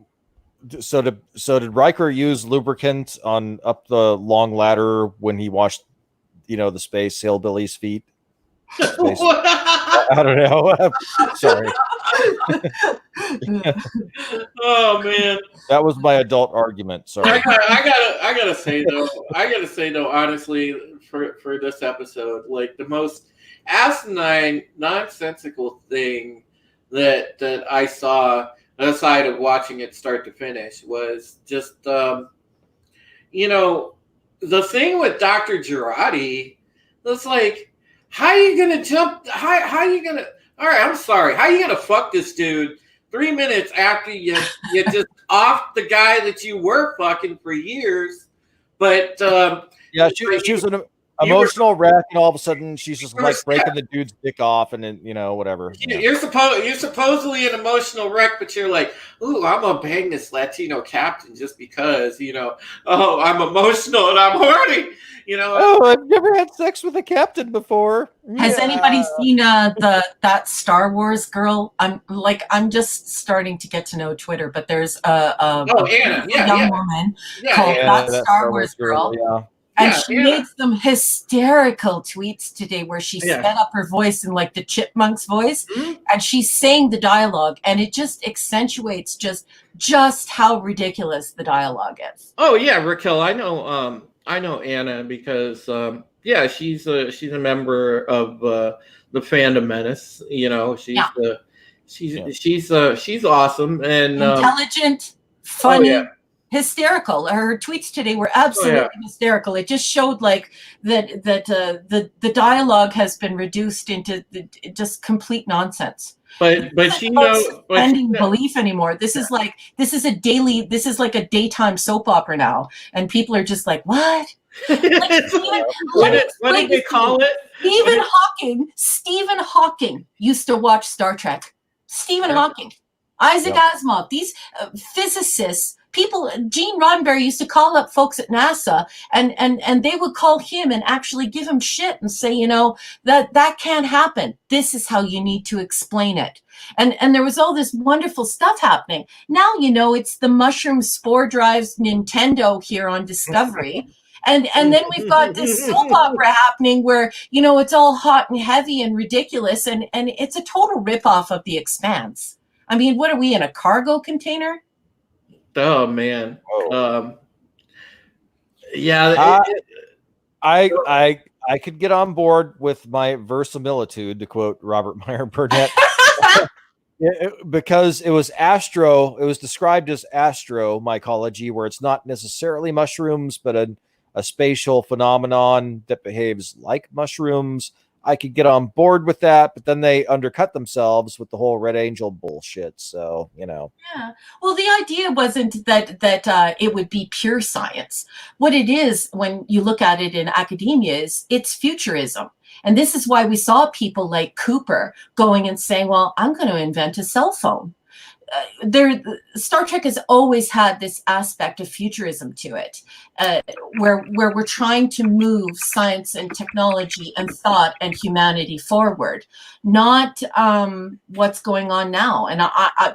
So did Riker use lubricant on up the long ladder when he washed, the space hillbilly's feet? I don't know. Sorry. Oh man, that was my adult argument. Sorry. I gotta say though, honestly, for this episode, like the most asinine, nonsensical thing that I saw, aside of watching it start to finish, was just the thing with Dr. Girardi. It's like, how are you gonna jump? How are you gonna? All right, I'm sorry. How are you gonna fuck this dude 3 minutes after you just off the guy that you were fucking for years? But she was an emotional wreck, and all of a sudden she's just like breaking the dude's dick off, and then whatever. You're supposedly an emotional wreck, but you're like, ooh, I'm gonna bang this Latino captain just because oh, I'm emotional and I'm horny. Oh, I've never had sex with a captain before. Has anybody seen that Star Wars girl? I'm just starting to get to know Twitter, but there's a young woman called that Star Wars girl. Yeah. And she made some hysterical tweets today where she sped up her voice in like the Chipmunks voice, and she's saying the dialogue, and it just accentuates just how ridiculous the dialogue is. Oh yeah, Raquel, I know Anna because she's a member of the Fandom Menace. She's awesome and intelligent, funny. Hysterical. Her tweets today were absolutely hysterical. It just showed like that the dialogue has been reduced into just complete nonsense. But she knows belief anymore. This is like a daytime soap opera now, and people are just like, what? What did they call it? Stephen Hawking used to watch Star Trek. Stephen Hawking, Isaac Asimov, these physicists. People, Gene Roddenberry used to call up folks at NASA and they would call him and actually give him shit and say, that can't happen. This is how you need to explain it. And there was all this wonderful stuff happening. Now, it's the mushroom spore drives Nintendo here on Discovery. And then we've got this soap opera happening where, it's all hot and heavy and ridiculous. And it's a total ripoff of The Expanse. I mean, what are we in, a cargo container? Oh man. I could get on board with my verisimilitude, to quote Robert Meyer Burnett, because it was described as astromycology, where it's not necessarily mushrooms, but a spatial phenomenon that behaves like mushrooms. I could get on board with that, but then they undercut themselves with the whole Red Angel bullshit. So, Yeah. Well, the idea wasn't that it would be pure science. What it is, when you look at it in academia, is it's futurism. And this is why we saw people like Cooper going and saying, well, I'm going to invent a cell phone. Star Trek has always had this aspect of futurism to it, where we're trying to move science and technology and thought and humanity forward, not what's going on now. And I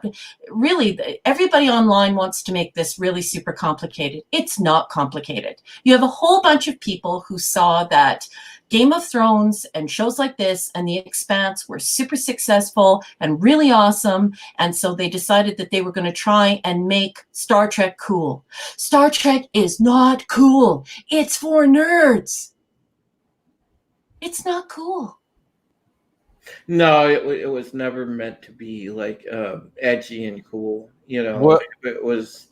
really, everybody online wants to make this really super complicated. It's not complicated. You have a whole bunch of people who saw that Game of Thrones and shows like this and The Expanse were super successful and really awesome. And so they decided that they were going to try and make Star Trek cool. Star Trek is not cool. It's for nerds. It's not cool. No, it was never meant to be like edgy and cool. It was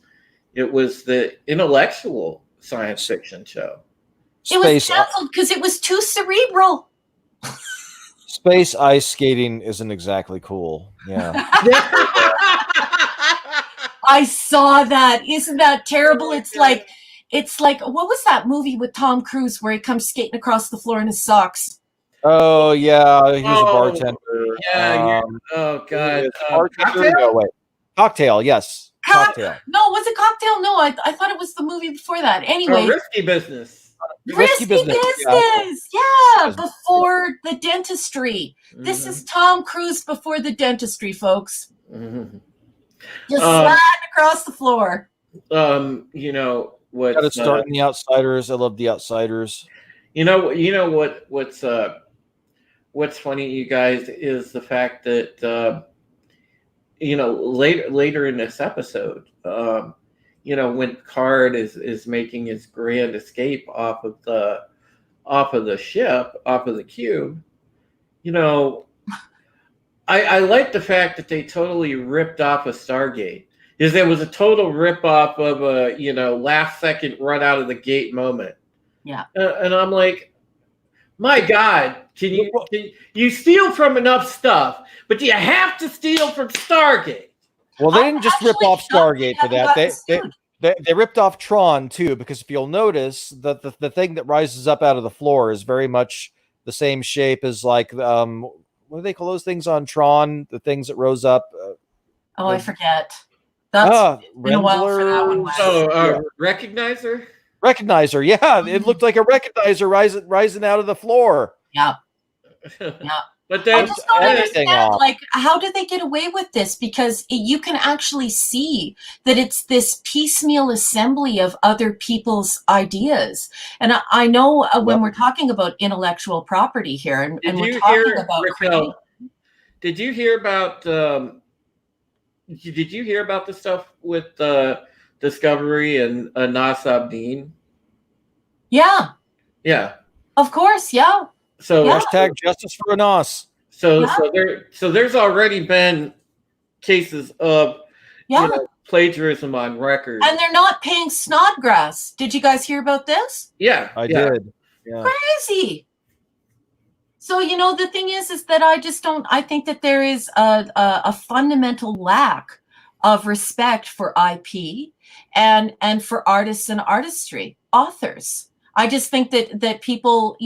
the intellectual science fiction show. It was canceled because it was too cerebral. Space ice skating isn't exactly cool. Yeah. I saw that. Isn't that terrible? It's like It's like, what was that movie with Tom Cruise where he comes skating across the floor in his socks? Oh yeah, he was a bartender. Yeah. Oh God. Bartender? No, wait. Cocktail. Yes. Cocktail. No, was it Cocktail? No, I thought it was the movie before that. Anyway, Risky Business. Risky Business. Yeah, before the dentistry. This is Tom Cruise before the dentistry, folks. Just slide across the floor. You know what? Got to start in The Outsiders. I love The Outsiders. You know what's funny, you guys, is the fact that later in this episode, when Picard is making his grand escape off of the ship, off of the cube, I like the fact that they totally ripped off a Stargate. Because there was a total rip off of a last second run out of the gate moment. Yeah. And I'm like, my God, can you steal from enough stuff, but do you have to steal from Stargate? Well, they didn't just rip off Stargate for that. They ripped off Tron too, because if you'll notice that the thing that rises up out of the floor is very much the same shape as like what do they call those things on Tron? The things that rose up. I forget. That's been a while for that one. Recognizer. Recognizer, yeah, it looked like a recognizer rising out of the floor. Yeah. But then I just don't understand, like, how did they get away with this? Because you can actually see that it's this piecemeal assembly of other people's ideas. And I know when we're talking about intellectual property here, and we're talking about Raquel, did you hear about the stuff with Discovery and Nas Abdeen? Yeah. Yeah. Of course, yeah. So hashtag justice for Anas. So there's already been cases of plagiarism on record, and they're not paying Snodgrass. Did you guys hear about this? Yeah, I did. Yeah. Crazy. So the thing is that I just don't. I think that there is a fundamental lack of respect for IP and for artists and artistry, authors. I just think that people,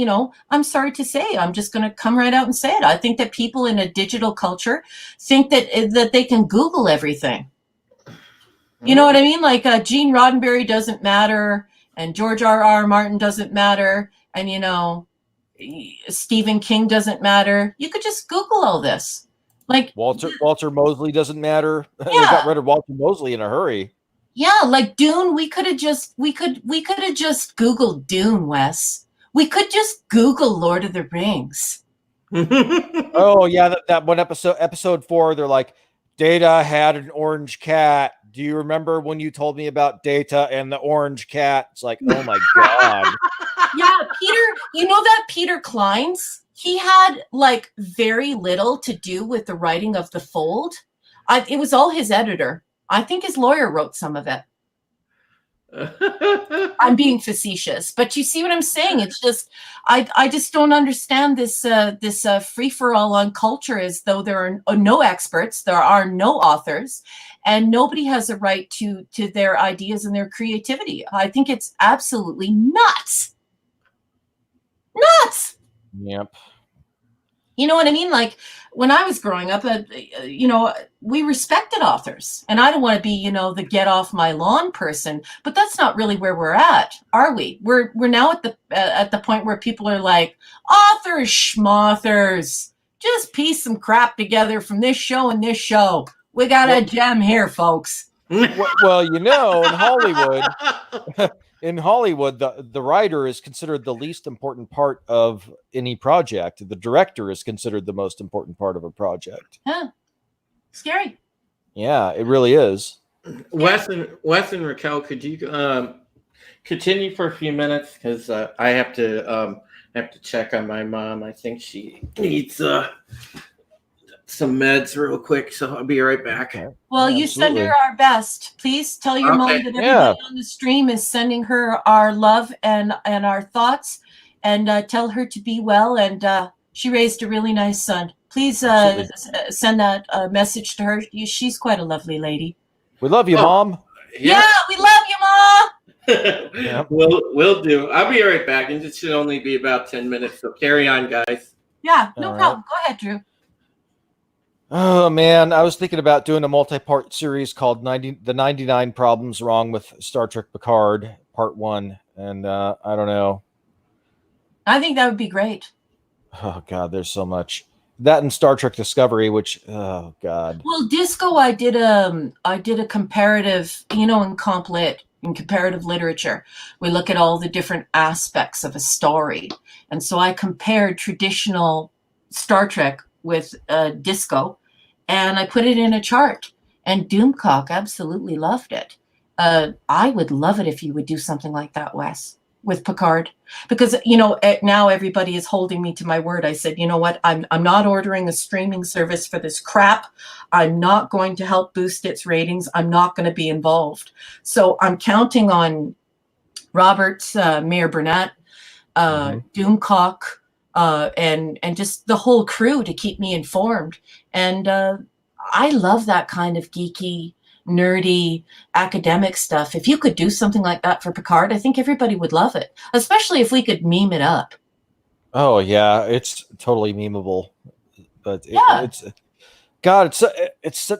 I'm sorry to say, I'm just going to come right out and say it. I think that people in a digital culture think that they can Google everything. You know what I mean? Like Gene Roddenberry doesn't matter, and George R.R. Martin doesn't matter, and Stephen King doesn't matter. You could just Google all this. Like Walter Mosley doesn't matter. Yeah. They got rid of Walter Mosley in a hurry. Yeah, like Dune, we could have just Googled Dune, Wes. We could just Google Lord of the Rings. Oh yeah, that one episode 4, they're like, Data had an orange cat. Do you remember when you told me about Data and the orange cat? It's like, oh my God. Yeah, Peter, Peter Clines, he had like very little to do with the writing of The Fold. It was all his editor. I think his lawyer wrote some of it. I'm being facetious, but you see what I'm saying? It's just, I just don't understand this free for all on culture, as though there are no experts, there are no authors, and nobody has a right to their ideas and their creativity. I think it's absolutely nuts. Nuts. Yep. You know what I mean? Like when I was growing up, we respected authors, and I don't want to be, the get off my lawn person, but that's not really where we're at, are we? We're now at the point where people are like, authors, schmothers, just piece some crap together from this show and this show. We got a gem here, folks. Well, in Hollywood. In Hollywood, the writer is considered the least important part of any project. The director is considered the most important part of a project. Yeah. Scary. Yeah, it really is. Wes and Raquel, could you continue for a few minutes? Because I have to check on my mom. I think she needs some meds real quick, so I'll be right back. Well, you send her our best. Please tell your mom that everybody on the stream is sending her our love and our thoughts, and tell her to be well. And she raised a really nice son. Please send that message to her. She's quite a lovely lady. We love you, Mom. Yeah, we love you, Ma. We'll do. I'll be right back, and it should only be about 10 minutes. So carry on, guys. Yeah, no All problem. Go ahead, Drew. Oh man, I was thinking about doing a multi-part series called The 99 Problems Wrong with Star Trek Picard, Part 1. And I don't know. I think that would be great. Oh god, there's so much. That and Star Trek Discovery, which oh god. Well, disco, I did a comparative, in comp lit, in comparative literature. We look at all the different aspects of a story. And so I compared traditional Star Trek with disco, and I put it in a chart. And Doomcock absolutely loved it. I would love it if you would do something like that, Wes, with Picard, because now everybody is holding me to my word. I said, you know what, I'm not ordering a streaming service for this crap. I'm not going to help boost its ratings. I'm not going to be involved. So I'm counting on Robert Mayor Burnett, Doomcock, and just the whole crew to keep me informed. And I love that kind of geeky, nerdy, academic stuff. If you could do something like that for Picard, I think everybody would love it, especially if we could meme it up. Oh yeah, it's totally memeable. But Yeah. it's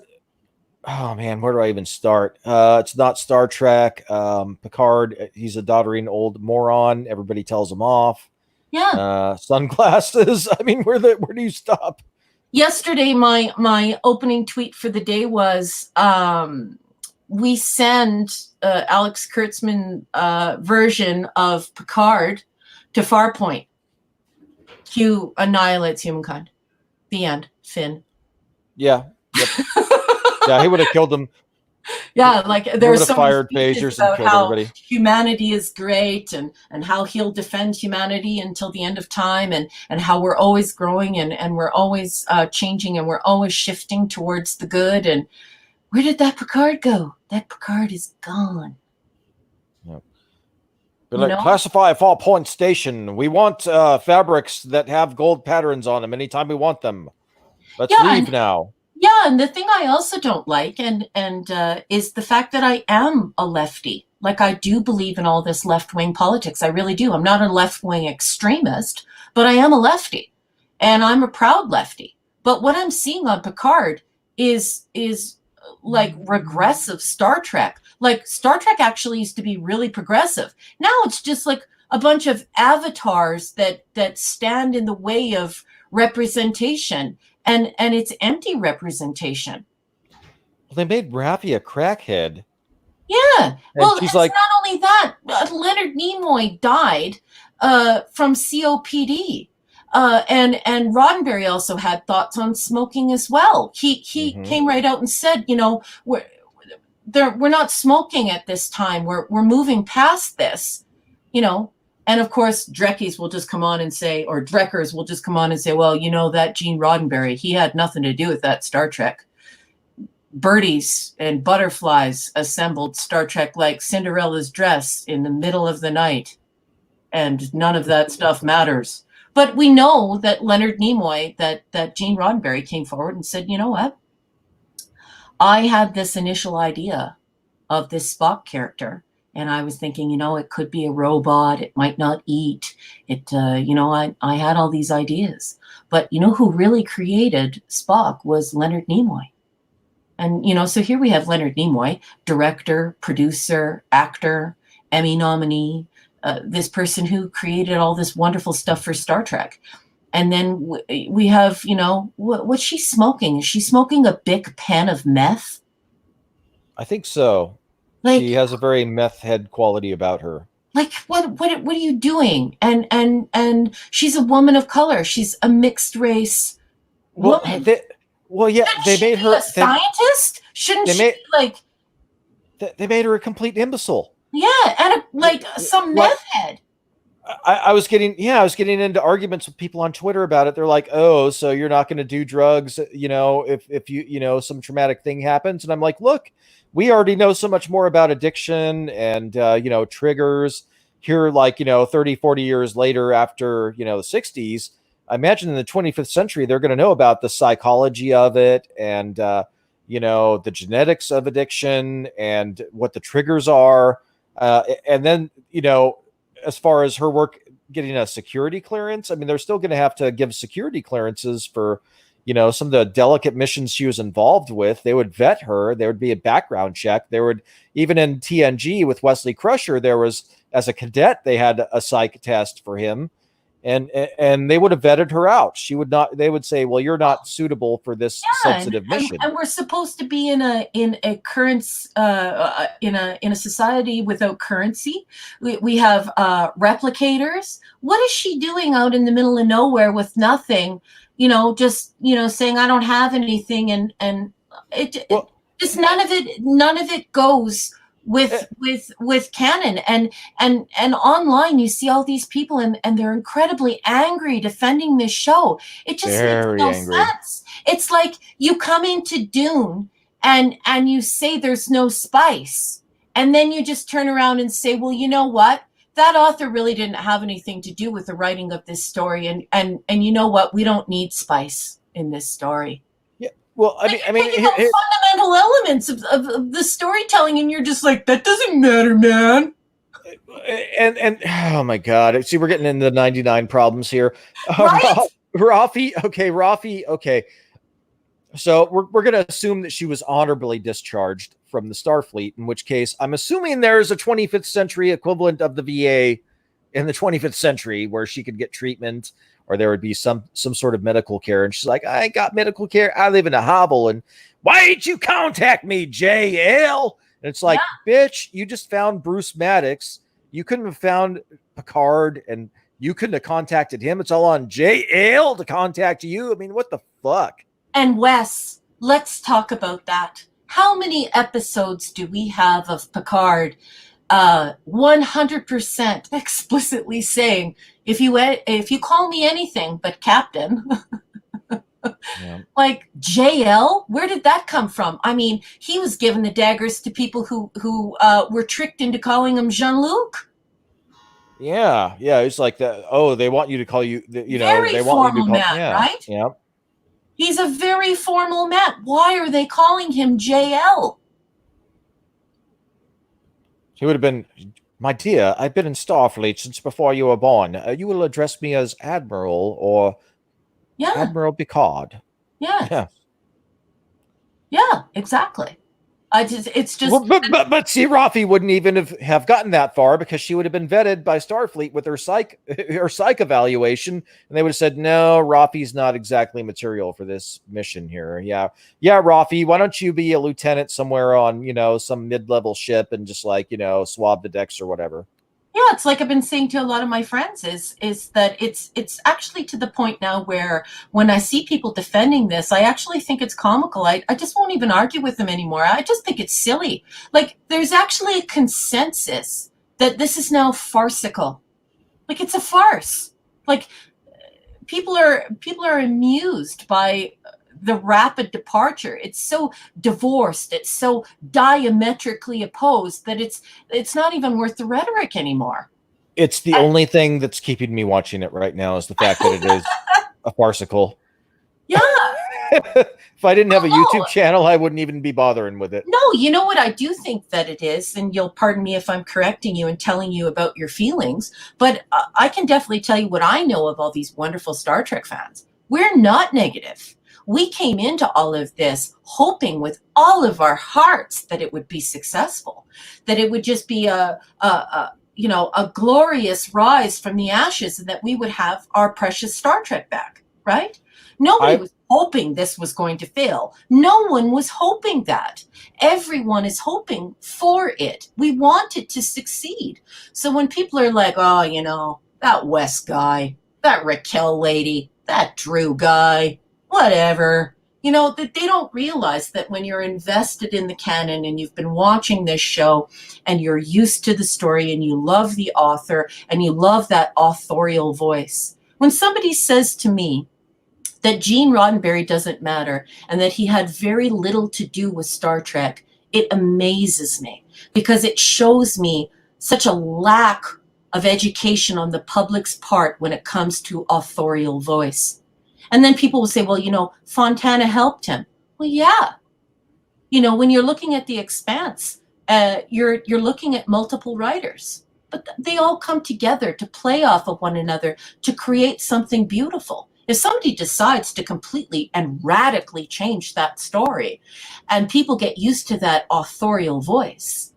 oh man, where do I even start? It's not Star Trek. Picard, he's a doddering old moron. Everybody tells him off. Yeah. Sunglasses. I mean, where do you stop? Yesterday, my opening tweet for the day was, we send Alex Kurtzman version of Picard to Farpoint. Q annihilates humankind. The end. Finn. Yeah. Yep. Yeah, he would have killed them. Yeah, like there's so fired many phasers about and killed how everybody. humanity is great, and how he'll defend humanity until the end of time, and how we're always growing, and we're always changing, and we're always shifting towards the good. And where did that Picard go? That Picard is gone. Yep. But like, classify Fall Point Station. We want fabrics that have gold patterns on them anytime we want them. Let's leave now. Yeah, and the thing I also don't like, and is the fact that I am a lefty. Like, I do believe in all this left-wing politics. I really do. I'm not a left-wing extremist, but I am a lefty, and I'm a proud lefty. But what I'm seeing on Picard is like regressive Star Trek. Like, Star Trek actually used to be really progressive. Now it's just like a bunch of avatars that stand in the way of representation. And it's empty reprosentation. Well, they made Raffi a crackhead. Yeah. Well, she's not only that, Leonard Nimoy died from COPD. And Roddenberry also had thoughts on smoking as well. He came right out and said, we're not smoking at this time. We're moving past this, And of course, Dreckies will just come on and say, or Dreckers will just come on and say, well, that Gene Roddenberry, he had nothing to do with that Star Trek. Birdies and butterflies assembled Star Trek like Cinderella's dress in the middle of the night. And none of that stuff matters. But we know that Leonard Nimoy, that Gene Roddenberry came forward and said, you know what? I had this initial idea of this Spock character. And I was thinking, it could be a robot. It might not eat. I had all these ideas. But who really created Spock was Leonard Nimoy. And, so here we have Leonard Nimoy, director, producer, actor, Emmy nominee, this person who created all this wonderful stuff for Star Trek. And then we have, what's she smoking? Is she smoking a big pen of meth? I think so. Like, she has a very meth head quality about her. Like, what are you doing? And she's a woman of color. She's a mixed race woman. They made her a scientist. Shouldn't she be like? They made her a complete imbecile. Yeah, and some meth head. I was getting into arguments with people on Twitter about it. They're like, "Oh, so you're not going to do drugs, if you some traumatic thing happens?" And I'm like, "Look, we already know so much more about addiction and triggers here, 30, 40 years later after, the 60s. I imagine in the 25th century, they're going to know about the psychology of it and, the genetics of addiction and what the triggers are. And then, as far as her work getting a security clearance, I mean, they're still going to have to give security clearances for, some of the delicate missions she was involved with. They would vet her. There would be a background check. There would, even in TNG with Wesley Crusher, there was, as a cadet, they had a psych test for him. And they would have vetted her out. She would not. They would say, "Well, you're not suitable for this sensitive mission." And we're supposed to be in a current in a society without currency. We have replicators. What is she doing out in the middle of nowhere with nothing? Just saying I don't have anything, and just none of it goes with canon, and online you see all these people and they're incredibly angry defending this show. It just makes no sense. It's like you come into Dune and you say there's no spice, and then you just turn around and say, well, you know what, that author really didn't have anything to do with the writing of this story, and you know what, we don't need spice in this story. Well, I mean, fundamental elements of the storytelling, and you're just like, that doesn't matter, man. And oh my God, see, we're getting into the 99 problems here. Right? Rafi. Okay. So we're going to assume that she was honorably discharged from the Starfleet, in which case I'm assuming there's a 25th century equivalent of the VA in the 25th century where she could get treatment, or there would be some sort of medical care. And she's like, I got medical care. I live in a hovel. And why didn't you contact me, JL? And it's like, bitch, you just found Bruce Maddox. You couldn't have found Picard, and you couldn't have contacted him. It's all on JL to contact you. I mean, what the fuck? And Wes, let's talk about that. How many episodes do we have of Picard 100% explicitly saying, if you call me anything but Captain, like JL, where did that come from? I mean, he was giving the daggers to people who were tricked into calling him Jean-Luc. Yeah, it's like that. Oh, they want you to call you, very they want you to call, man, right? Yeah. He's a very formal man. Why are they calling him JL? He would have been, my dear, I've been in Starfleet since before you were born. You will address me as Admiral or Admiral Picard. Yeah, exactly. It's just. Well, but see, Rafi wouldn't even have gotten that far, because she would have been vetted by Starfleet with her psych evaluation, and they would have said, no, Rafi's not exactly material for this mission here. Yeah, Rafi, why don't you be a lieutenant somewhere on some mid-level ship and just swab the decks or whatever. Yeah, it's like I've been saying to a lot of my friends is that it's actually to the point now where when I see people defending this, I actually think it's comical. I just won't even argue with them anymore. I just think it's silly. Like, there's actually a consensus that this is now farcical. Like, it's a farce. Like, people are amused by the rapid departure. It's so divorced, it's so diametrically opposed that it's not even worth the reticle anymore. It's the only thing that's keeping me watching it right now, is the fact that it is a farcical. Yeah. If I didn't have a YouTube channel, I wouldn't even be bothering with it. No, you know what I do think that it is, and you'll pardon me if I'm correcting you and telling you about your feelings, but I can definitely tell you what I know of all these wonderful Star Trek fans. We're not negative. We came into all of this hoping with all of our hearts that it would be successful, that it would just be a glorious rise from the ashes, and that we would have our precious Star Trek back, right? Nobody was hoping this was going to fail. No one was hoping that. Everyone is hoping for it. We want it to succeed. So when people are like, oh, that Wes guy, that Raquel lady, that Drew guy, whatever, that they don't realize that when you're invested in the canon and you've been watching this show and you're used to the story and you love the author and you love that authorial voice. When somebody says to me that Gene Roddenberry doesn't matter and that he had very little to do with Star Trek, it amazes me, because it shows me such a lack of education on the public's part when it comes to authorial voice. And then people will say, well, Fontana helped him. Well, yeah. When you're looking at The Expanse, you're looking at multiple writers, but they all come together to play off of one another to create something beautiful. If somebody decides to completely and radically change that story, and people get used to that authorial voice,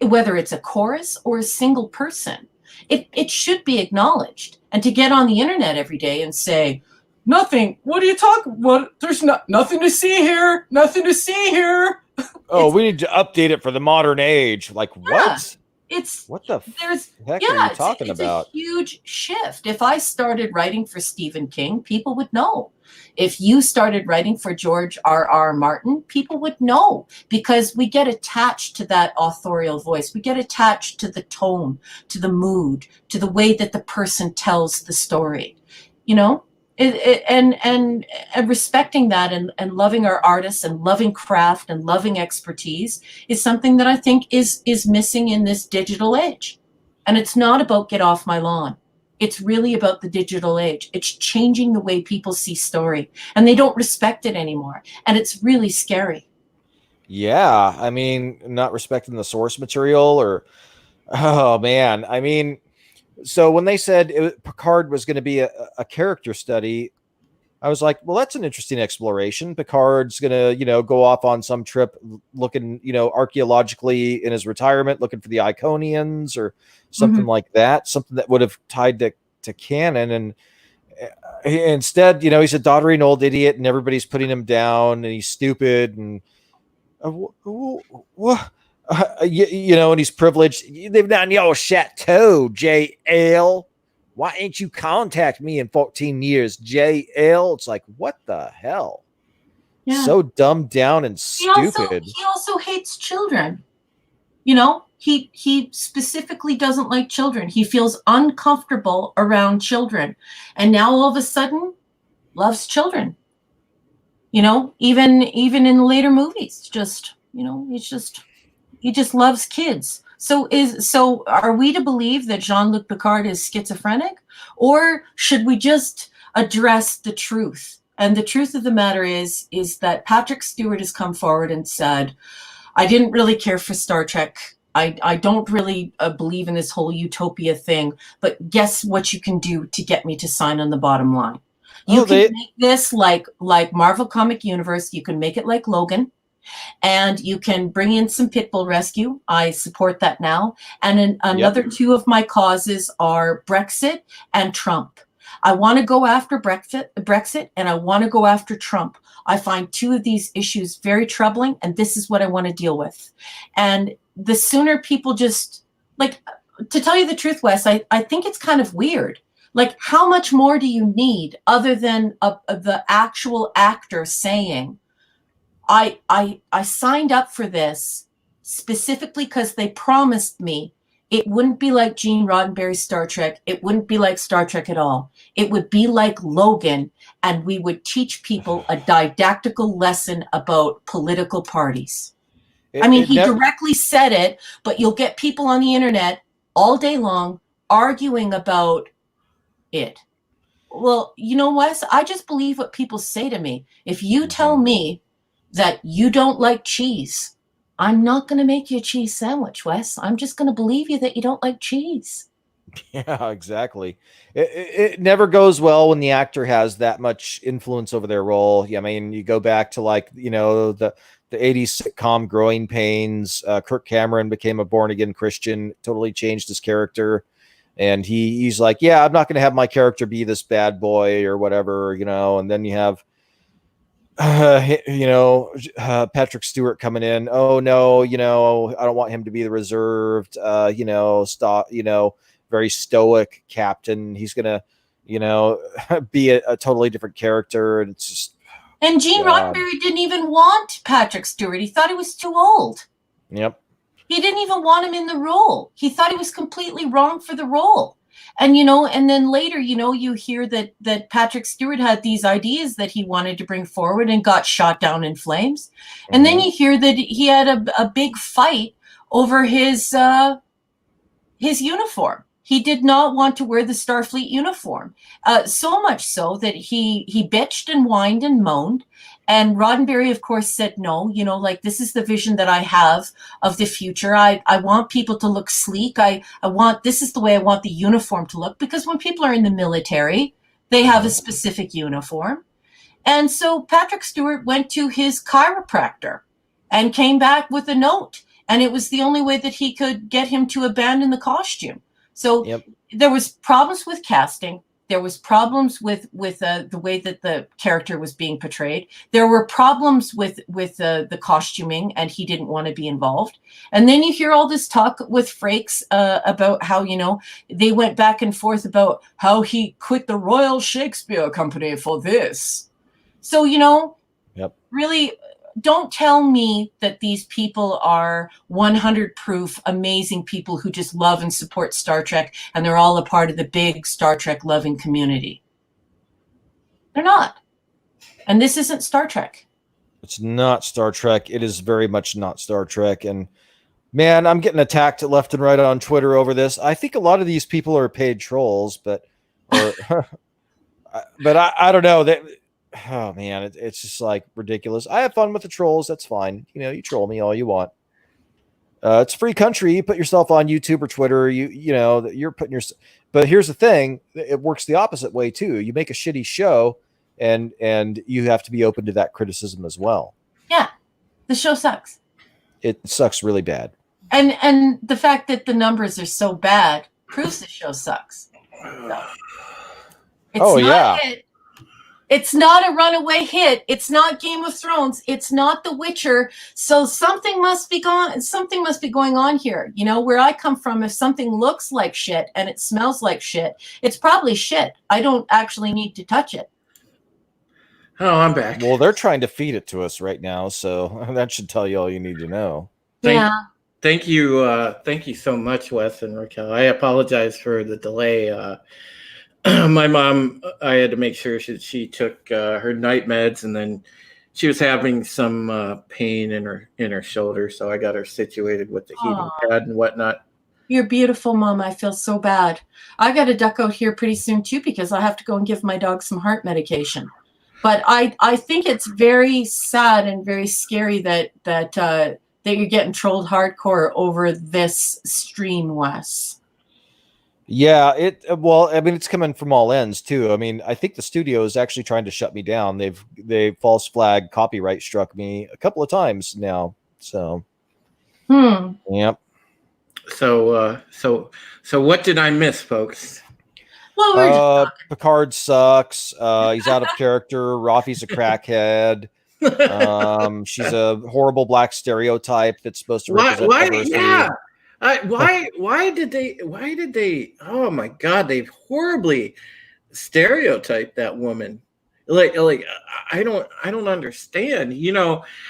whether it's a chorus or a single person, it should be acknowledged. And to get on the internet every day and say, nothing, what are you talking, what, there's nothing to see here, nothing to see here. Oh, we need to update it for the modern age. Like, Yeah, what? it's What the there's heck yeah, are you talking it's about? a huge shift. If I started writing for Stephen King, people would know. If you started writing for George R.R. Martin, people would know, because we get attached to that authorial voice. We get attached to the tone, to the mood, to the way that the person tells the story. You know, and respecting that, and loving our artists and loving craft and loving expertise is something that I think is missing in this digital age. And it's not about get off my lawn. It's really about the digital age. It's changing the way people see story, and they don't respect it anymore. And it's really scary. Yeah, I mean, not respecting the source material, or oh man, I mean, so when they said Picard was going to be a character study, I was like, well, that's an interesting exploration. Picard's going to, go off on some trip looking, archaeologically in his retirement, looking for the Iconians or something like that, something that would have tied to canon. And instead, he's a doddering old idiot and everybody's putting him down and he's stupid and, and he's privileged. You live down your chateau, JL. Why ain't you contact me in 14 years, JL? It's like, what the hell? Yeah. So dumbed down and stupid. He also hates children. He specifically doesn't like children. He feels uncomfortable around children. And now all of a sudden loves children. Even in the later movies, he just loves kids. So are we to believe that Jean-Luc Picard is schizophrenic, or should we just address the truth? And the truth of the matter is that Patrick Stewart has come forward and said, I didn't really care for Star Trek. I don't really believe in this whole utopia thing, but guess what you can do to get me to sign on the bottom line? You can make this like Marvel Comic Universe. You can make it like Logan. And you can bring in some Pitbull rescue. I support that now. And another two of my causes are Brexit and Trump. I want to go after Brexit, and I want to go after Trump. I find two of these issues very troubling, and this is what I want to deal with. And the sooner people just, to tell you the truth, Wes, I think it's kind of weird. Like, how much more do you need other than the actual actor saying, I signed up for this specifically because they promised me it wouldn't be like Gene Roddenberry's Star Trek. It wouldn't be like Star Trek at all. It would be like Logan, and we would teach people a didactical lesson about political parties. He directly said it, but you'll get people on the internet all day long arguing about it. Well, Wes, I just believe what people say to me. If you tell me that you don't like cheese, I'm not going to make you a cheese sandwich, Wes. I'm just going to believe you that you don't like cheese. Yeah, exactly. It never goes well when the actor has that much influence over their role. Yeah, I mean, you go back to the 80s sitcom Growing Pains. Kirk Cameron became a born-again Christian, totally changed his character. And he's like, yeah, I'm not going to have my character be this bad boy or whatever, and then you have Patrick Stewart coming in. Oh no, I don't want him to be the reserved, very stoic captain. He's gonna, be a totally different character, and it's just. And Gene Roddenberry didn't even want Patrick Stewart. He thought he was too old. Yep. He didn't even want him in the role. He thought he was completely wrong for the role. And, and then later, you hear that Patrick Stewart had these ideas that he wanted to bring forward and got shot down in flames. And then you hear that he had a big fight over his uniform. He did not want to wear the Starfleet uniform, so much so that he bitched and whined and moaned. And Roddenberry, of course, said no, like, this is the vision that I have of the future. I want people to look sleek. This is the way I want the uniform to look, because when people are in the military, they have a specific uniform. And so Patrick Stewart went to his chiropractor and came back with a note. And it was the only way that he could get him to abandon the costume. So there was problems with casting. There was problems with the way that the character was being portrayed. There were problems with the costuming, and he didn't want to be involved. And then you hear all this talk with Frakes about how, they went back and forth about how he quit the Royal Shakespeare Company for this. So, really, don't tell me that these people are 100 proof amazing people who just love and support Star Trek and they're all a part of the big Star Trek loving community. They're not. And this isn't Star Trek. It's not Star Trek. It is very much not Star Trek. And man, I'm getting attacked left and right on Twitter over this. I think a lot of these people are paid trolls, but I don't know. Oh man, it's just like ridiculous. I have fun with the trolls. That's fine. You troll me all you want. It's a free country. You put yourself on YouTube or Twitter. You're putting your. But here's the thing: it works the opposite way too. You make a shitty show, and you have to be open to that criticism as well. Yeah, the show sucks. It sucks really bad. And the fact that the numbers are so bad proves the show sucks. So, it's not a runaway hit. It's not Game of Thrones. It's not The Witcher. So something must be going on here. Where I come from, if something looks like shit and it smells like shit, it's probably shit. I don't actually need to touch it. Oh, I'm back. Well, they're trying to feed it to us right now, so that should tell you all you need to know. Thank you so much, Wes and Raquel. I apologize for the delay. My mom, I had to make sure she took her night meds, and then she was having some pain in her shoulder, so I got her situated with the heating pad and whatnot. You're beautiful, Mom. I feel so bad. I got to duck out here pretty soon too, because I have to go and give my dog some heart medication. But I think it's very sad and very scary that you're getting trolled hardcore over this stream, Wes. Yeah, it's coming from all ends too. I mean, I think the studio is actually trying to shut me down. They false flag copyright struck me a couple of times now. So, yep. So what did I miss, folks? Well, Picard sucks. He's out of character. Rafi's a crackhead. She's a horrible black stereotype that's supposed to represent diversity. Yeah. Why did they? Oh my God! They've horribly stereotyped that woman. Like I don't understand.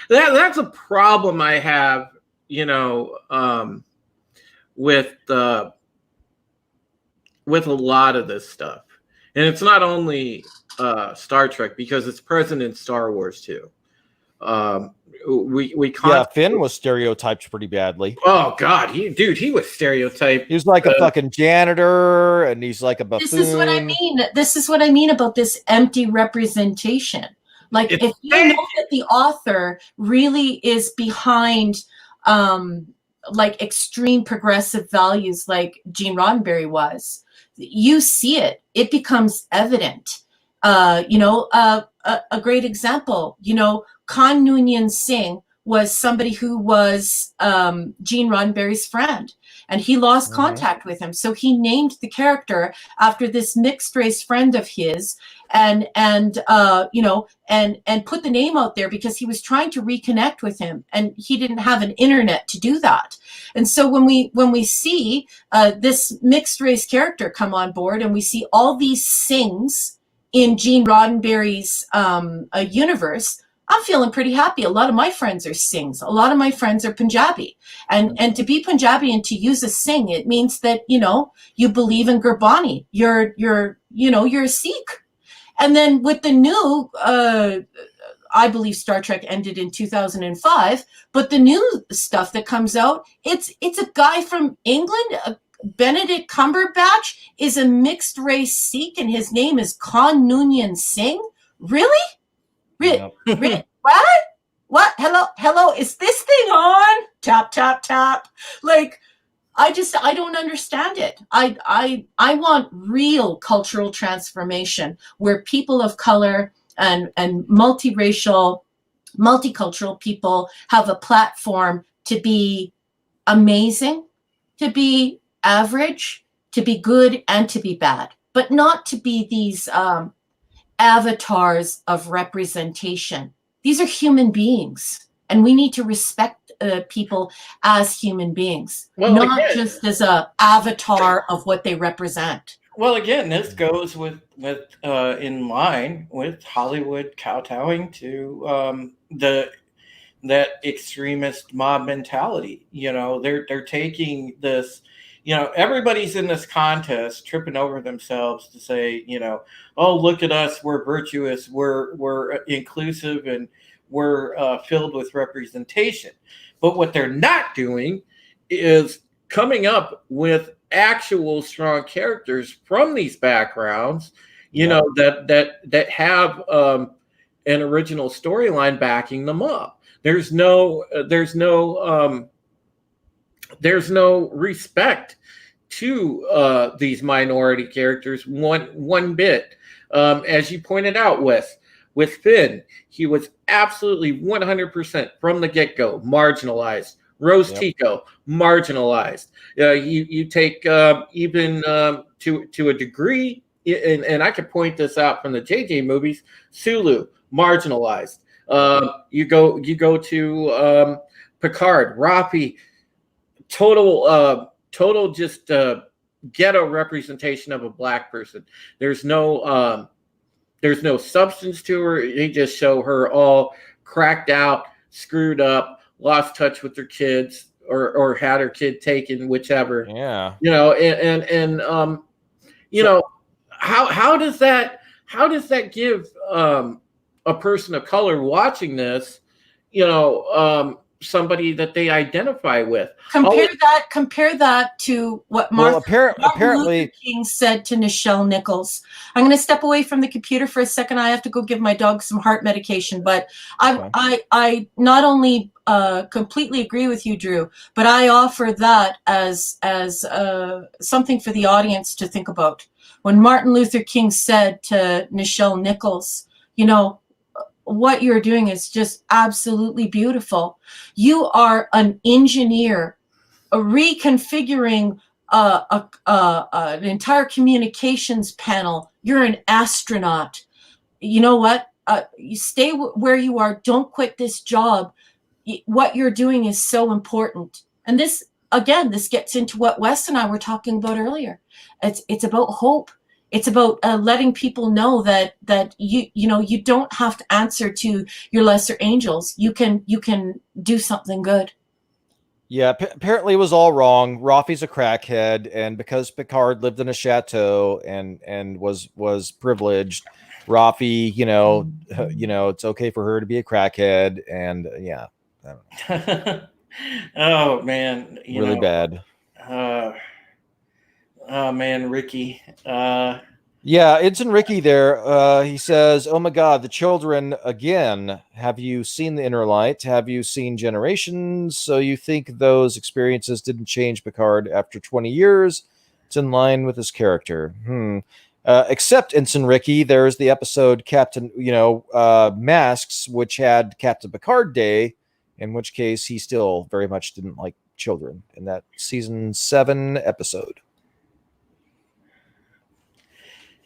That's a problem I have. With a lot of this stuff, and it's not only Star Trek, because it's present in Star Wars too. Finn was stereotyped pretty badly. Oh God, he was stereotyped. He was like a fucking janitor, and he's like a buffoon. This is what I mean. This is what I mean about this empty representation. Like, if you know that the author really is behind, like, extreme progressive values, like Gene Roddenberry was, you see it. It becomes evident. A great example. Khan Noonien Singh was somebody who was Gene Roddenberry's friend, and he lost contact with him. So he named the character after this mixed race friend of his, and put the name out there because he was trying to reconnect with him, and he didn't have an internet to do that. And so when we see this mixed race character come on board, and we see all these Singhs in Gene Roddenberry's universe, I'm feeling pretty happy. A lot of my friends are Singhs. A lot of my friends are Punjabi. And to be Punjabi and to use a Singh, it means that, you believe in Gurbani. You're a Sikh. And then with the new, I believe Star Trek ended in 2005, but the new stuff that comes out, it's a guy from England. Benedict Cumberbatch is a mixed race Sikh, and his name is Khan Noonien Singh. Really? Yep. What? Hello, is this thing on? Tap, tap, tap. Like, I don't understand it. I want real cultural transformation where people of color and multiracial, multicultural people have a platform to be amazing, to be average, to be good, and to be bad, but not to be these avatars of representation. These are human beings, and we need to respect people as human beings, not just as a avatar of what they represent. Well, again, this goes with in line with Hollywood kowtowing to that extremist mob mentality. They're taking this. Everybody's in this contest, tripping over themselves to say, oh, look at us, we're virtuous, we're inclusive, and we're filled with representation. But what they're not doing is coming up with actual strong characters from these backgrounds, that have an original storyline backing them up. There's no respect to these minority characters one bit. As you pointed out, with Finn, he was absolutely 100% from the get-go marginalized. Rose Tico, marginalized. You take even to a degree, and I could point this out from the JJ movies. Sulu, marginalized. You go to Picard, Rafi, total just ghetto representation of a black person. There's no substance to her. They just show her all cracked out, screwed up, lost touch with their kids, or had her kid taken, whichever. Yeah. How does that give a person of color watching this, somebody that they identify with? Compare that to what Martin Luther King said to Nichelle Nichols. I'm going to step away from the computer for a second. I have to go give my dog some heart medication. But I not only completely agree with you, Drew, but I offer that as something for the audience to think about. When Martin Luther King said to Nichelle Nichols, what you're doing is just absolutely beautiful. You are an engineer, reconfiguring an entire communications panel. You're an astronaut. You know what? You stay where you are. Don't quit this job. What you're doing is so important. And this gets into what Wes and I were talking about earlier. It's about hope. It's about letting people know that you don't have to answer to your lesser angels. You can do something good. Yeah, apparently it was all wrong. Rafi's a crackhead, and because Picard lived in a chateau and was privileged, Rafi, it's okay for her to be a crackhead, and yeah. Oh man, really bad. Oh man, Ricky. Yeah, it's in Ricky there. He says, "Oh my God, the children again. Have you seen the Inner Light? Have you seen Generations? So you think those experiences didn't change Picard after 20 years? It's in line with his character. Except Ensign Ricky, there's the episode Captain, Masks, which had Captain Picard Day, in which case he still very much didn't like children in that season 7 episode."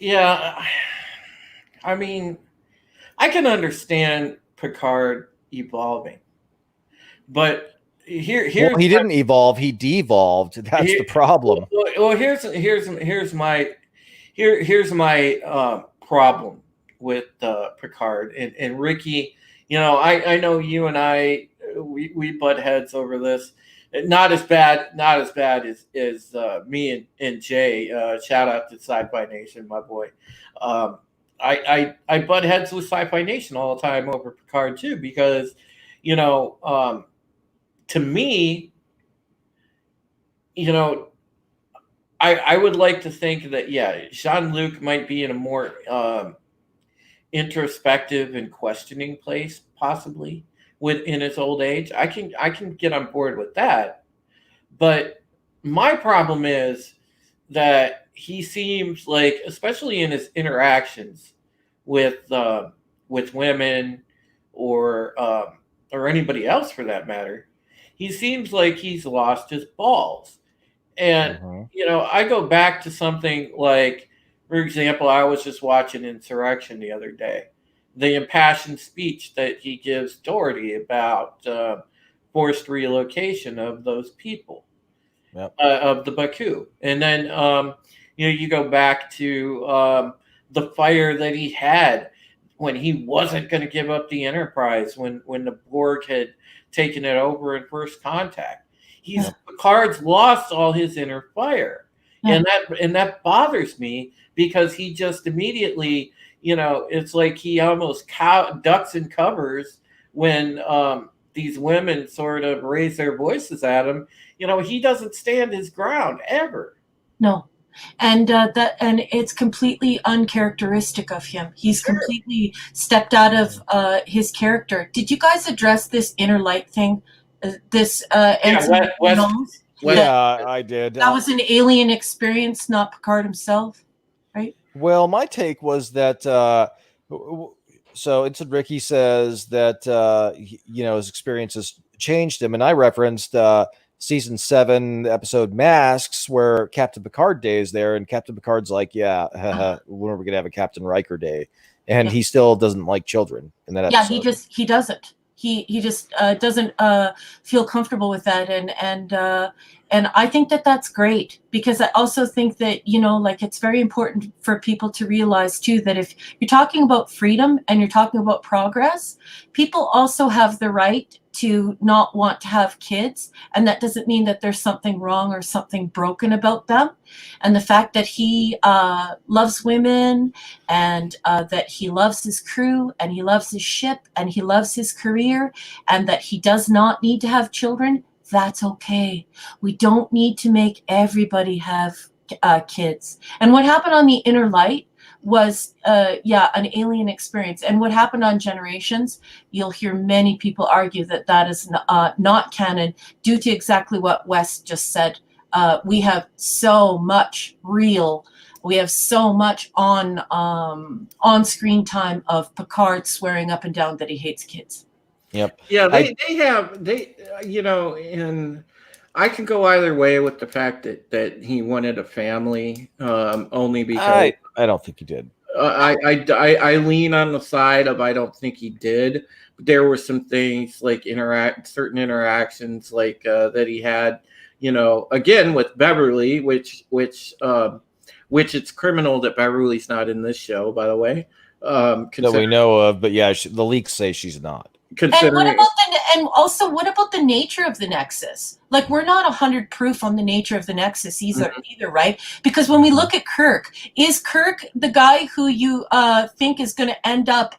Yeah, I mean, I can understand Picard evolving, but he didn't evolve; he devolved. That's the problem. Well, here's my problem with Picard and Ricky. I know you and I we butt heads over this. Not as bad as me and Jay. Shout out to Sci-Fi Nation, my boy. I butt heads with Sci-Fi Nation all the time over Picard too, because to me, I would like to think that Jean-Luc might be in a more introspective and questioning place, possibly in his old age. I can get on board with that. But my problem is that he seems like, especially in his interactions with women or anybody else for that matter, he seems like he's lost his balls. And I go back to something like, for example, I was just watching Insurrection the other day. The impassioned speech that he gives Doherty about forced relocation of those people. Yep. Of the Baku. And then, you go back to the fire that he had when he wasn't going to give up the Enterprise, when the Borg had taken it over in First Contact. Picard's lost all his inner fire. Yeah. And that bothers me, because he just immediately, it's like he almost ducks and covers when these women sort of raise their voices at him. He doesn't stand his ground ever. No. And it's completely uncharacteristic of him. He's completely stepped out of his character. Did you guys address this inner light thing? Yeah, I did. That was an alien experience, not Picard himself, right? Well, my take was that so Ensign Ricky says that his experiences changed him, and I referenced season 7 episode Masks, where Captain Picard Day is there, and Captain Picard's like, when are we gonna have a Captain Riker Day? And he still doesn't like children in that episode. Yeah, he doesn't. He just doesn't feel comfortable with that, and I think that that's great, because I also think that it's very important for people to realize too that if you're talking about freedom and you're talking about progress, people also have the right to not want to have kids, and that doesn't mean that there's something wrong or something broken about them. And the fact that he loves women, and that he loves his crew, and he loves his ship, and he loves his career, and that he does not need to have children, that's okay. We don't need to make everybody have kids. And what happened on the Inner Light was an alien experience. And what happened on Generations, you'll hear many people argue that is not canon, due to exactly what Wes just said. We have so much we have so much on screen time of Picard swearing up and down that he hates kids. Yep. Yeah, and I can go either way with the fact that he wanted a family, only because I don't think he did. I lean on the side of I don't think he did. But there were some things like certain interactions like that he had, again with Beverly, which it's criminal that Beverly's not in this show, by the way. That we know of, but yeah, the leaks say she's not. And what about the nature of the Nexus? Like, we're not 100 proof on the nature of the Nexus either, right? Because when we look at Kirk, is Kirk the guy who you think is going to end up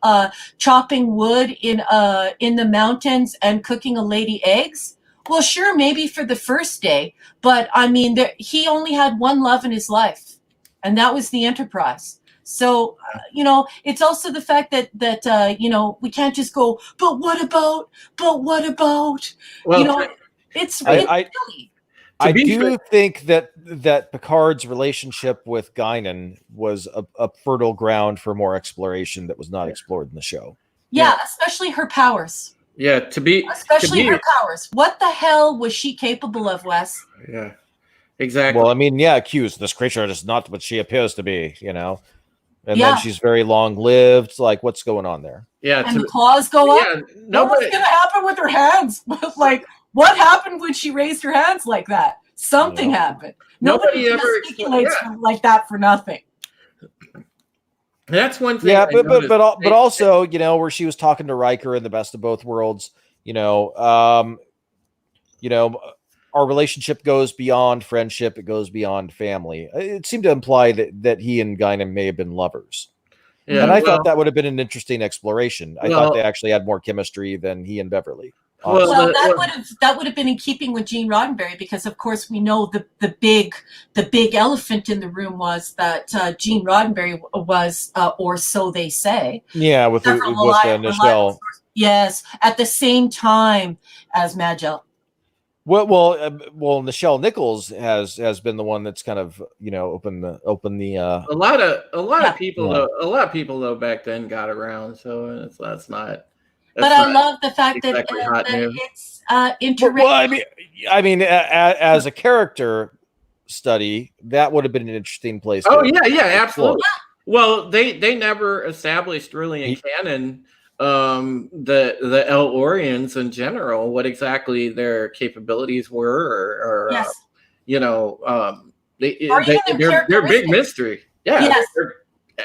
chopping wood in the mountains and cooking a lady eggs? Well, sure, maybe for the first day, but I mean, he only had one love in his life, and that was the Enterprise. So, it's also the fact that we can't just go, but what about? Well, it's silly. I do think that Picard's relationship with Guinan was a fertile ground for more exploration that was not explored in the show. Yeah, especially her powers. Yeah, her powers. What the hell was she capable of, Wes? Yeah, exactly. Well, I mean, accused. This creature is not what she appears to be, And then she's very long-lived. Like, what's going on there? Yeah, and the claws go up. Yeah, what's going to happen with her hands? Like, what happened when she raised her hands like that? Something happened. Nobody ever speculates like that for nothing. That's one thing. Yeah, but also, where she was talking to Riker in the Best of Both Worlds, our relationship goes beyond friendship. It goes beyond family. It seemed to imply that he and Guinan may have been lovers. Yeah, and I thought that would have been an interesting exploration. I thought they actually had more chemistry than he and Beverly. Well, Well, that would have been in keeping with Gene Roddenberry, because of course we know the big elephant in the room was that Gene Roddenberry was, or so they say, Yeah, with several reliable Nichelle. sources. Yes, at the same time as Magell. Well, Nichelle Nichols has been the one that's kind of open the a lot of people Yeah. though back then got around, so that's not. But I love the fact that, exactly hot that news. it's interracial. Well, I mean, as a character study, that would have been an interesting place. Oh to yeah, explore. absolutely. Well, they never established really in canon the El-Orians in general, what exactly their capabilities were, or Yes. they're big mystery. Yeah, Yes.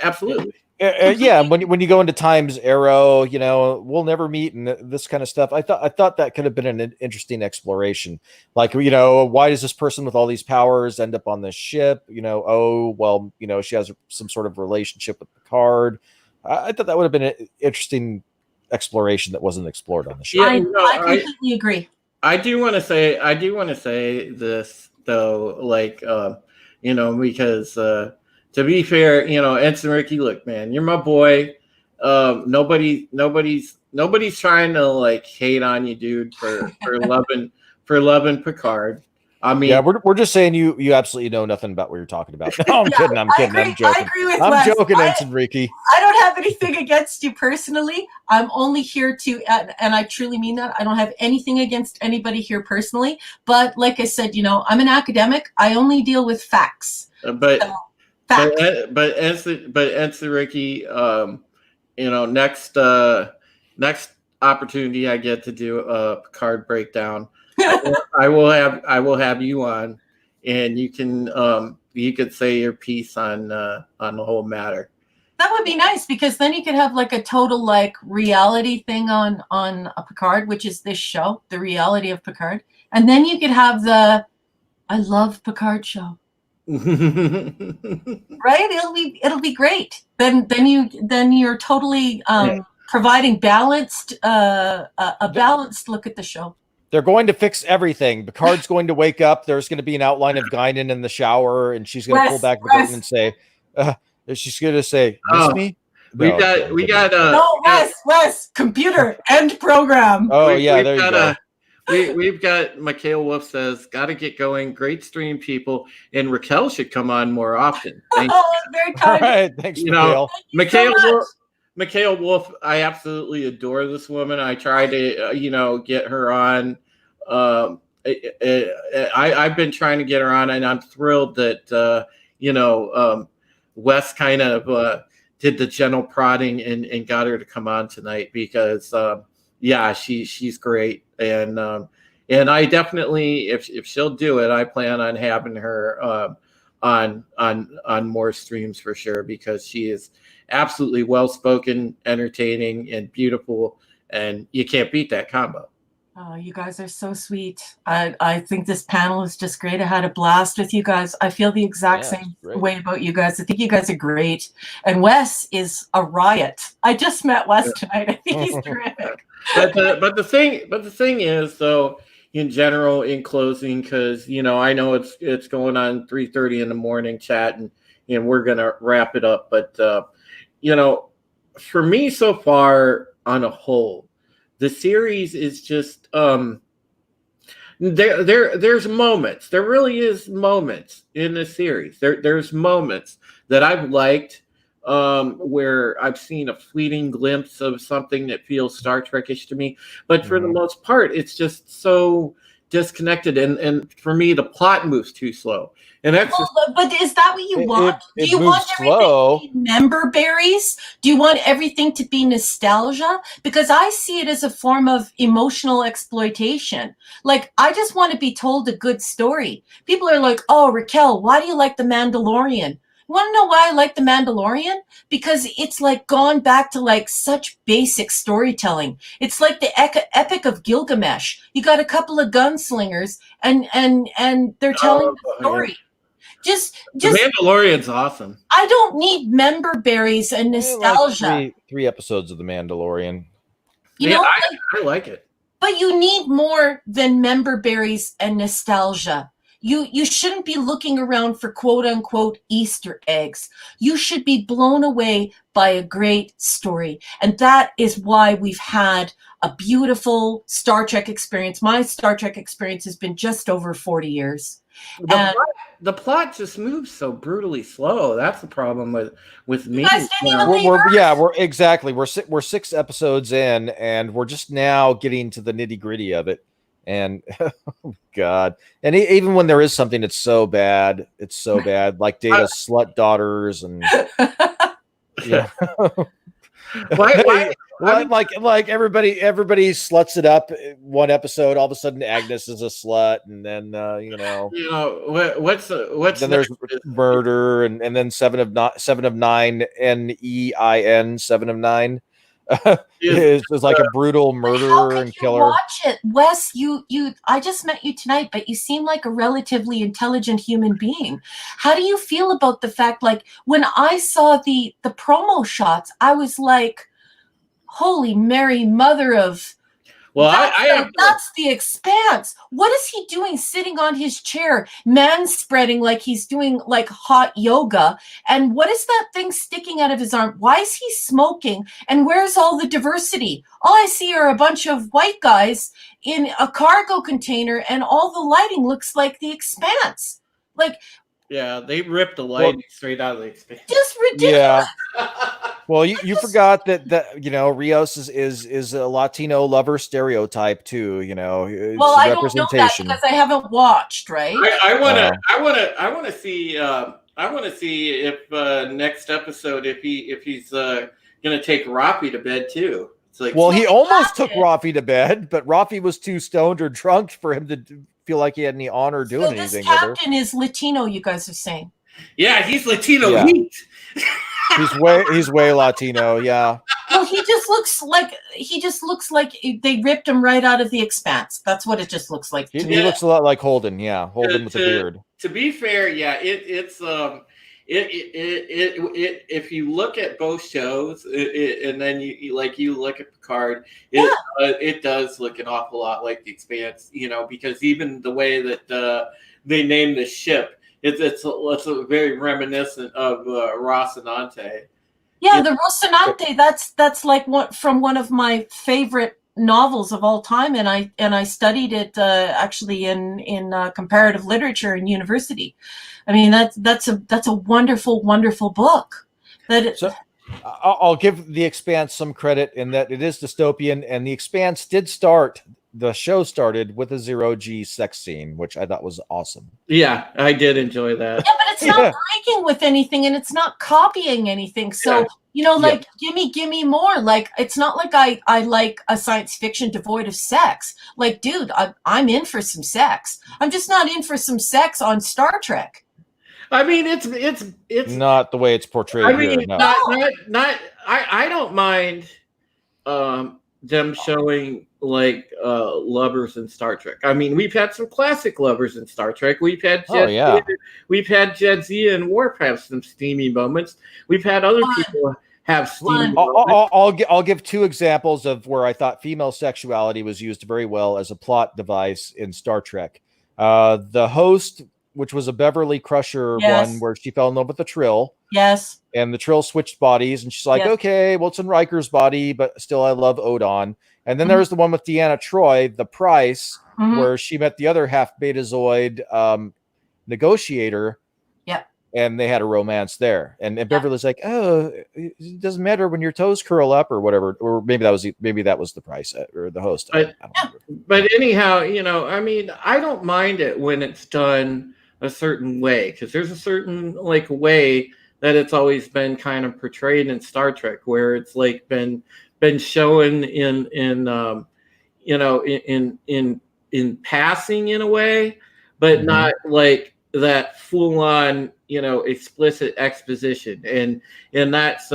absolutely. Yeah, when you go into Time's Arrow, we'll never meet, and this kind of stuff. I thought that could have been an interesting exploration. Like, why does this person with all these powers end up on this ship? Oh, well, she has some sort of relationship with Picard. I thought that would have been an interesting exploration that wasn't explored on the show. I completely agree. I do want to say this though, like because to be fair, Ensign Ricky, look, man, you're my boy. Nobody's trying to like hate on you, dude, for loving Picard. I mean, yeah, we're just saying you absolutely know nothing about what you're talking about. No, I'm kidding. I'm joking. I agree with I'm Wes. joking, Ensign Ricky. I don't have anything against you personally. I'm only here to, and I truly mean that. I don't have anything against anybody here personally. But like I said, I'm an academic. I only deal with facts. But Ensign Ricky, next opportunity I get to do a Picard breakdown, I will have you on, and you could say your piece on the whole matter. That would be nice, because then you could have like a total like reality thing on a Picard, which is this show, the reality of Picard, and then you could have the I love Picard show. Right? It'll be great. Then you're totally providing balanced a balanced look at the show. They're going to fix everything. Picard's going to wake up. There's going to be an outline of Guinan in the shower, and she's going to pull back the curtain and say, she's going to say, "Miss me?" We got no, Wes, computer, end program. Oh yeah, there you go. We've got Mikhail Wolf says, "Got to get going. Great stream, people, and Raquel should come on more often." Very kind. All right, thanks, Mikhail. Mikhail Wolf, I absolutely adore this woman. I try to, get her on. I've been trying to get her on, and I'm thrilled that Wes kind of did the gentle prodding and got her to come on tonight, because she's great, and I definitely, if she'll do it, I plan on having her on more streams for sure, because she is absolutely well spoken, entertaining, and beautiful, and you can't beat that combo. Oh, you guys are so sweet. I think this panel is just great. I had a blast with you guys. I feel the exact same way about you guys. I think you guys are great. And Wes is a riot. I just met Wes tonight. I think he's terrific. But the thing is, though, in general, in closing, because I know it's going on 3:30 in the morning, chat, and we're gonna wrap it up. But for me so far, on a whole, the series is just there's moments. There really is moments in the series. There's moments that I've liked, where I've seen a fleeting glimpse of something that feels Star Trek-ish to me. But for the most part, it's just so disconnected, and for me, the plot moves too slow. And that's but is that what you want? Do you want everything to be member berries? Do you want everything to be nostalgia? Because I see it as a form of emotional exploitation. Like, I just want to be told a good story. People are like, "Oh, Raquel, why do you like The Mandalorian?" You want to know why I like The Mandalorian? Because it's like gone back to like such basic storytelling. It's like the Epic of Gilgamesh. You got a couple of gunslingers, and they're telling the story. Yeah. Just The Mandalorian's awesome. I don't need member berries and nostalgia. Like three episodes of The Mandalorian. I like it. But you need more than member berries and nostalgia. You shouldn't be looking around for quote unquote Easter eggs. You should be blown away by a great story. And that is why we've had a beautiful Star Trek experience. My Star Trek experience has been just over 40 years. The plot just moves so brutally slow. That's the problem with me. You guys didn't even leave Earth. We're exactly. We're 6 episodes in, and we're just now getting to the nitty gritty of it. And oh God, and even when there is something, it's so bad. It's so bad, like Data's slut daughters, and yeah. Why? Like everybody sluts it up one episode. All of a sudden, Agnes is a slut, and then what's then there's murder, and then 7 of 9 NEIN 7 of 9 is like a brutal murderer and killer. Watch it, Wes. You. I just met you tonight, but you seem like a relatively intelligent human being. How do you feel about the fact, like when I saw the promo shots, I was like, holy Mary, mother of... Well, that's the Expanse. What is he doing sitting on his chair, man-spreading like he's doing like hot yoga? And what is that thing sticking out of his arm? Why is he smoking? And where's all the diversity? All I see are a bunch of white guys in a cargo container, and all the lighting looks like the Expanse. Like... Yeah, they ripped the lighting straight out of the Expanse. Just ridiculous. Yeah. Well, you forgot that Rios is a Latino lover stereotype too. It's I don't know that because I haven't watched. Right? I want to see. I want to see if next episode if he's gonna take Rafi to bed too. It's like, well, he almost took Rafi to bed, but Rafi was too stoned or drunk for him to feel like he had any honor doing anything with her. This captain is Latino, you guys are saying. Yeah, he's Latino. Yeah. Heat. He's way Latino. Yeah. Well, he just looks like they ripped him right out of the Expanse. That's what it just looks like. He looks a lot like Holden. Yeah, Holden with a beard. To be fair, yeah, if you look at both shows and then you look at Picard, it does look an awful lot like the Expanse, because even the way that they name the ship, it's very reminiscent of Rocinante. Yeah, the Rocinante. That's like one of my favorite novels of all time, and I studied it actually in comparative literature in university. I mean, that's a wonderful book. I'll give The Expanse some credit in that it is dystopian, and The Expanse the show started with a 0G sex scene, which I thought was awesome. Yeah, I did enjoy that. Yeah, but it's not breaking with anything, and it's not copying anything. So, gimme more. Like, it's not like I like a science fiction devoid of sex. Like, dude, I'm in for some sex. I'm just not in for some sex on Star Trek. I mean, it's not the way it's portrayed. I mean, here, no. not. I don't mind them showing like lovers in Star Trek. I mean, we've had some classic lovers in Star Trek. We've had Jadzia and Worf have some steamy moments. We've had other people have steamy moments. I'll give 2 examples of where I thought female sexuality was used very well as a plot device in Star Trek. The Host, which was a Beverly Crusher one where she fell in love with the Trill. Yes. And the Trill switched bodies, and she's like, okay, well, it's in Riker's body, but still I love Odon. And then there's the one with Deanna Troi, The Price, where she met the other half Betazoid negotiator. Yeah. And they had a romance there. And Beverly's like, oh, it doesn't matter when your toes curl up or whatever. Or maybe that was The Price or the Host. But anyhow, I mean, I don't mind it when it's done a certain way, because there's a certain way that it's always been kind of portrayed in Star Trek, where it's like been shown in passing in a way, but not like that full on explicit exposition, and that's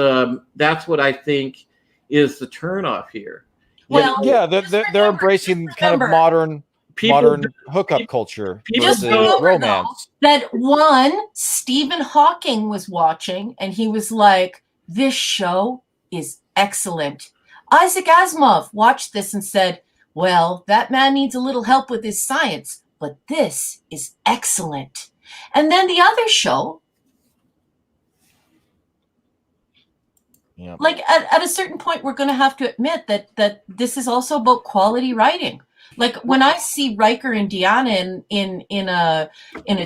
what I think is the turnoff here. Well, they're embracing kind of modern hookup culture versus romance. That Stephen Hawking was watching, and he was like, "This show is excellent." Isaac Asimov watched this and said, well, that man needs a little help with his science, but this is excellent. And then the other show, Yeah. like at a certain point, we're going to have to admit that this is also about quality writing. Like when I see Riker and Deanna in a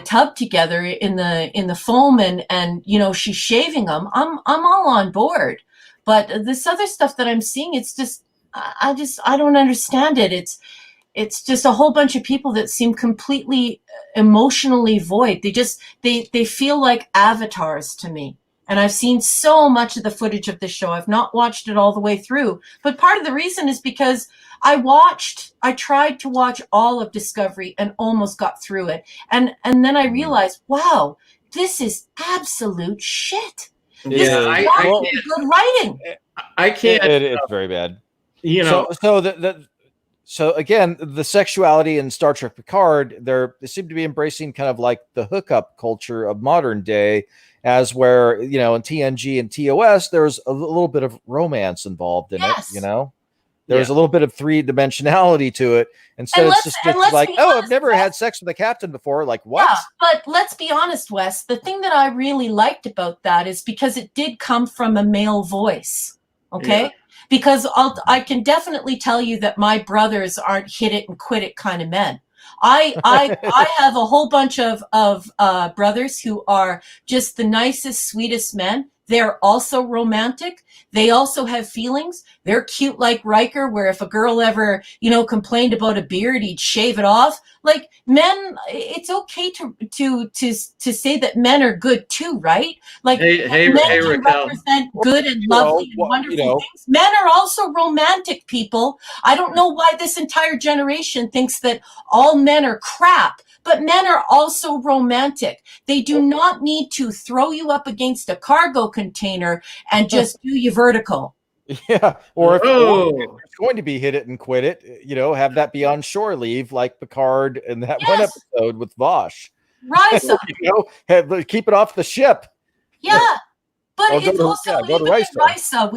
tub together in the foam and you know she's shaving them, I'm all on board. But this other stuff that I'm seeing, it's just I don't understand it. It's just a whole bunch of people that seem completely emotionally void. They feel like avatars to me. And I've seen so much of the footage of this show. I've not watched it all the way through. But part of the reason is because I tried to watch all of Discovery and almost got through it. And then I realized, wow, this is absolute shit. This is not good writing. I can't. It's very bad. You know. So again, the sexuality in Star Trek Picard, they seem to be embracing kind of like the hookup culture of modern day, as where, you know, in TNG and TOS, there's a little bit of romance involved in it, you know? There's a little bit of three-dimensionality to it. Instead, it's just like, oh, I've never had sex with a captain before. Like, what? Yeah, but let's be honest, Wes. The thing that I really liked about that is because it did come from a male voice, okay? Yeah. Because I can definitely tell you that my brothers aren't hit it and quit it kind of men. I have a whole bunch of brothers who are just the nicest, sweetest men. They're also romantic. They also have feelings. They're cute like Riker, where if a girl ever, you know, complained about a beard, he'd shave it off. Like men, it's okay to say that men are good too, right? Like men can represent good and lovely and wonderful things. Men are also romantic people. I don't know why this entire generation thinks that all men are crap. But men are also romantic. They do not need to throw you up against a cargo container and just do you vertical. Yeah. Or if it's going to be hit it and quit it, you know, have that be on shore leave like Picard in that one episode with Vosh. Risa. You know, keep it off the ship. Yeah. But it's also even in Risa,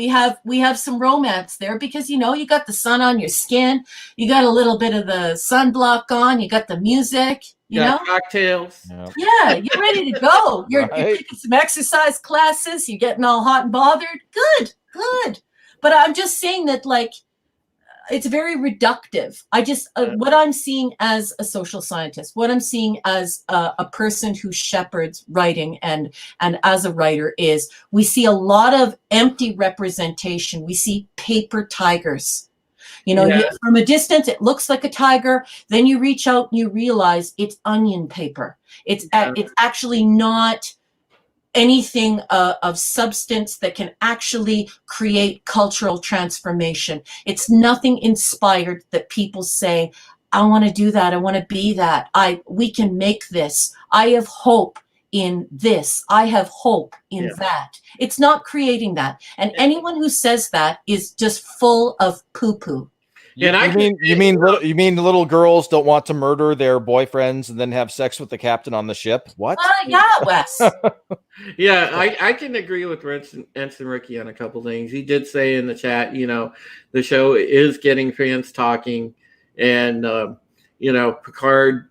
we have some romance there because, you know, you got the sun on your skin, you got a little bit of the sunblock on, you got the music, you know, cocktails. Yeah, you're ready to go. You're taking some exercise classes. You're getting all hot and bothered. Good. But I'm just saying that, like, it's very reductive. What I'm seeing as a social scientist, what I'm seeing as a person who shepherds writing and as a writer is we see a lot of empty representation. We see paper tigers. You know, from a distance, it looks like a tiger. Then you reach out and you realize it's onion paper. It's actually not anything of substance that can actually create cultural transformation. It's nothing inspired that people say, I want to do that. I want to be that. We can make this. I have hope in this. I have hope in that. It's not creating that. And anyone who says that is just full of poo-poo. You mean little girls don't want to murder their boyfriends and then have sex with the captain on the ship? What? Yeah, Wes. Yeah, I can agree with Ensign Ricky on a couple things. He did say in the chat, you know, the show is getting fans talking, and you know, Picard.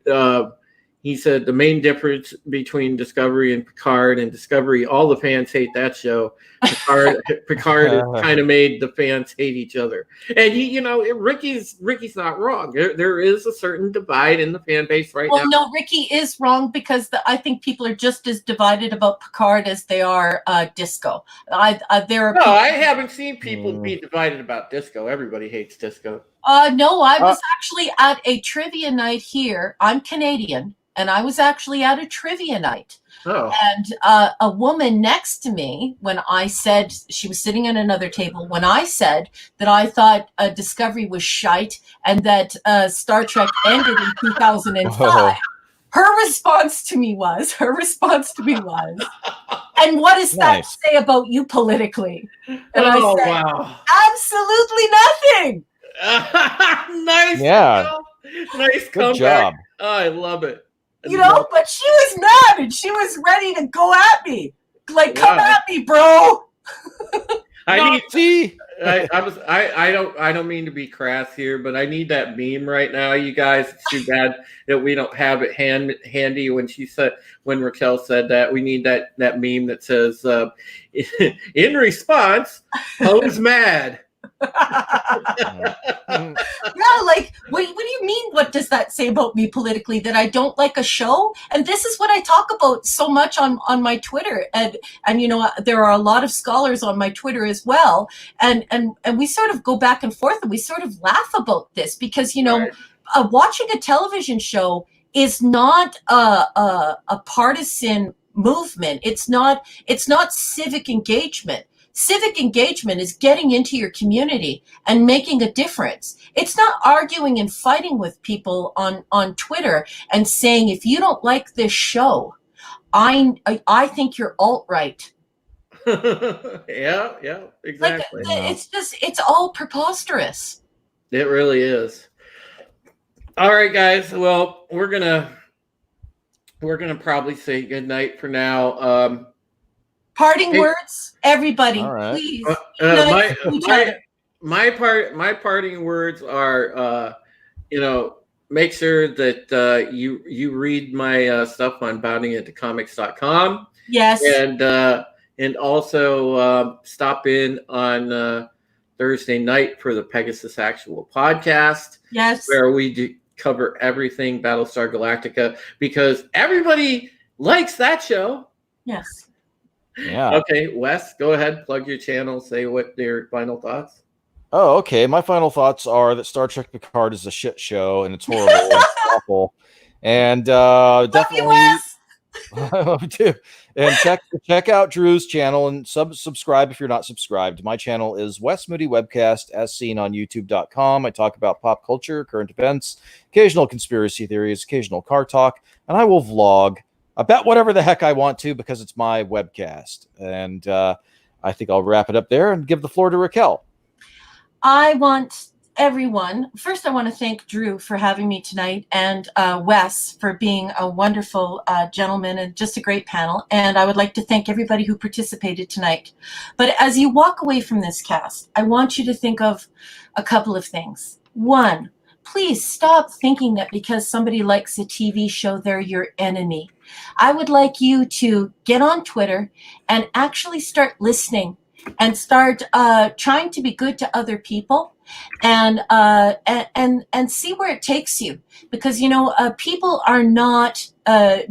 He said the main difference between Discovery and Discovery, all the fans hate that show. Picard kind of made the fans hate each other. And you know, Ricky's not wrong. There is a certain divide in the fan base right now. Well, no, Ricky is wrong because I think people are just as divided about Picard as they are Disco. I haven't seen people be divided about Disco. Everybody hates Disco. No, I was actually at a trivia night here. I'm Canadian. And I was actually at a trivia night. Oh. And a woman next to me, when I said, she was sitting at another table, when I said that I thought Discovery was shite and that Star Trek ended in 2005, her response to me was, and what does that say about you politically? And I said, wow. Absolutely nothing. Nice. Yeah. Nice comeback. Good job. Oh, I love it. You know, but she was mad and she was ready to go at me. Like, come at me, bro. I need. Nazi! I don't mean to be crass here, but I need that meme right now, you guys. It's too bad that we don't have it handy when Raquel said that. We need that meme that says, in response, Poe's mad. Yeah, like, what do you mean? What does that say about me politically? That I don't like a show? And this is what I talk about so much on my Twitter. And there are a lot of scholars on my Twitter as well. And we sort of go back and forth, and we sort of laugh about this because, Right. Watching a television show is not a partisan movement. It's not civic engagement. Civic engagement is getting into your community and making a difference. It's not arguing and fighting with people on Twitter and saying, if you don't like this show, I think you're alt-right. Yeah, exactly. It's all preposterous. It really is. All right, guys. Well, we're gonna probably say goodnight for now. Parting words, everybody, All right. please. My parting words are, make sure that you read my stuff on boundingintocomics.com. Yes. And also stop in on Thursday night for the Pegasus Actual podcast. Yes. Where we cover everything Battlestar Galactica because everybody likes that show. Yes. Yeah. Okay, Wes, go ahead, plug your channel, say what your final thoughts. Oh, okay. My final thoughts are that Star Trek Picard is a shit show and it's horrible and it's awful. And definitely too. And check out Drew's channel and subscribe if you're not subscribed. My channel is Wes Moody Webcast, as seen on youtube.com. I talk about pop culture, current events, occasional conspiracy theories, occasional car talk, and I will vlog about whatever the heck I want to because it's my webcast. And I think I'll wrap it up there and give the floor to Raquel. I want everyone. First, I want to thank Drew for having me tonight and Wes for being a wonderful gentleman and just a great panel. And I would like to thank everybody who participated tonight. But as you walk away from this cast, I want you to think of a couple of things. One, please stop thinking that because somebody likes a TV show, they're your enemy. I would like you to get on Twitter and actually start listening and start trying to be good to other people and see where it takes you. Because, people are not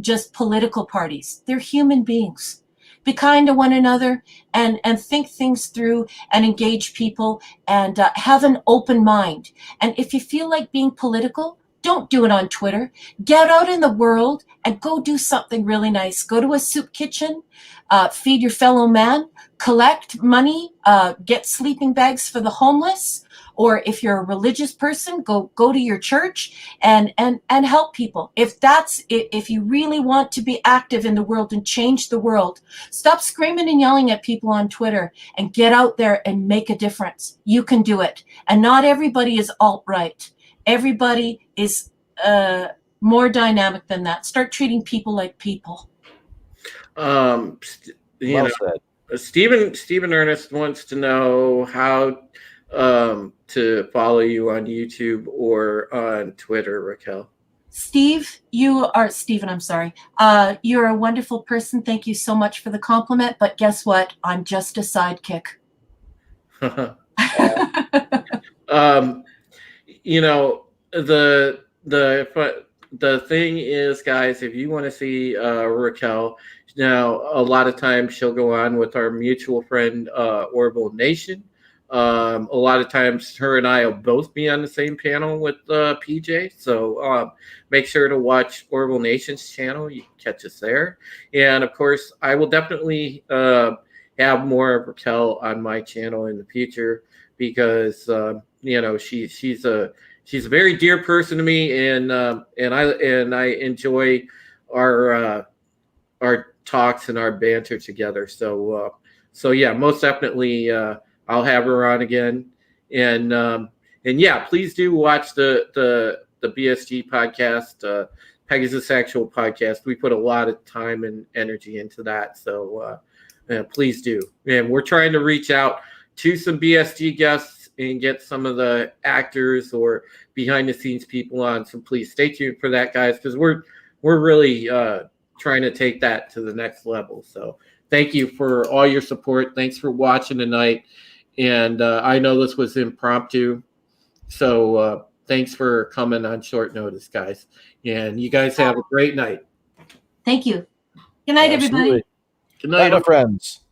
just political parties. They're human beings. Be kind to one another and think things through and engage people and have an open mind. And if you feel like being political, don't do it on Twitter. Get out in the world and go do something really nice. Go to a soup kitchen, feed your fellow man, collect money, get sleeping bags for the homeless. Or if you're a religious person, go to your church and help people. If you really want to be active in the world and change the world, stop screaming and yelling at people on Twitter and get out there and make a difference. You can do it. And not everybody is alt-right. Everybody is more dynamic than that. Start treating people like people. Well said. Stephen Ernest wants to know how to follow you on YouTube or on Twitter, Raquel. Stephen, I'm sorry. You're a wonderful person. Thank you so much for the compliment. But guess what? I'm just a sidekick. The thing is, guys, if you want to see Raquel, now a lot of times she'll go on with our mutual friend Orville Nation. A lot of times her and I will both be on the same panel with PJ. So make sure to watch Orville Nation's channel. You can catch us there. And of course, I will definitely have more of Raquel on my channel in the future because she's a very dear person to me, and I enjoy our talks and our banter together. So yeah, most definitely I'll have her on again, and yeah, please do watch the BSG podcast, Pegasus Actual podcast. We put a lot of time and energy into that, so please do. And we're trying to reach out to some BSG guests and get some of the actors or behind the scenes people on. So please stay tuned for that, guys, because we're really trying to take that to the next level. So thank you for all your support. Thanks for watching tonight. And I know this was impromptu. So thanks for coming on short notice, guys. And you guys have a great night. Thank you. Good night, everybody. Absolutely. Good night, Bye, my friends.